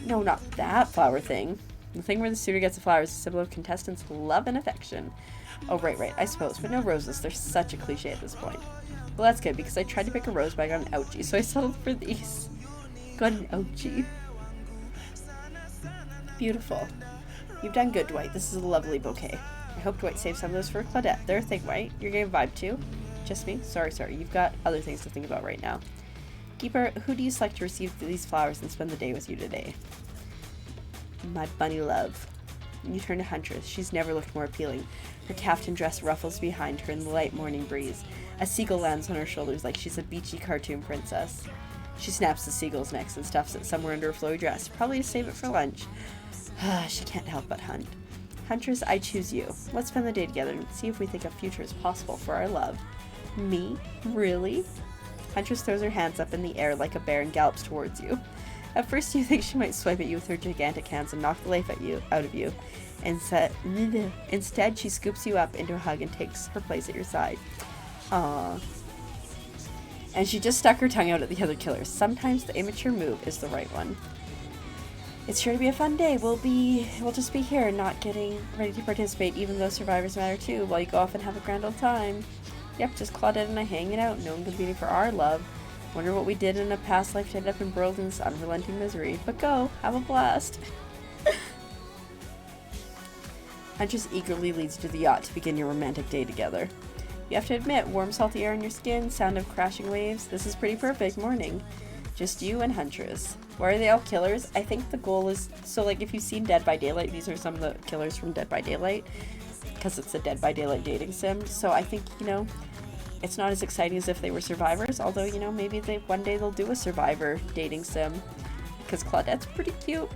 No, not that flower thing. The thing where the suitor gets a flower is a symbol of contestants' love and affection. Oh, right, I suppose, but no roses. They're such a cliche at this point. Well, that's good, because I tried to pick a rose, but I got an ouchie, so I settled for these. Got an ouchie. Beautiful. You've done good, Dwight. This is a lovely bouquet. I hope Dwight saves some of those for Claudette. They're a thing, right? You're getting a vibe too? Just me? Sorry. You've got other things to think about right now. Keeper, who do you select to receive these flowers and spend the day with you today? My bunny love. You turn to Huntress. She's never looked more appealing. Her caftan dress ruffles behind her in the light morning breeze. A seagull lands on her shoulders like she's a beachy cartoon princess. She snaps the seagull's neck and stuffs it somewhere under her flowy dress, probably to save it for lunch. She can't help but hunt. Huntress, I choose you. Let's spend the day together and see if we think a future is possible for our love. Me? Really? Huntress throws her hands up in the air like a bear and gallops towards you. At first you think she might swipe at you with her gigantic hands and knock the life out of you. Instead, she scoops you up into a hug and takes her place at your side. Aww. And she just stuck her tongue out at the other killers. Sometimes the immature move is the right one. It's sure to be a fun day. We'll just be here, not getting ready to participate, even though survivors matter too, while you go off and have a grand old time. Yep, just Claudette and I hanging out, no one competing for our love. Wonder what we did in a past life to end up embroiled in this unrelenting misery. But go, have a blast. Huntress eagerly leads you to the yacht to begin your romantic day together. You have to admit, warm salty air on your skin, sound of crashing waves, this is pretty perfect morning. Just you and Huntress. Why are they all killers? I think the goal is, so like if you've seen Dead by Daylight, these are some of the killers from Dead by Daylight, because it's a Dead by Daylight dating sim, so I think, it's not as exciting as if they were survivors, although, maybe one day they'll do a survivor dating sim, because Claudette's pretty cute.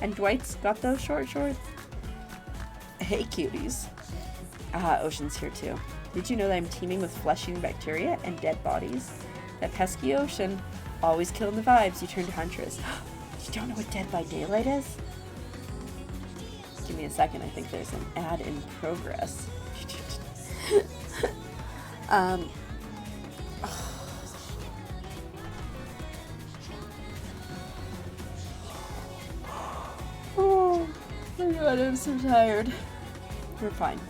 And Dwight's got those short shorts. Hey cuties. Ocean's here too. Did you know that I'm teeming with flesh-eating bacteria and dead bodies? That pesky ocean, always killing the vibes. You turn to Huntress. You don't know what Dead by Daylight is? Give me a second, I think there's an ad in progress. Oh my god, I'm so tired. We're fine.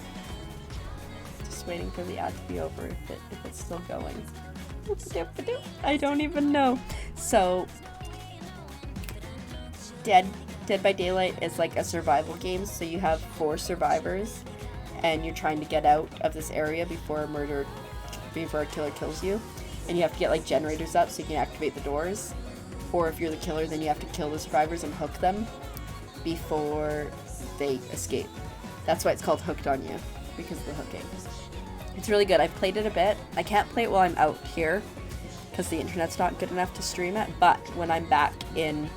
Just waiting for the ad to be over if it's still going. I don't even know. So, Dead by Daylight is like a survival game, so you have 4 survivors, and you're trying to get out of this area before a killer kills you, and you have to get like generators up so you can activate the doors, or if you're the killer then you have to kill the survivors and hook them before they escape. That's why it's called Hooked on You, because of the hooking. It's really good. I've played it a bit. I can't play it while I'm out here because the internet's not good enough to stream it, but when I'm back in,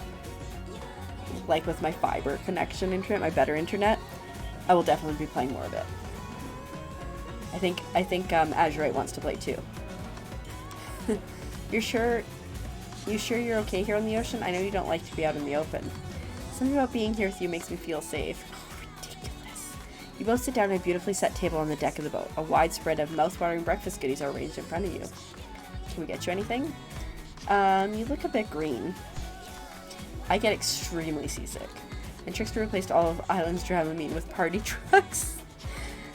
like with my fiber connection internet, my better internet, I will definitely be playing more of it. I think Azurite wants to play too. You sure you're okay here on the ocean? I know you don't like to be out in the open. Something about being here with you makes me feel safe. Oh, ridiculous. You both sit down at a beautifully set table on the deck of the boat. A wide spread of mouth-watering breakfast goodies are arranged in front of you. Can we get you anything? You look a bit green. I get extremely seasick. And Trickster replaced all of Island's Dramamine with party trucks.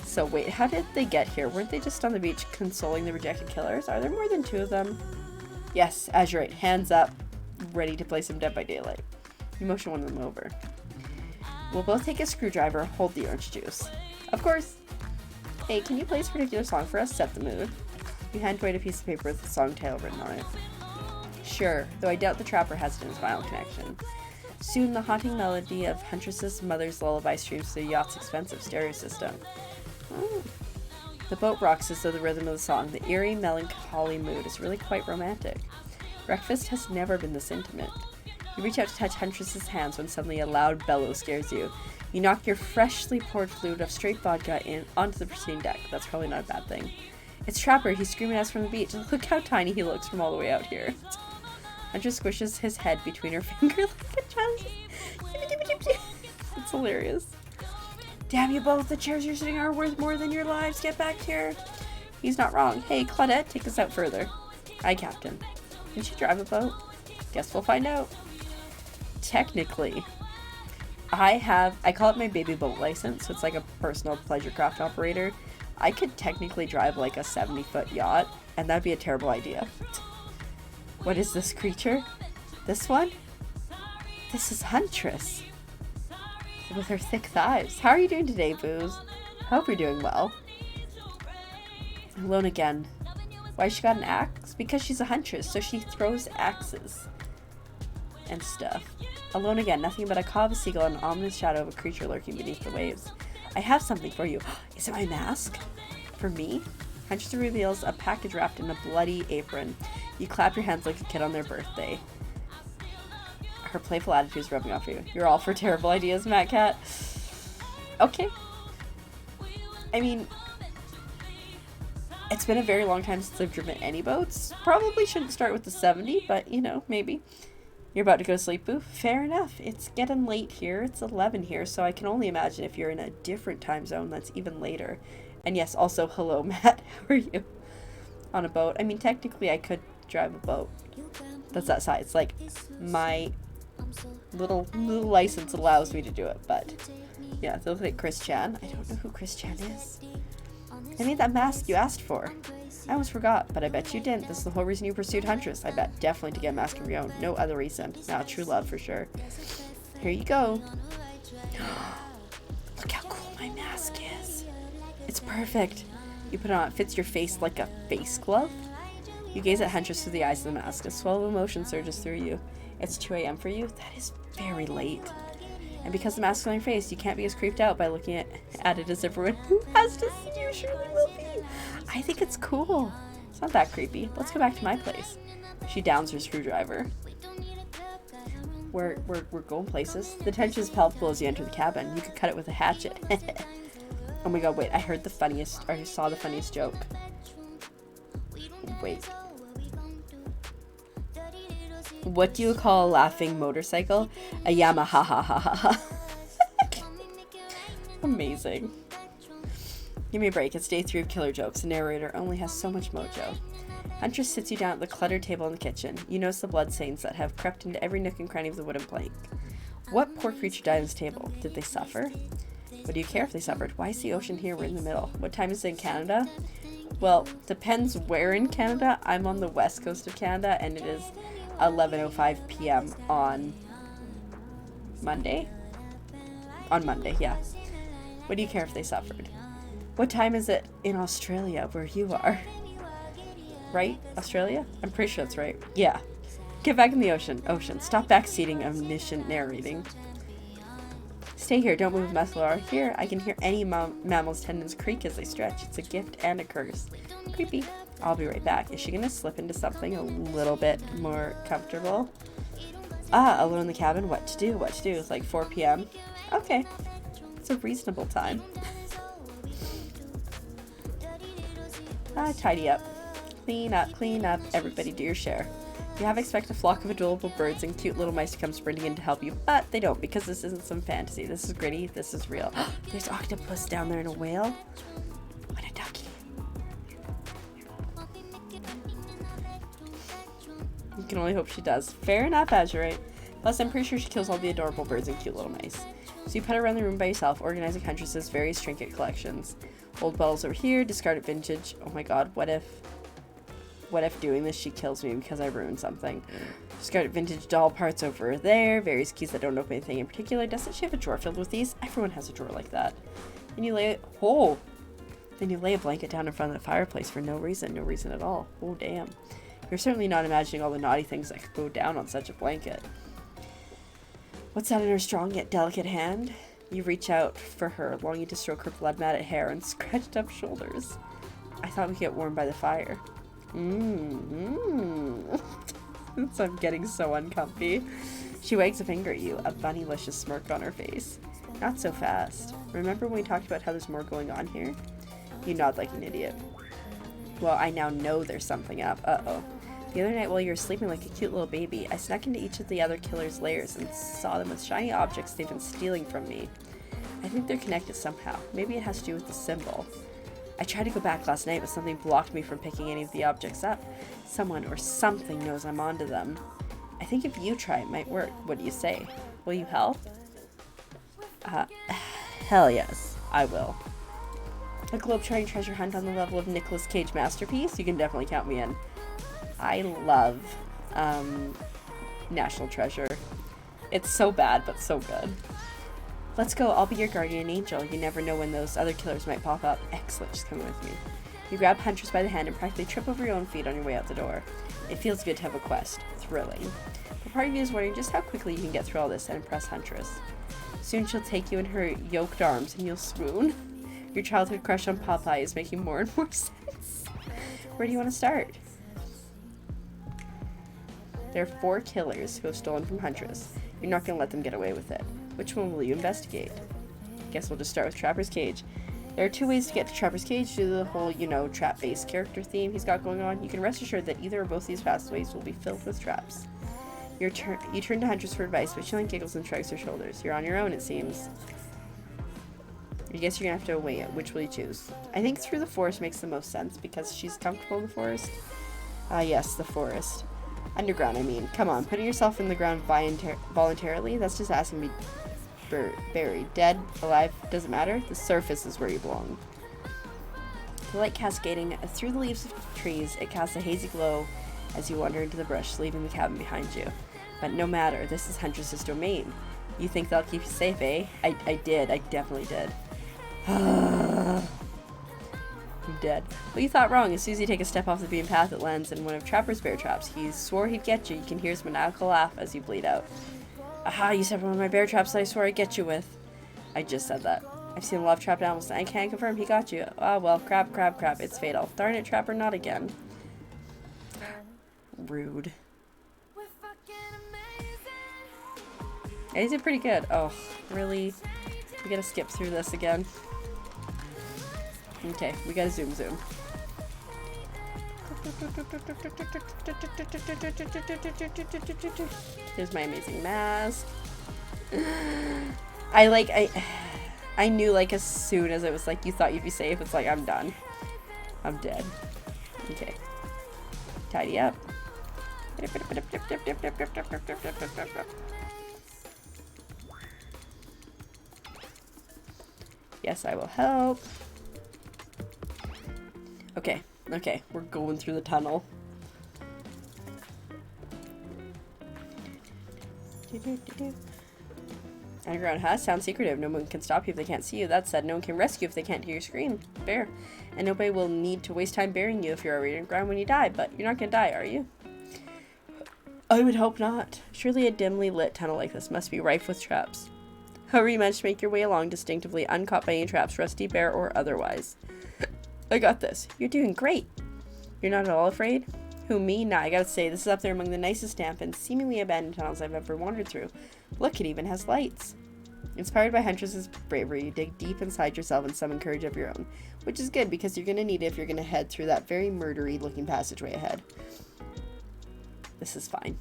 So wait, how did they get here? Weren't they just on the beach consoling the rejected killers? Are there more than 2 of them? Yes, Azurite, hands up, ready to play some Dead by Daylight. You motion one of them over. We'll both take a screwdriver, hold the orange juice. Of course. Hey, can you play this particular song for us? Set the mood. You hand Dwight a piece of paper with the song title written on it. Sure, though I doubt the trapper has it in his violent connection. Soon the haunting melody of Huntress's mother's lullaby streams through the yacht's expensive stereo system. Oh. The boat rocks as though the rhythm of the song, the eerie, melancholy mood is really quite romantic. Breakfast has never been this intimate. You reach out to touch Huntress's hands when suddenly a loud bellow scares you. You knock your freshly poured fluid of straight vodka onto the pristine deck. That's probably not a bad thing. It's Trapper. He's screaming at us from the beach. Look how tiny he looks from all the way out here. Huntress squishes his head between her fingers like a child. It's hilarious. Damn you both, the chairs you're sitting are worth more than your lives. Get back here. He's not wrong. Hey, Claudette, take us out further. Aye, Captain. Can she drive a boat? Guess we'll find out. Technically, I call it my baby boat license, so it's like a personal pleasure craft operator. I could technically drive like a 70-foot yacht, and that'd be a terrible idea. What is this creature? This one? This is Huntress. With her thick thighs. How are you doing today, Booze? Hope you're doing well. Alone again. Why she got an axe? Because she's a huntress, so she throws axes. And stuff. Alone again, nothing but a caw of a seagull and an ominous shadow of a creature lurking beneath the waves. I have something for you. Is it my mask? For me? Huntress reveals a package wrapped in a bloody apron. You clap your hands like a kid on their birthday. Her playful attitude is rubbing off you. You're all for terrible ideas, Matt Cat. Okay. I mean, it's been a very long time since I've driven any boats. Probably shouldn't start with the 70, but, you know, maybe. You're about to go to sleep, Boo? Fair enough. It's getting late here. It's 11 here, so I can only imagine if you're in a different time zone that's even later. And yes, also, hello, Matt. How are you? On a boat. I mean, technically, I could drive a boat that's that size. Like, my little license allows me to do it, but yeah, they look like Chris Chan. I don't know who Chris Chan is. I made that mask you asked for. I almost forgot, but I bet you didn't. This is the whole reason you pursued Huntress. I bet definitely to get a mask of your own. No other reason. Now, true love for sure. Here you go. Look how cool my mask is. It's perfect. You put it on. It fits your face like a face glove. You gaze at Huntress through the eyes of the mask. A swell of emotion surges through you. It's 2 a.m. for you? That is very late. And because the mask's on your face, you can't be as creeped out by looking at it as everyone who has to see you surely will be. I think it's cool. It's not that creepy. Let's go back to my place. She downs her screwdriver. We're going places. The tension is palpable as you enter the cabin. You could cut it with a hatchet. Oh my god, wait. I heard the funniest, or I saw the funniest joke. Wait. What do you call a laughing motorcycle? A Yamaha ha ha ha ha. Amazing. Give me a break. It's day 3 of killer jokes. The narrator only has so much mojo. Huntress sits you down at the cluttered table in the kitchen. You notice the bloodstains that have crept into every nook and cranny of the wooden plank. What poor creature died on this table? Did they suffer? What do you care if they suffered? Why is the ocean here? We're in the middle. What time is it in Canada? Well, depends where in Canada. I'm on the west coast of Canada, and it is 11:05 p.m. on Monday? On Monday, yeah. What do you care if they suffered? What time is it in Australia, where you are? Right? Australia? I'm pretty sure that's right. Yeah. Get back in the ocean. Ocean. Stop backseating omniscient narrating. Stay here. Don't move, Meslar. Here, I can hear any mammal's tendons creak as they stretch. It's a gift and a curse. Creepy. I'll be right back. Is she gonna slip into something a little bit more comfortable? Alone in the cabin? What to do? What to do? It's like 4 p.m. Okay. It's a reasonable time. Tidy up. Clean up. Everybody do your share. You have expect a flock of adorable birds and cute little mice to come sprinting in to help you, but they don't, because this isn't some fantasy. This is gritty. This is real. There's octopus down there and a whale. And a ducky. You can only hope she does. Fair enough, Azurite. Plus, I'm pretty sure she kills all the adorable birds and cute little mice. So you put her around the room by yourself, organizing Huntress's various trinket collections. Old bottles over here, discarded vintage. Oh my god, what if doing this she kills me because I ruined something? Discarded vintage doll parts over there, various keys that don't open anything in particular. Doesn't she have a drawer filled with these? Everyone has a drawer like that. And you lay Then you lay a blanket down in front of the fireplace for no reason at all. Oh damn. You're certainly not imagining all the naughty things that could go down on such a blanket. What's that in her strong yet delicate hand? You reach out for her, longing to stroke her blood-matted hair and scratched up shoulders. I thought we'd get warm by the fire. I'm getting so uncomfy. She wags a finger at you, a bunnylicious smirk on her face. Not so fast. Remember when we talked about how there's more going on here? You nod like an idiot. Well, I now know there's something up. Uh-oh. The other night while you were sleeping like a cute little baby, I snuck into each of the other killers' lairs and saw them with shiny objects they've been stealing from me. I think they're connected somehow. Maybe it has to do with the symbol. I tried to go back last night, but something blocked me from picking any of the objects up. Someone or something knows I'm onto them. I think if you try, it might work. What do you say? Will you help? Hell yes, I will. A globe-trotting treasure hunt on the level of Nicolas Cage masterpiece? You can definitely count me in. I love National Treasure. It's so bad, but so good. Let's go. I'll be your guardian angel. You never know when those other killers might pop up. Excellent. Just come with me. You grab Huntress by the hand and practically trip over your own feet on your way out the door. It feels good to have a quest. Thrilling. But part of you is wondering just how quickly you can get through all this and impress Huntress. Soon she'll take you in her yoked arms and you'll swoon. Your childhood crush on Popeye is making more and more sense. Where do you want to start? There are 4 killers who have stolen from Huntress. You're not going to let them get away with it. Which one will you investigate? Guess we'll just start with Trapper's Cage. There are 2 ways to get to Trapper's Cage due to the whole, trap-based character theme he's got going on. You can rest assured that either or both these pathways will be filled with traps. You turn to Huntress for advice, but she only giggles and shrugs her shoulders. You're on your own, it seems. I guess you're going to have to weigh it. Which will you choose? I think through the forest makes the most sense because she's comfortable in the forest. Yes, the forest. Underground, I mean. Come on, putting yourself in the ground voluntarily? That's just asking me buried. Dead, alive, doesn't matter. The surface is where you belong. The light cascading through the leaves of the trees, it casts a hazy glow as you wander into the brush, leaving the cabin behind you. But no matter, this is Huntress's domain. You think they'll keep you safe, eh? I did. I definitely did. I'm dead. Well, you thought wrong. As soon as you take a step off the beaten path, it lands in one of Trapper's bear traps. He swore he'd get you. You can hear his maniacal laugh as you bleed out. Aha, you said one of my bear traps that I swore I'd get you with. I just said that. I've seen a lot of trapped animals, and I can't confirm he got you. Ah, well, crap. It's fatal. Darn it, Trapper, not again. Rude. Yeah, he did pretty good. Oh, really? We gotta skip through this again. Okay, we gotta zoom. Here's my amazing mask. I knew like as soon as it was like you thought you'd be safe, it's like I'm done. I'm dead. Okay. Tidy up. Yes, I will help. Okay, we're going through the tunnel. Underground, huh? Sounds secretive. No one can stop you if they can't see you. That said, no one can rescue if they can't hear your scream. Fair. And nobody will need to waste time burying you if you're already underground when you die, but you're not gonna die, are you? I would hope not. Surely a dimly lit tunnel like this must be rife with traps. However, you managed to make your way along distinctively, uncaught by any traps, rusty, bare, or otherwise. I got this. You're doing great. You're not at all afraid? Who, me? Nah, I gotta say, this is up there among the nicest, damp, and seemingly abandoned tunnels I've ever wandered through. Look, it even has lights. Inspired by Huntress's bravery, you dig deep inside yourself and summon courage of your own, which is good because you're gonna need it if you're gonna head through that very murdery-looking passageway ahead. This is fine.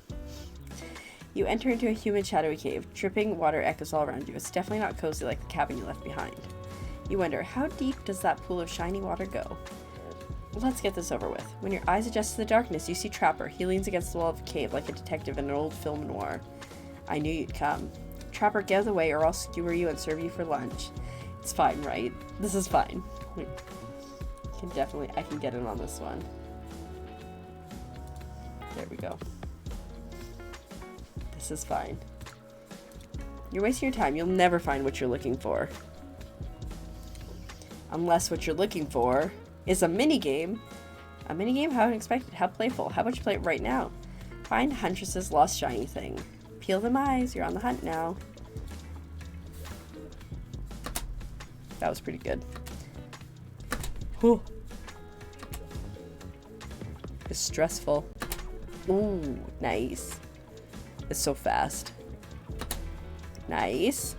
You enter into a humid, shadowy cave. Dripping water echoes all around you. It's definitely not cozy like the cabin you left behind. You wonder, how deep does that pool of shiny water go? Let's get this over with. When your eyes adjust to the darkness, you see Trapper. He leans against the wall of the cave like a detective in an old film noir. I knew you'd come. Trapper, get out of the way or I'll skewer you and serve you for lunch. It's fine, right? This is fine. I can get in on this one. There we go. This is fine. You're wasting your time. You'll never find what you're looking for. Unless what you're looking for is a minigame. A minigame? How unexpected. How playful. How about you play it right now? Find Huntress's lost shiny thing. Peel them eyes. You're on the hunt now. That was pretty good. Whew. It's stressful. Ooh, nice. It's so fast. Nice.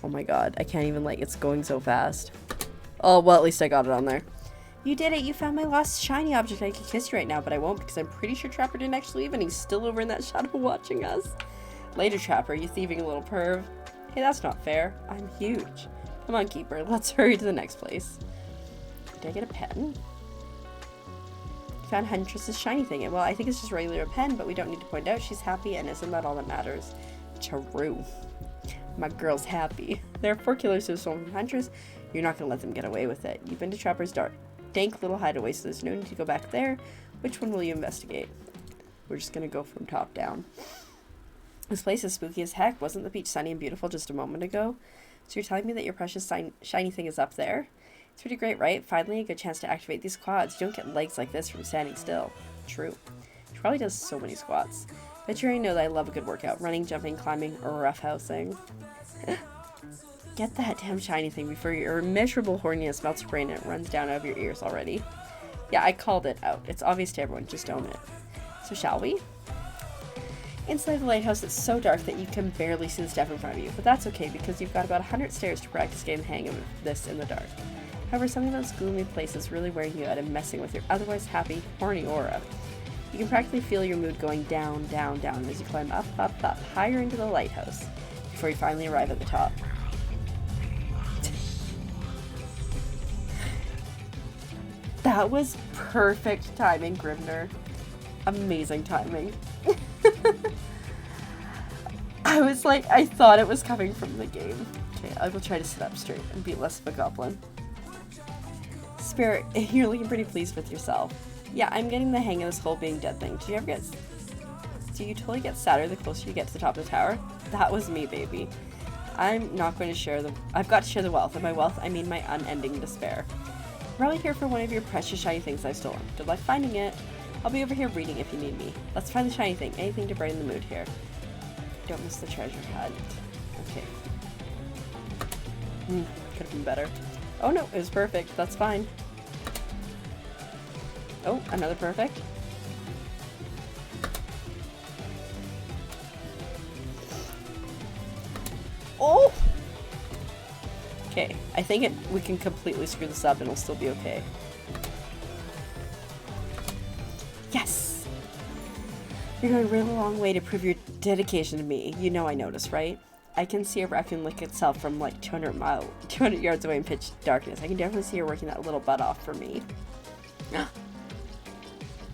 Oh my god, I can't even, it's going so fast. Oh, well, at least I got it on there. You did it! You found my lost shiny object. I could kiss you right now, but I won't because I'm pretty sure Trapper didn't actually leave and he's still over in that shadow watching us. Later, Trapper, you thieving little perv. Hey, that's not fair. I'm huge. Come on, Keeper, let's hurry to the next place. Did I get a pen? Found Huntress's shiny thing. Well, I think it's just regular pen, but we don't need to point out she's happy, and isn't that all that matters? True. My girl's happy. There are 4 killers who have stolen from Huntress. You're not gonna let them get away with it. You've been to Trapper's dank little hideaway, so there's no need to go back there. Which one will you investigate? We're just gonna go from top down. This place is spooky as heck. Wasn't the beach sunny and beautiful just a moment ago? So you're telling me that your precious shiny thing is up there? It's pretty great, right? Finally, a good chance to activate these quads. You don't get legs like this from standing still. True. She probably does so many squats. Bet you already know that I love a good workout. Running, jumping, climbing, or roughhousing. Get that damn shiny thing before your immeasurable horniness melts your brain and it runs down out of your ears already. Yeah, I called it out. It's obvious to everyone. Just own it. So shall we? Inside the lighthouse, it's so dark that you can barely see the stuff in front of you. But that's okay because you've got about 100 stairs to practice getting the hang of this in the dark. However, something about this gloomy place is really wearing you out and messing with your otherwise happy, horny aura. You can practically feel your mood going down, down, down as you climb up, up, up, higher into the lighthouse, before you finally arrive at the top. That was perfect timing, Grimner. Amazing timing. I thought it was coming from the game. Okay, I will try to sit up straight and be less of a goblin. Spirit, you're looking pretty pleased with yourself. Yeah, I'm getting the hang of this whole being dead thing. Do you totally get sadder the closer you get to the top of the tower? That was me, baby. I'm not going to share I've got to share the wealth. And by wealth, I mean my unending despair. I'm probably here for one of your precious shiny things I've stolen. Good luck finding it. I'll be over here reading if you need me. Let's find the shiny thing. Anything to brighten the mood here. Don't miss the treasure hunt. Okay. Could have been better. Oh no, it was perfect. That's fine. Oh, another perfect. Oh! Okay, I think we can completely screw this up and it'll still be okay. Yes! You're going a really long way to prove your dedication to me. You know I noticed, right? I can see a raccoon lick itself from like 200 yards away in pitch darkness. I can definitely see her working that little butt off for me.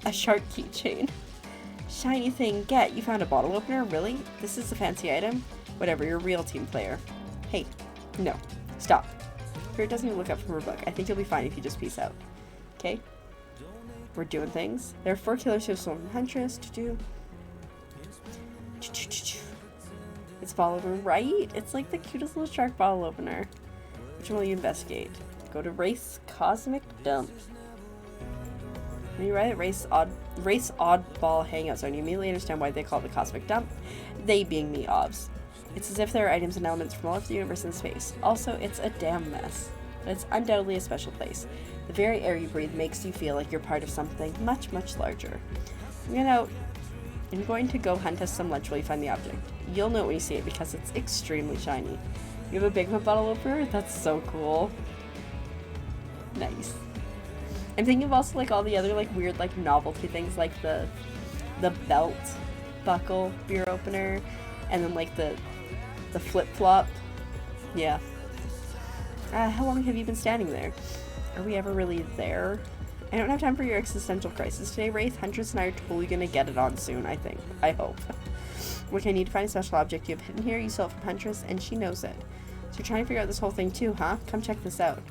A shark keychain. Shiny thing, get. You found a bottle opener? Really? This is a fancy item? Whatever, you're a real team player. Hey, no. Stop. Spirit doesn't even look up from her book. I think you'll be fine if you just peace out. Okay? We're doing things. There are 4 killers who have stolen from Huntress. It's bottle opener, right? It's like the cutest little shark bottle opener. Which one will you investigate? Go to Race Cosmic Dump. When you arrive at Race Oddball Hangout Zone, you immediately understand why they call it the Cosmic Dump. They being the Obs. It's as if there are items and elements from all over the universe in space. Also, it's a damn mess. But it's undoubtedly a special place. The very air you breathe makes you feel like you're part of something much, much larger. I'm going to go hunt us some lunch while you find the object. You'll know it when you see it because it's extremely shiny. You have a Bigfoot bottle opener? That's so cool. Nice. I'm thinking of also like all the other like weird like novelty things like the the belt buckle beer opener, and then like the flip-flop. Yeah. How long have you been standing there? Are we ever really there? I don't have time for your existential crisis today, Wraith. Huntress and I are totally gonna get it on soon, I think. I hope. Look, I need to find a special object you have hidden here. You saw it from Huntress, and she knows it. So you're trying to figure out this whole thing too, huh? Come check this out.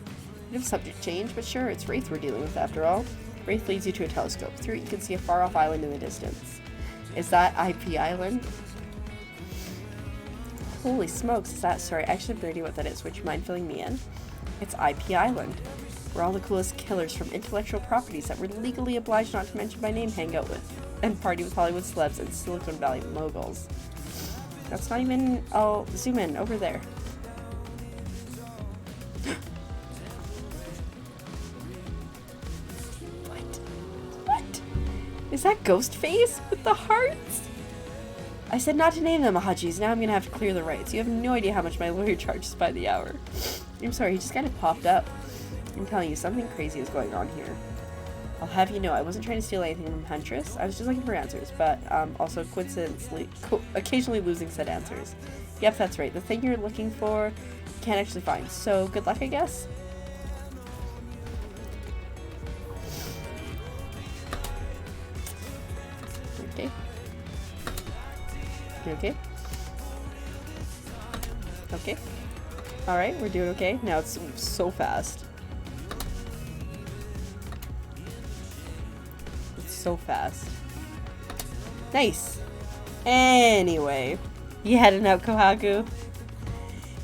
Bit of subject change, but sure, it's Wraith we're dealing with after all. Wraith leads you to a telescope. Through it you can see a far-off island in the distance. Is that IP Island? Holy smokes, is that? Sorry, I actually have no idea what that is. Would you mind filling me in? It's IP Island, where all the coolest killers from intellectual properties that we're legally obliged not to mention by name hang out with, and party with Hollywood celebs and Silicon Valley moguls. That's not even... I'll zoom in, over there. What? Is that Ghostface with the hearts? I said not to name them, Hajis. Now I'm gonna have to clear the rights. You have no idea how much my lawyer charges by the hour. I'm sorry, he just kind of popped up. I'm telling you, something crazy is going on here. I'll have you know, I wasn't trying to steal anything from Huntress. I was just looking for answers, but also coincidentally, occasionally losing said answers. Yep, that's right. The thing you're looking for, you can't actually find. So, good luck, I guess? Okay. You okay? Okay. Alright, we're doing okay. Now it's so fast. It's so fast. Nice! Anyway. You heading out, Kohaku?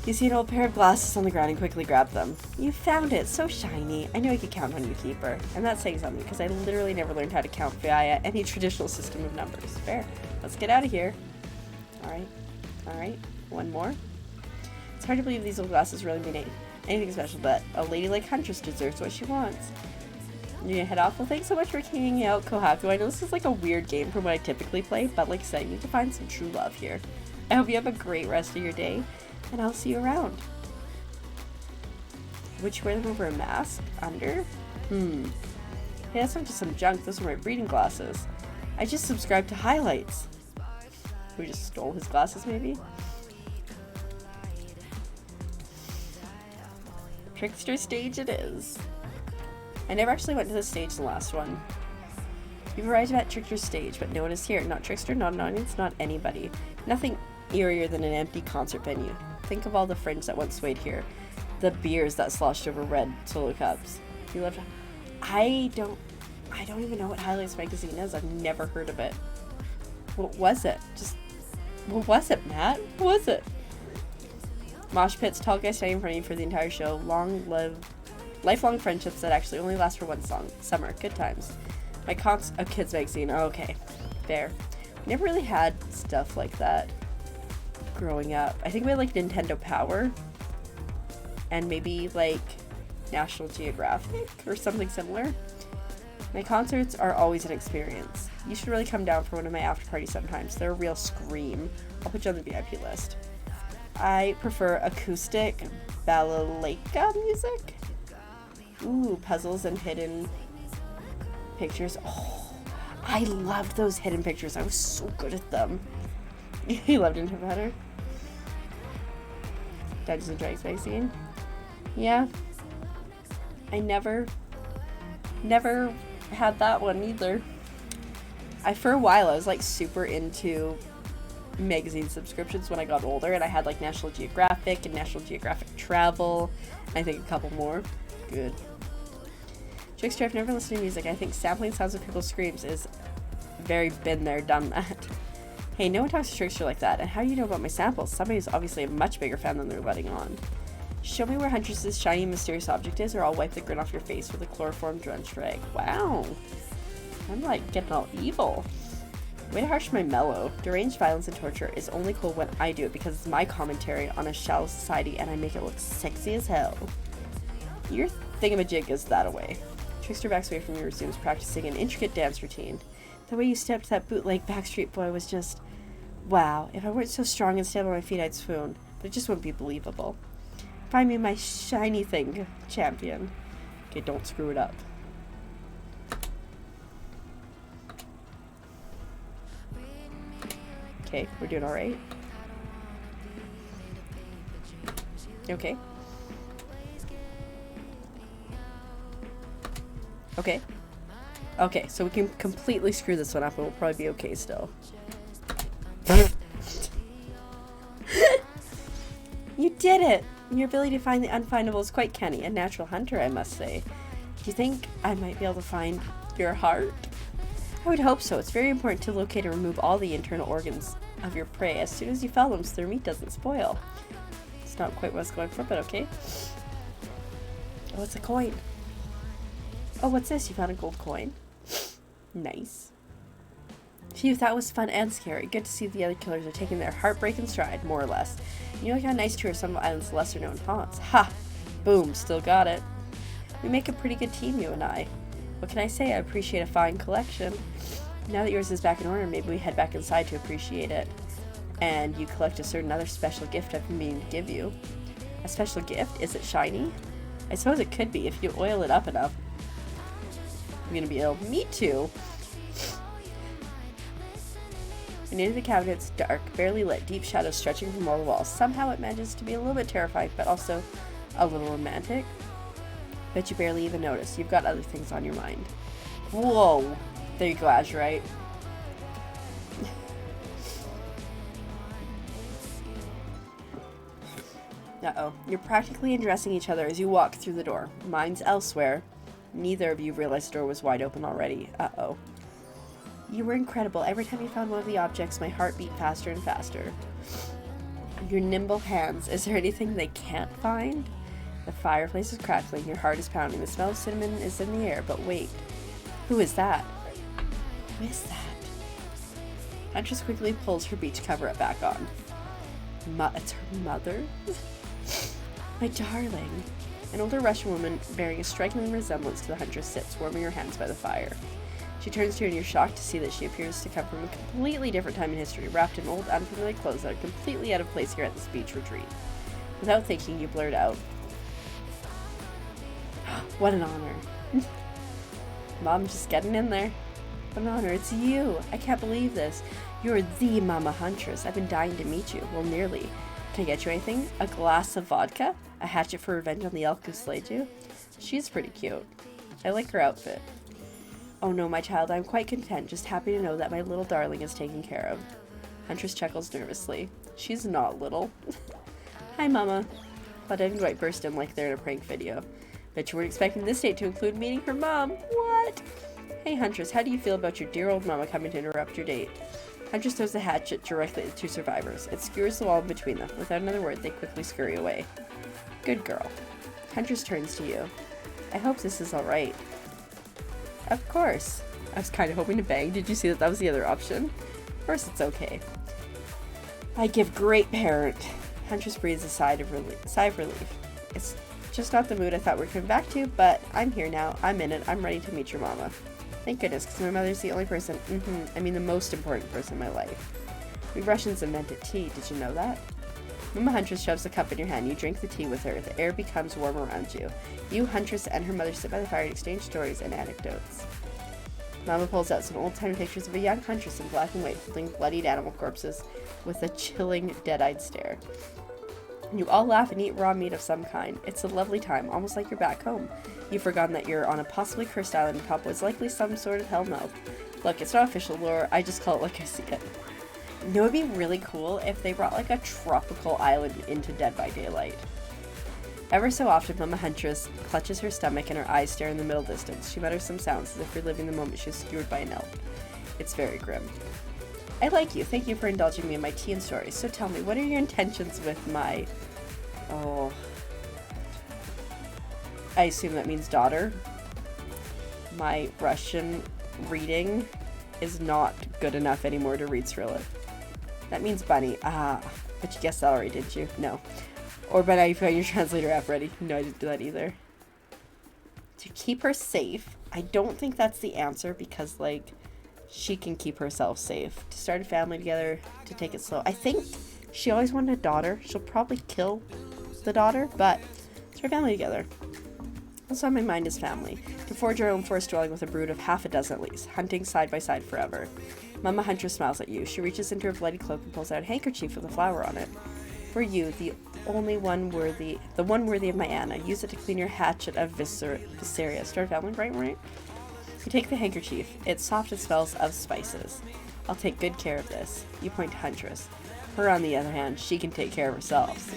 You see an old pair of glasses on the ground and quickly grab them. You found it! So shiny! I knew I could count on you, Keeper. And that's saying something, because I literally never learned how to count via any traditional system of numbers. Fair. Let's get out of here. Alright. Alright. One more. It's hard to believe these old glasses really mean anything special, but a lady like Huntress deserves what she wants. You're gonna head off? Well, thanks so much for hanging out, Kohaku. I know this is like a weird game from what I typically play, but like I said, you need to find some true love here. I hope you have a great rest of your day, and I'll see you around. Would you wear them over a mask? Under? Hey, that's not just some junk. Those are my reading glasses. I just subscribed to Highlights. We just stole his glasses, maybe? Trickster stage it is. I never actually went to this stage, the last one. You've arrived at Trickster's stage, but no one is here. Not Trickster, not an audience, not anybody. Nothing eerier than an empty concert venue. Think of all the fringe that once swayed here. The beers that sloshed over red solo cups. You left. I don't even know what Highlights magazine is. I've never heard of it. What was it? What was it, Matt? What was it? Mosh pits, tall guy standing in front of you for the entire show. Lifelong friendships that actually only last for one summer. Good times. My kids magazine. Oh, okay. Fair. Never really had stuff like that growing up. I think we had like Nintendo Power and maybe like National Geographic or something similar. My concerts are always an experience. You should really come down for one of my after parties sometimes. They're a real scream. I'll put you on the VIP list. I prefer acoustic balalaika music. Ooh, puzzles and hidden pictures. Oh, I loved those hidden pictures. I was so good at them. You loved Into Better? Dungeons and Dragons magazine? Yeah. I never had that one either. For a while I was like super into magazine subscriptions when I got older, and I had like National Geographic and National Geographic Travel, and I think a couple more. Good. Trickster, I've never listened to music. I think sampling sounds of people's screams is very been there, done that. Hey, no one talks to Trickster like that, and how do you know about my samples? Somebody's obviously a much bigger fan than they're letting on. Show me where Huntress's shiny mysterious object is, or I'll wipe the grin off your face with a chloroform drenched rag. Wow. I'm like getting all evil. Way to harsh my mellow. Deranged violence and torture is only cool when I do it because it's my commentary on a shallow society and I make it look sexy as hell. Your thingamajig is that away. Trickster backs away from you, resumes practicing an intricate dance routine. The way you stepped that bootleg Backstreet Boy was just... wow. If I weren't so strong and stable on my feet, I'd swoon. But it just wouldn't be believable. Find me my shiny thing, champion. Okay, don't screw it up. Okay, we're doing alright. Okay. Okay. Okay, so we can completely screw this one up and we'll probably be okay still. You did it! Your ability to find the unfindable is quite canny. A natural hunter, I must say. Do you think I might be able to find your heart? I would hope so. It's very important to locate and remove all the internal organs of your prey as soon as you fell them so their meat doesn't spoil. It's not quite what I was going for, but okay. Oh, it's a coin. Oh, what's this? You found a gold coin? Nice. Phew, that was fun and scary. Good to see the other killers are taking their heartbreak in stride, more or less. You know how nice to are some of Island's lesser known haunts. Ha! Boom, still got it. We make a pretty good team, you and I. What can I say? I appreciate a fine collection. Now that yours is back in order, maybe we head back inside to appreciate it. And you collect a certain other special gift I've been meaning to give you. A special gift? Is it shiny? I suppose it could be if you oil it up enough. I'm gonna be ill. Me too. And into the cabinet, it's dark, barely lit, deep shadows stretching from all the walls. Somehow it manages to be a little bit terrifying, but also a little romantic. Bet you barely even notice. You've got other things on your mind. Whoa! There you go, Azurite. Uh-oh. You're practically undressing each other as you walk through the door. Mine's elsewhere. Neither of you realized the door was wide open already. Uh-oh. You were incredible. Every time you found one of the objects, my heart beat faster and faster. Your nimble hands. Is there anything they can't find? The fireplace is crackling. Your heart is pounding. The smell of cinnamon is in the air. But wait. Who is that? Who is that? Huntress quickly pulls her beach cover-up back on. It's her mother? My darling. An older Russian woman bearing a striking resemblance to the Huntress sits, warming her hands by the fire. She turns to you and you're shocked to see that she appears to come from a completely different time in history, wrapped in old, unfamiliar clothes that are completely out of place here at this beach retreat. Without thinking, you blurt out, "What an honor." Mom, just getting in there. What an honor. It's you. I can't believe this. You're the Mama Huntress. I've been dying to meet you. Well, nearly. Can I get you anything? A glass of vodka? A hatchet for revenge on the elk who slayed you? She's pretty cute. I like her outfit. Oh no, my child, I'm quite content, just happy to know that my little darling is taken care of. Huntress chuckles nervously. She's not little. Hi, Mama. But I didn't quite burst in like they're in a prank video. Bet you weren't expecting this date to include meeting her mom. What? Hey, Huntress, how do you feel about your dear old mama coming to interrupt your date? Huntress throws the hatchet directly at the two survivors. It skewers the wall in between them. Without another word, they quickly scurry away. Good girl. Huntress turns to you. I hope this is alright. Of course. I was kind of hoping to bang. Did you see that that was the other option? Of course it's okay. I give great parent. Huntress breathes a sigh of relief. It's just not the mood I thought we were coming back to, but I'm here now. I'm in it. I'm ready to meet your mama. Thank goodness, because my mother's the only person, the most important person in my life. We Russians invented tea. Did you know that? Mama Huntress shoves the cup in your hand. You drink the tea with her. The air becomes warm around you. You, Huntress, and her mother sit by the fire and exchange stories and anecdotes. Mama pulls out some old-time pictures of a young Huntress in black and white holding bloodied animal corpses with a chilling, dead-eyed stare. You all laugh and eat raw meat of some kind. It's a lovely time, almost like you're back home. You've forgotten that you're on a possibly cursed island and Papa was likely some sort of hellmouth. Look, it's not official lore, I just call it like I see it. You know, it'd be really cool if they brought like a tropical island into Dead by Daylight. Ever so often, Mama Huntress clutches her stomach and her eyes stare in the middle distance. She mutters some sounds as if reliving the moment she was skewered by an elk. It's very grim. I like you. Thank you for indulging me in my tea and stories. So tell me, what are your intentions with my... Oh... I assume that means daughter. My Russian reading is not good enough anymore to read Thriller. That means bunny. Ah, but you guessed that already, didn't you? No. Or by now you've got your translator app ready. No, I didn't do that either. To keep her safe. I don't think that's the answer because, like, she can keep herself safe. To start a family together, to take it slow. I think she always wanted a daughter. She'll probably kill the daughter, but start a family together. Also on my mind is family. To forge our own forest dwelling with a brood of half a dozen at least, hunting side by side forever. Mama Huntress smiles at you. She reaches into her bloody cloak and pulls out a handkerchief with a flower on it. For you, the one worthy of my Anna. Use it to clean your hatchet of Viseria. Start family, right? You take the handkerchief. It's soft and smells of spices. I'll take good care of this. You point to Huntress. Her, on the other hand, she can take care of herself.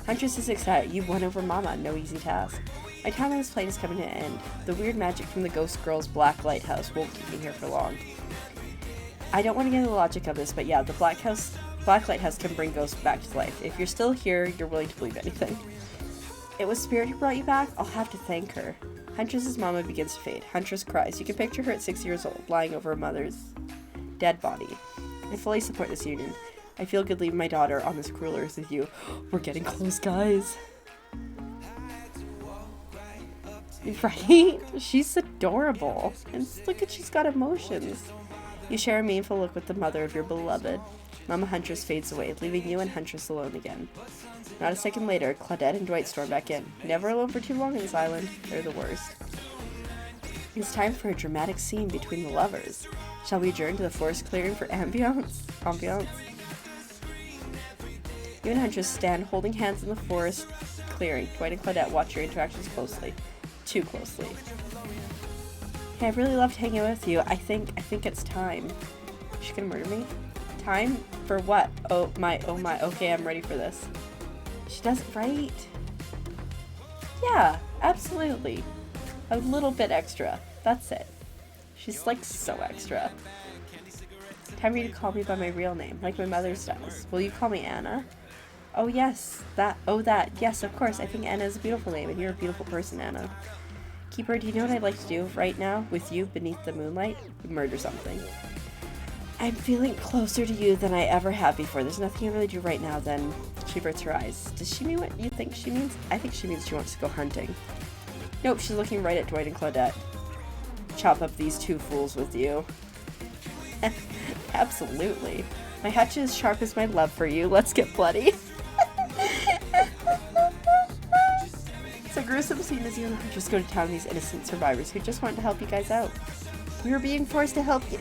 Huntress is excited. You've won over Mama. No easy task. My time on this plane is coming to an end. The weird magic from the Ghost Girl's Black Lighthouse won't keep me here for long. I don't want to get into the logic of this, but yeah, the Black Lighthouse can bring ghosts back to life. If you're still here, you're willing to believe anything. It was Spirit who brought you back? I'll have to thank her. Huntress's mama begins to fade. Huntress cries. You can picture her at 6 years old, lying over her mother's dead body. I fully support this union. I feel good leaving my daughter on this cruel earth with you. We're getting close, guys. Right? She's adorable. And look at, she's got emotions. You share a meaningful look with the mother of your beloved. Mama Huntress fades away, leaving you and Huntress alone again. Not a second later, Claudette and Dwight storm back in. Never alone for too long on this island. They're the worst. It's time for a dramatic scene between the lovers. Shall we adjourn to the forest clearing for ambiance? You and Huntress stand holding hands in the forest clearing. Dwight and Claudette watch your interactions closely. Too closely. Hey, I've really loved hanging out with you. I think it's time. Is she gonna murder me? Time? For what? Oh my, okay, I'm ready for this. She does it right. Yeah, absolutely. A little bit extra. That's it. She's like so extra. Time for you to call me by my real name, like my mother's does. Will you call me Anna? Oh yes, that. Yes, of course. I think Anna is a beautiful name, and you're a beautiful person, Anna. Keeper, do you know what I'd like to do right now with you beneath the moonlight? Murder something. I'm feeling closer to you than I ever have before. There's nothing I really do right now than... She averts her eyes. Does she mean what you think she means? I think she means she wants to go hunting. Nope, she's looking right at Dwight and Claudette. Chop up these two fools with you. Absolutely. My hatchet is sharp as my love for you. Let's get bloody. It's a gruesome scene as you and Huntress go to town with these innocent survivors who just wanted to help you guys out. We were being forced to help you.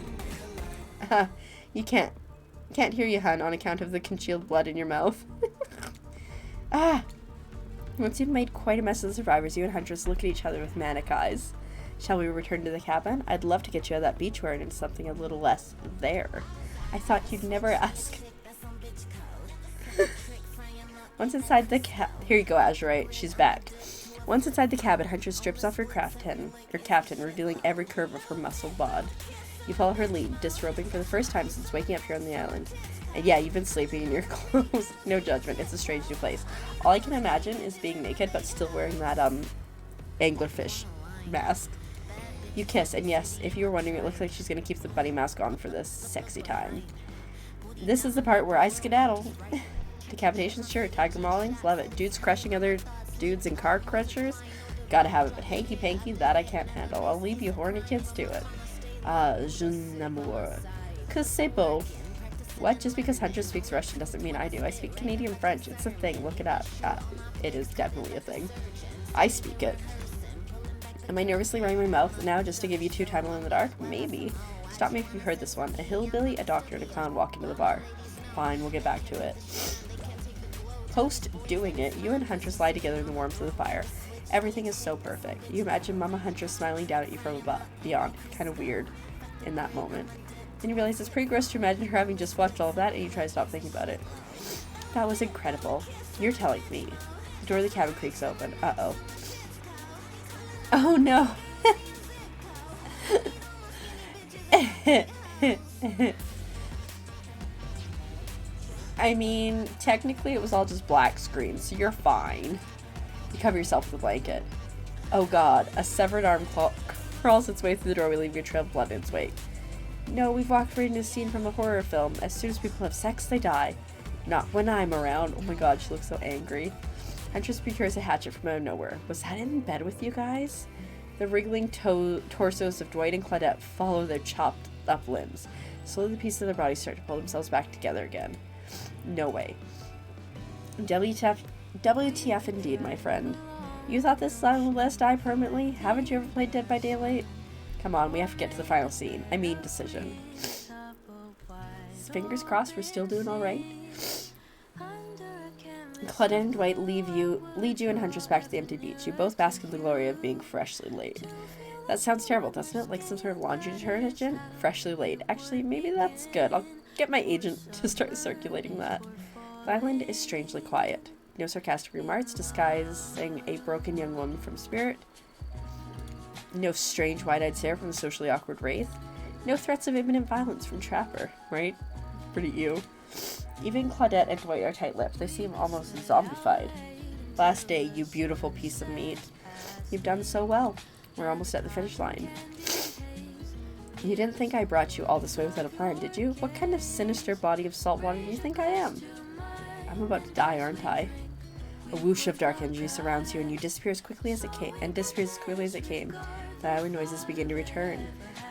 You can't hear you, hun, on account of the congealed blood in your mouth. Once you've made quite a mess of the survivors, you and Huntress look at each other with manic eyes. Shall we return to the cabin? I'd love to get you out of that beachwear and into something a little less there. I thought you'd never ask. Once inside the here you go, Azurite. She's back. Once inside the cabin, Huntress strips off her caftan, revealing every curve of her muscled bod. You follow her lead, disrobing for the first time since waking up here on the island. And yeah, you've been sleeping in your clothes. No judgment, it's a strange new place. All I can imagine is being naked, but still wearing that, anglerfish mask. You kiss, and yes, if you were wondering, it looks like she's gonna keep the bunny mask on for this sexy time. This is the part where I skedaddle. Decapitations, sure. Tiger maulings, love it. Dudes crushing other dudes in car crushers, gotta have it. But hanky-panky, that I can't handle. I'll leave you horny kids to it. Je n'amour. Que c'est beau. What? Just because Huntress speaks Russian doesn't mean I do. I speak Canadian French. It's a thing. Look it up. It is definitely a thing. I speak it. Am I nervously running my mouth now just to give you two time alone in the dark? Maybe. Stop me if you've heard this one. A hillbilly, a doctor, and a clown walk into the bar. Fine, we'll get back to it. Post doing it, you and Huntress lie together in the warmth of the fire. Everything is so perfect. You imagine Mama Huntress smiling down at you from above, beyond. Kind of weird in that moment. Then you realize it's pretty gross to imagine her having just watched all of that, and you try to stop thinking about it. That was incredible. You're telling me. The door of the cabin creaks open. Uh-oh. Oh no. I mean, technically it was all just black screen, so you're fine. You cover yourself with a blanket. Oh god, a severed arm crawls its way through the doorway, leaving a trail of blood in its wake. No, we've walked right into a scene from a horror film. As soon as people have sex, they die. Not when I'm around. Oh my god, she looks so angry. Huntress procures a hatchet from out of nowhere. Was that in bed with you guys? The wriggling torsos of Dwight and Claudette follow their chopped up limbs. Slowly the pieces of their bodies start to pull themselves back together again. No way. WTF indeed, my friend. You thought this island would let us die permanently? Haven't you ever played Dead by Daylight? Come on, we have to get to the final scene. I mean, decision. Fingers crossed we're still doing alright. Claudette and Dwight lead you and Huntress back to the empty beach. You both bask in the glory of being freshly laid. That sounds terrible, doesn't it? Like some sort of laundry detergent? Freshly laid. Actually, maybe that's good. I'll get my agent to start circulating that. The island is strangely quiet. No sarcastic remarks disguising a broken young woman from Spirit. No strange wide-eyed stare from the socially awkward Wraith. No threats of imminent violence from Trapper, right? Pretty ew. Even Claudette and Dwight are tight-lipped. They seem almost zombified. Last day, you beautiful piece of meat. You've done so well. We're almost at the finish line. You didn't think I brought you all this way without a plan, did you? What kind of sinister body of salt water do you think I am? I'm about to die, aren't I? A whoosh of dark energy surrounds you, and you disappear as quickly as it came. The island noises begin to return.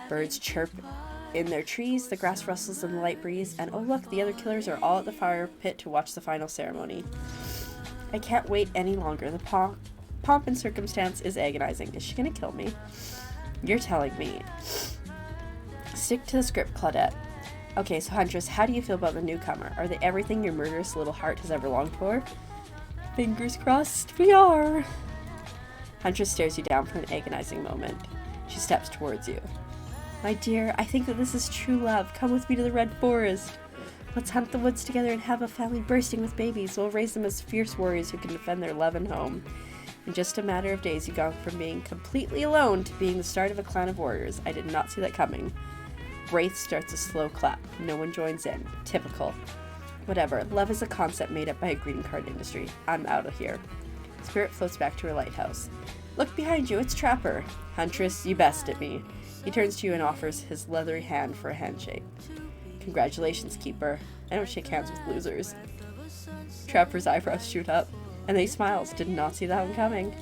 Birds chirp in their trees, the grass rustles in the light breeze, and oh look, the other killers are all at the fire pit to watch the final ceremony. I can't wait any longer. The pomp and circumstance is agonizing. Is she gonna kill me? You're telling me. Stick to the script, Claudette. Okay, so Huntress, how do you feel about the newcomer? Are they everything your murderous little heart has ever longed for? Fingers crossed, we are. Huntress stares you down for an agonizing moment. She steps towards you. My dear, I think that this is true love. Come with me to the Red Forest. Let's hunt the woods together and have a family bursting with babies. We'll raise them as fierce warriors who can defend their love and home. In just a matter of days, you've gone from being completely alone to being the start of a clan of warriors. I did not see that coming. Wraith starts a slow clap. No one joins in. Typical. Whatever. Love is a concept made up by a greeting card industry. I'm out of here. Spirit floats back to her lighthouse. Look behind you. It's Trapper. Huntress, you bested me. He turns to you and offers his leathery hand for a handshake. Congratulations, Keeper. I don't shake hands with losers. Trapper's eyebrows shoot up, and then he smiles. Did not see that one coming.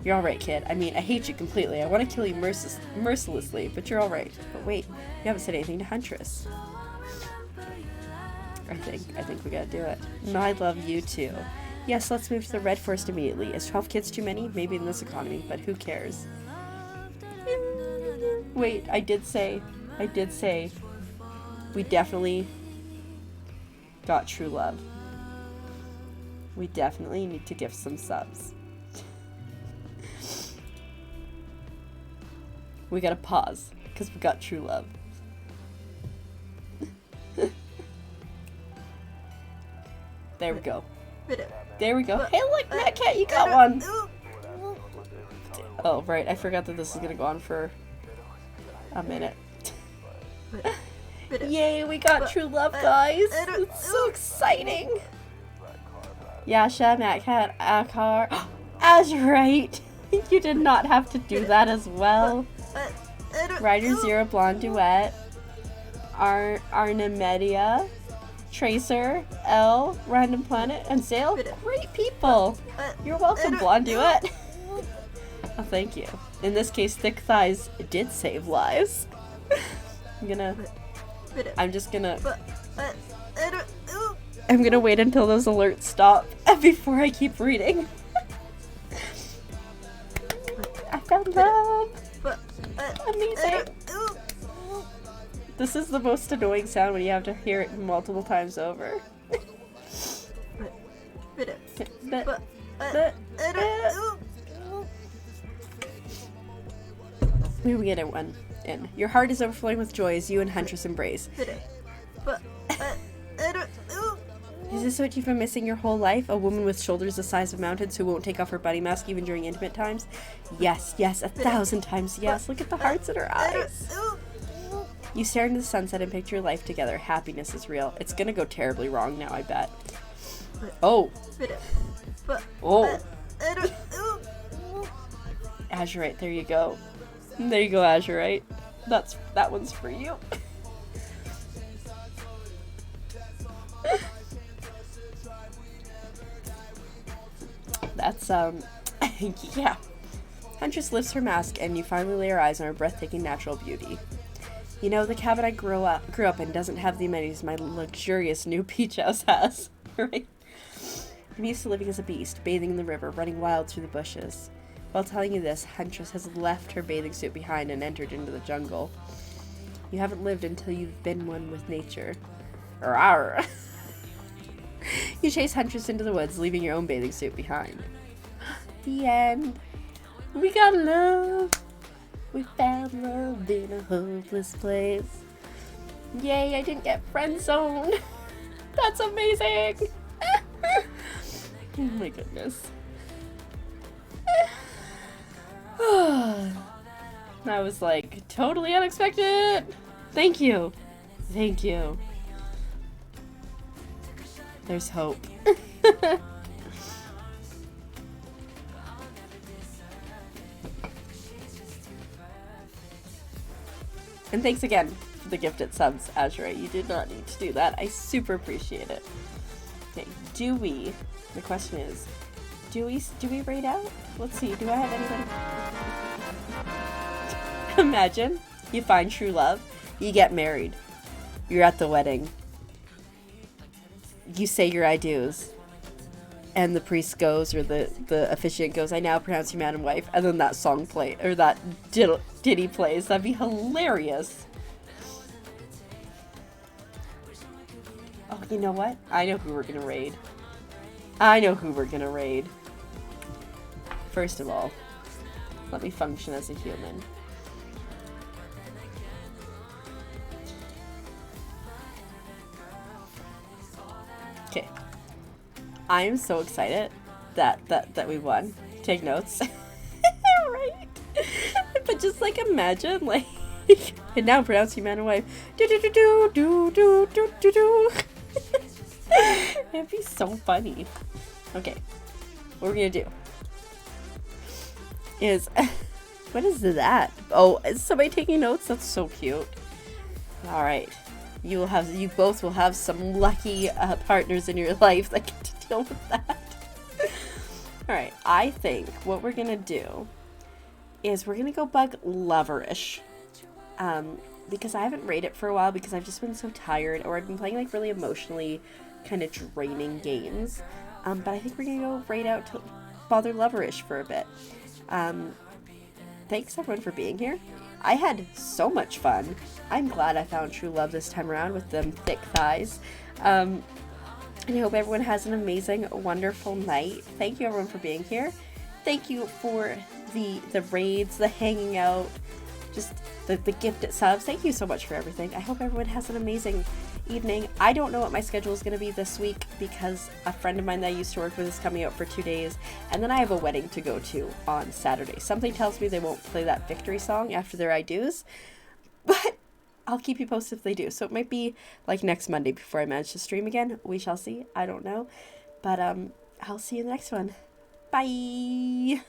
You're alright, kid. I mean, I hate you completely. I want to kill you mercilessly, but you're alright. But wait, you haven't said anything to Huntress. I think we gotta do it. No, I love you too. Yes, let's move to the Red Forest immediately. Is 12 kids too many? Maybe in this economy, but who cares? Wait, I did say, we definitely got true love. We definitely need to give some subs. We gotta pause, because we got true love. There we go. There we go. Hey look, Nat Cat, you got one! Oh, right, I forgot that this is gonna go on for a minute. Yay, we got true love, guys! It's so exciting! Yasha, Nat Cat, Akar, Azurite! You did not have to do that as well. Rider Zero Blonde Duet, Arnemedia, Tracer, L, Random Planet, and Sale. Great people! You're welcome, Blonde Duet. Oh, thank you. In this case, Thick Thighs did save lives. I'm gonna wait until those alerts stop before I keep reading. I found love! Amazing! This is the most annoying sound when you have to hear it multiple times over. Maybe we get it one in. Your heart is overflowing with joy as you and Huntress embrace. Is this what you've been missing your whole life? A woman with shoulders the size of mountains who won't take off her bunny mask even during intimate times? Yes, yes, 1,000 times yes. Look at the hearts in her eyes. You stare into the sunset and picture your life together. Happiness is real. It's gonna go terribly wrong now, I bet. Oh. Oh. Azurite, there you go. There you go, Azurite. That one's for you. That's, yeah. Huntress lifts her mask and you finally lay your eyes on her breathtaking natural beauty. You know, the cabin I grew up in doesn't have the amenities my luxurious new beach house has, right? I'm used to living as a beast, bathing in the river, running wild through the bushes. While telling you this, Huntress has left her bathing suit behind and entered into the jungle. You haven't lived until you've been one with nature. Rawr. You chase hunters into the woods, leaving your own bathing suit behind. The end. We got love. We found love in a hopeless place. Yay, I didn't get friend zoned. That's amazing. Oh my goodness. That was like totally unexpected. Thank you. Thank you. There's hope. And thanks again for the gifted subs, Azure. You did not need to do that. I super appreciate it. Okay, the question is, do we raid out? Let's see, do I have anybody? Imagine you find true love, you get married, you're at the wedding, you say your I do's, and the priest goes, or the officiant goes, I now pronounce you man and wife, and then that song play, or that ditty plays. That'd be hilarious. Oh, you know what? I know who we're gonna raid. First of all, let me function as a human. Okay. I am so excited that we won. Take notes. Right? But just like imagine like and now pronounce you man and wife. Do do do do do do do do do. It'd be so funny. Okay. What we're gonna do is what is that? Oh, is somebody taking notes? That's so cute. Alright. You both will have some lucky partners in your life that get to deal with that. Alright, I think what we're gonna do is we're gonna go bug Loverish. Because I haven't raided for a while because I've just been so tired, or I've been playing like really emotionally kind of draining games. But I think we're gonna go raid out to bother Loverish for a bit. Thanks everyone for being here. I had so much fun. I'm glad I found true love this time around with them thick thighs. And I hope everyone has an amazing, wonderful night. Thank you everyone for being here. Thank you for the raids, the hanging out, just the gifted subs. Thank you so much for everything. I hope everyone has an amazing evening. I don't know what my schedule is going to be this week because a friend of mine that I used to work with is coming out for 2 days, and then I have a wedding to go to on Saturday. Something tells me they won't play that victory song after their I do's, but I'll keep you posted if they do. So it might be like next Monday before I manage to stream again. We shall see. I don't know, but I'll see you in the next one. Bye.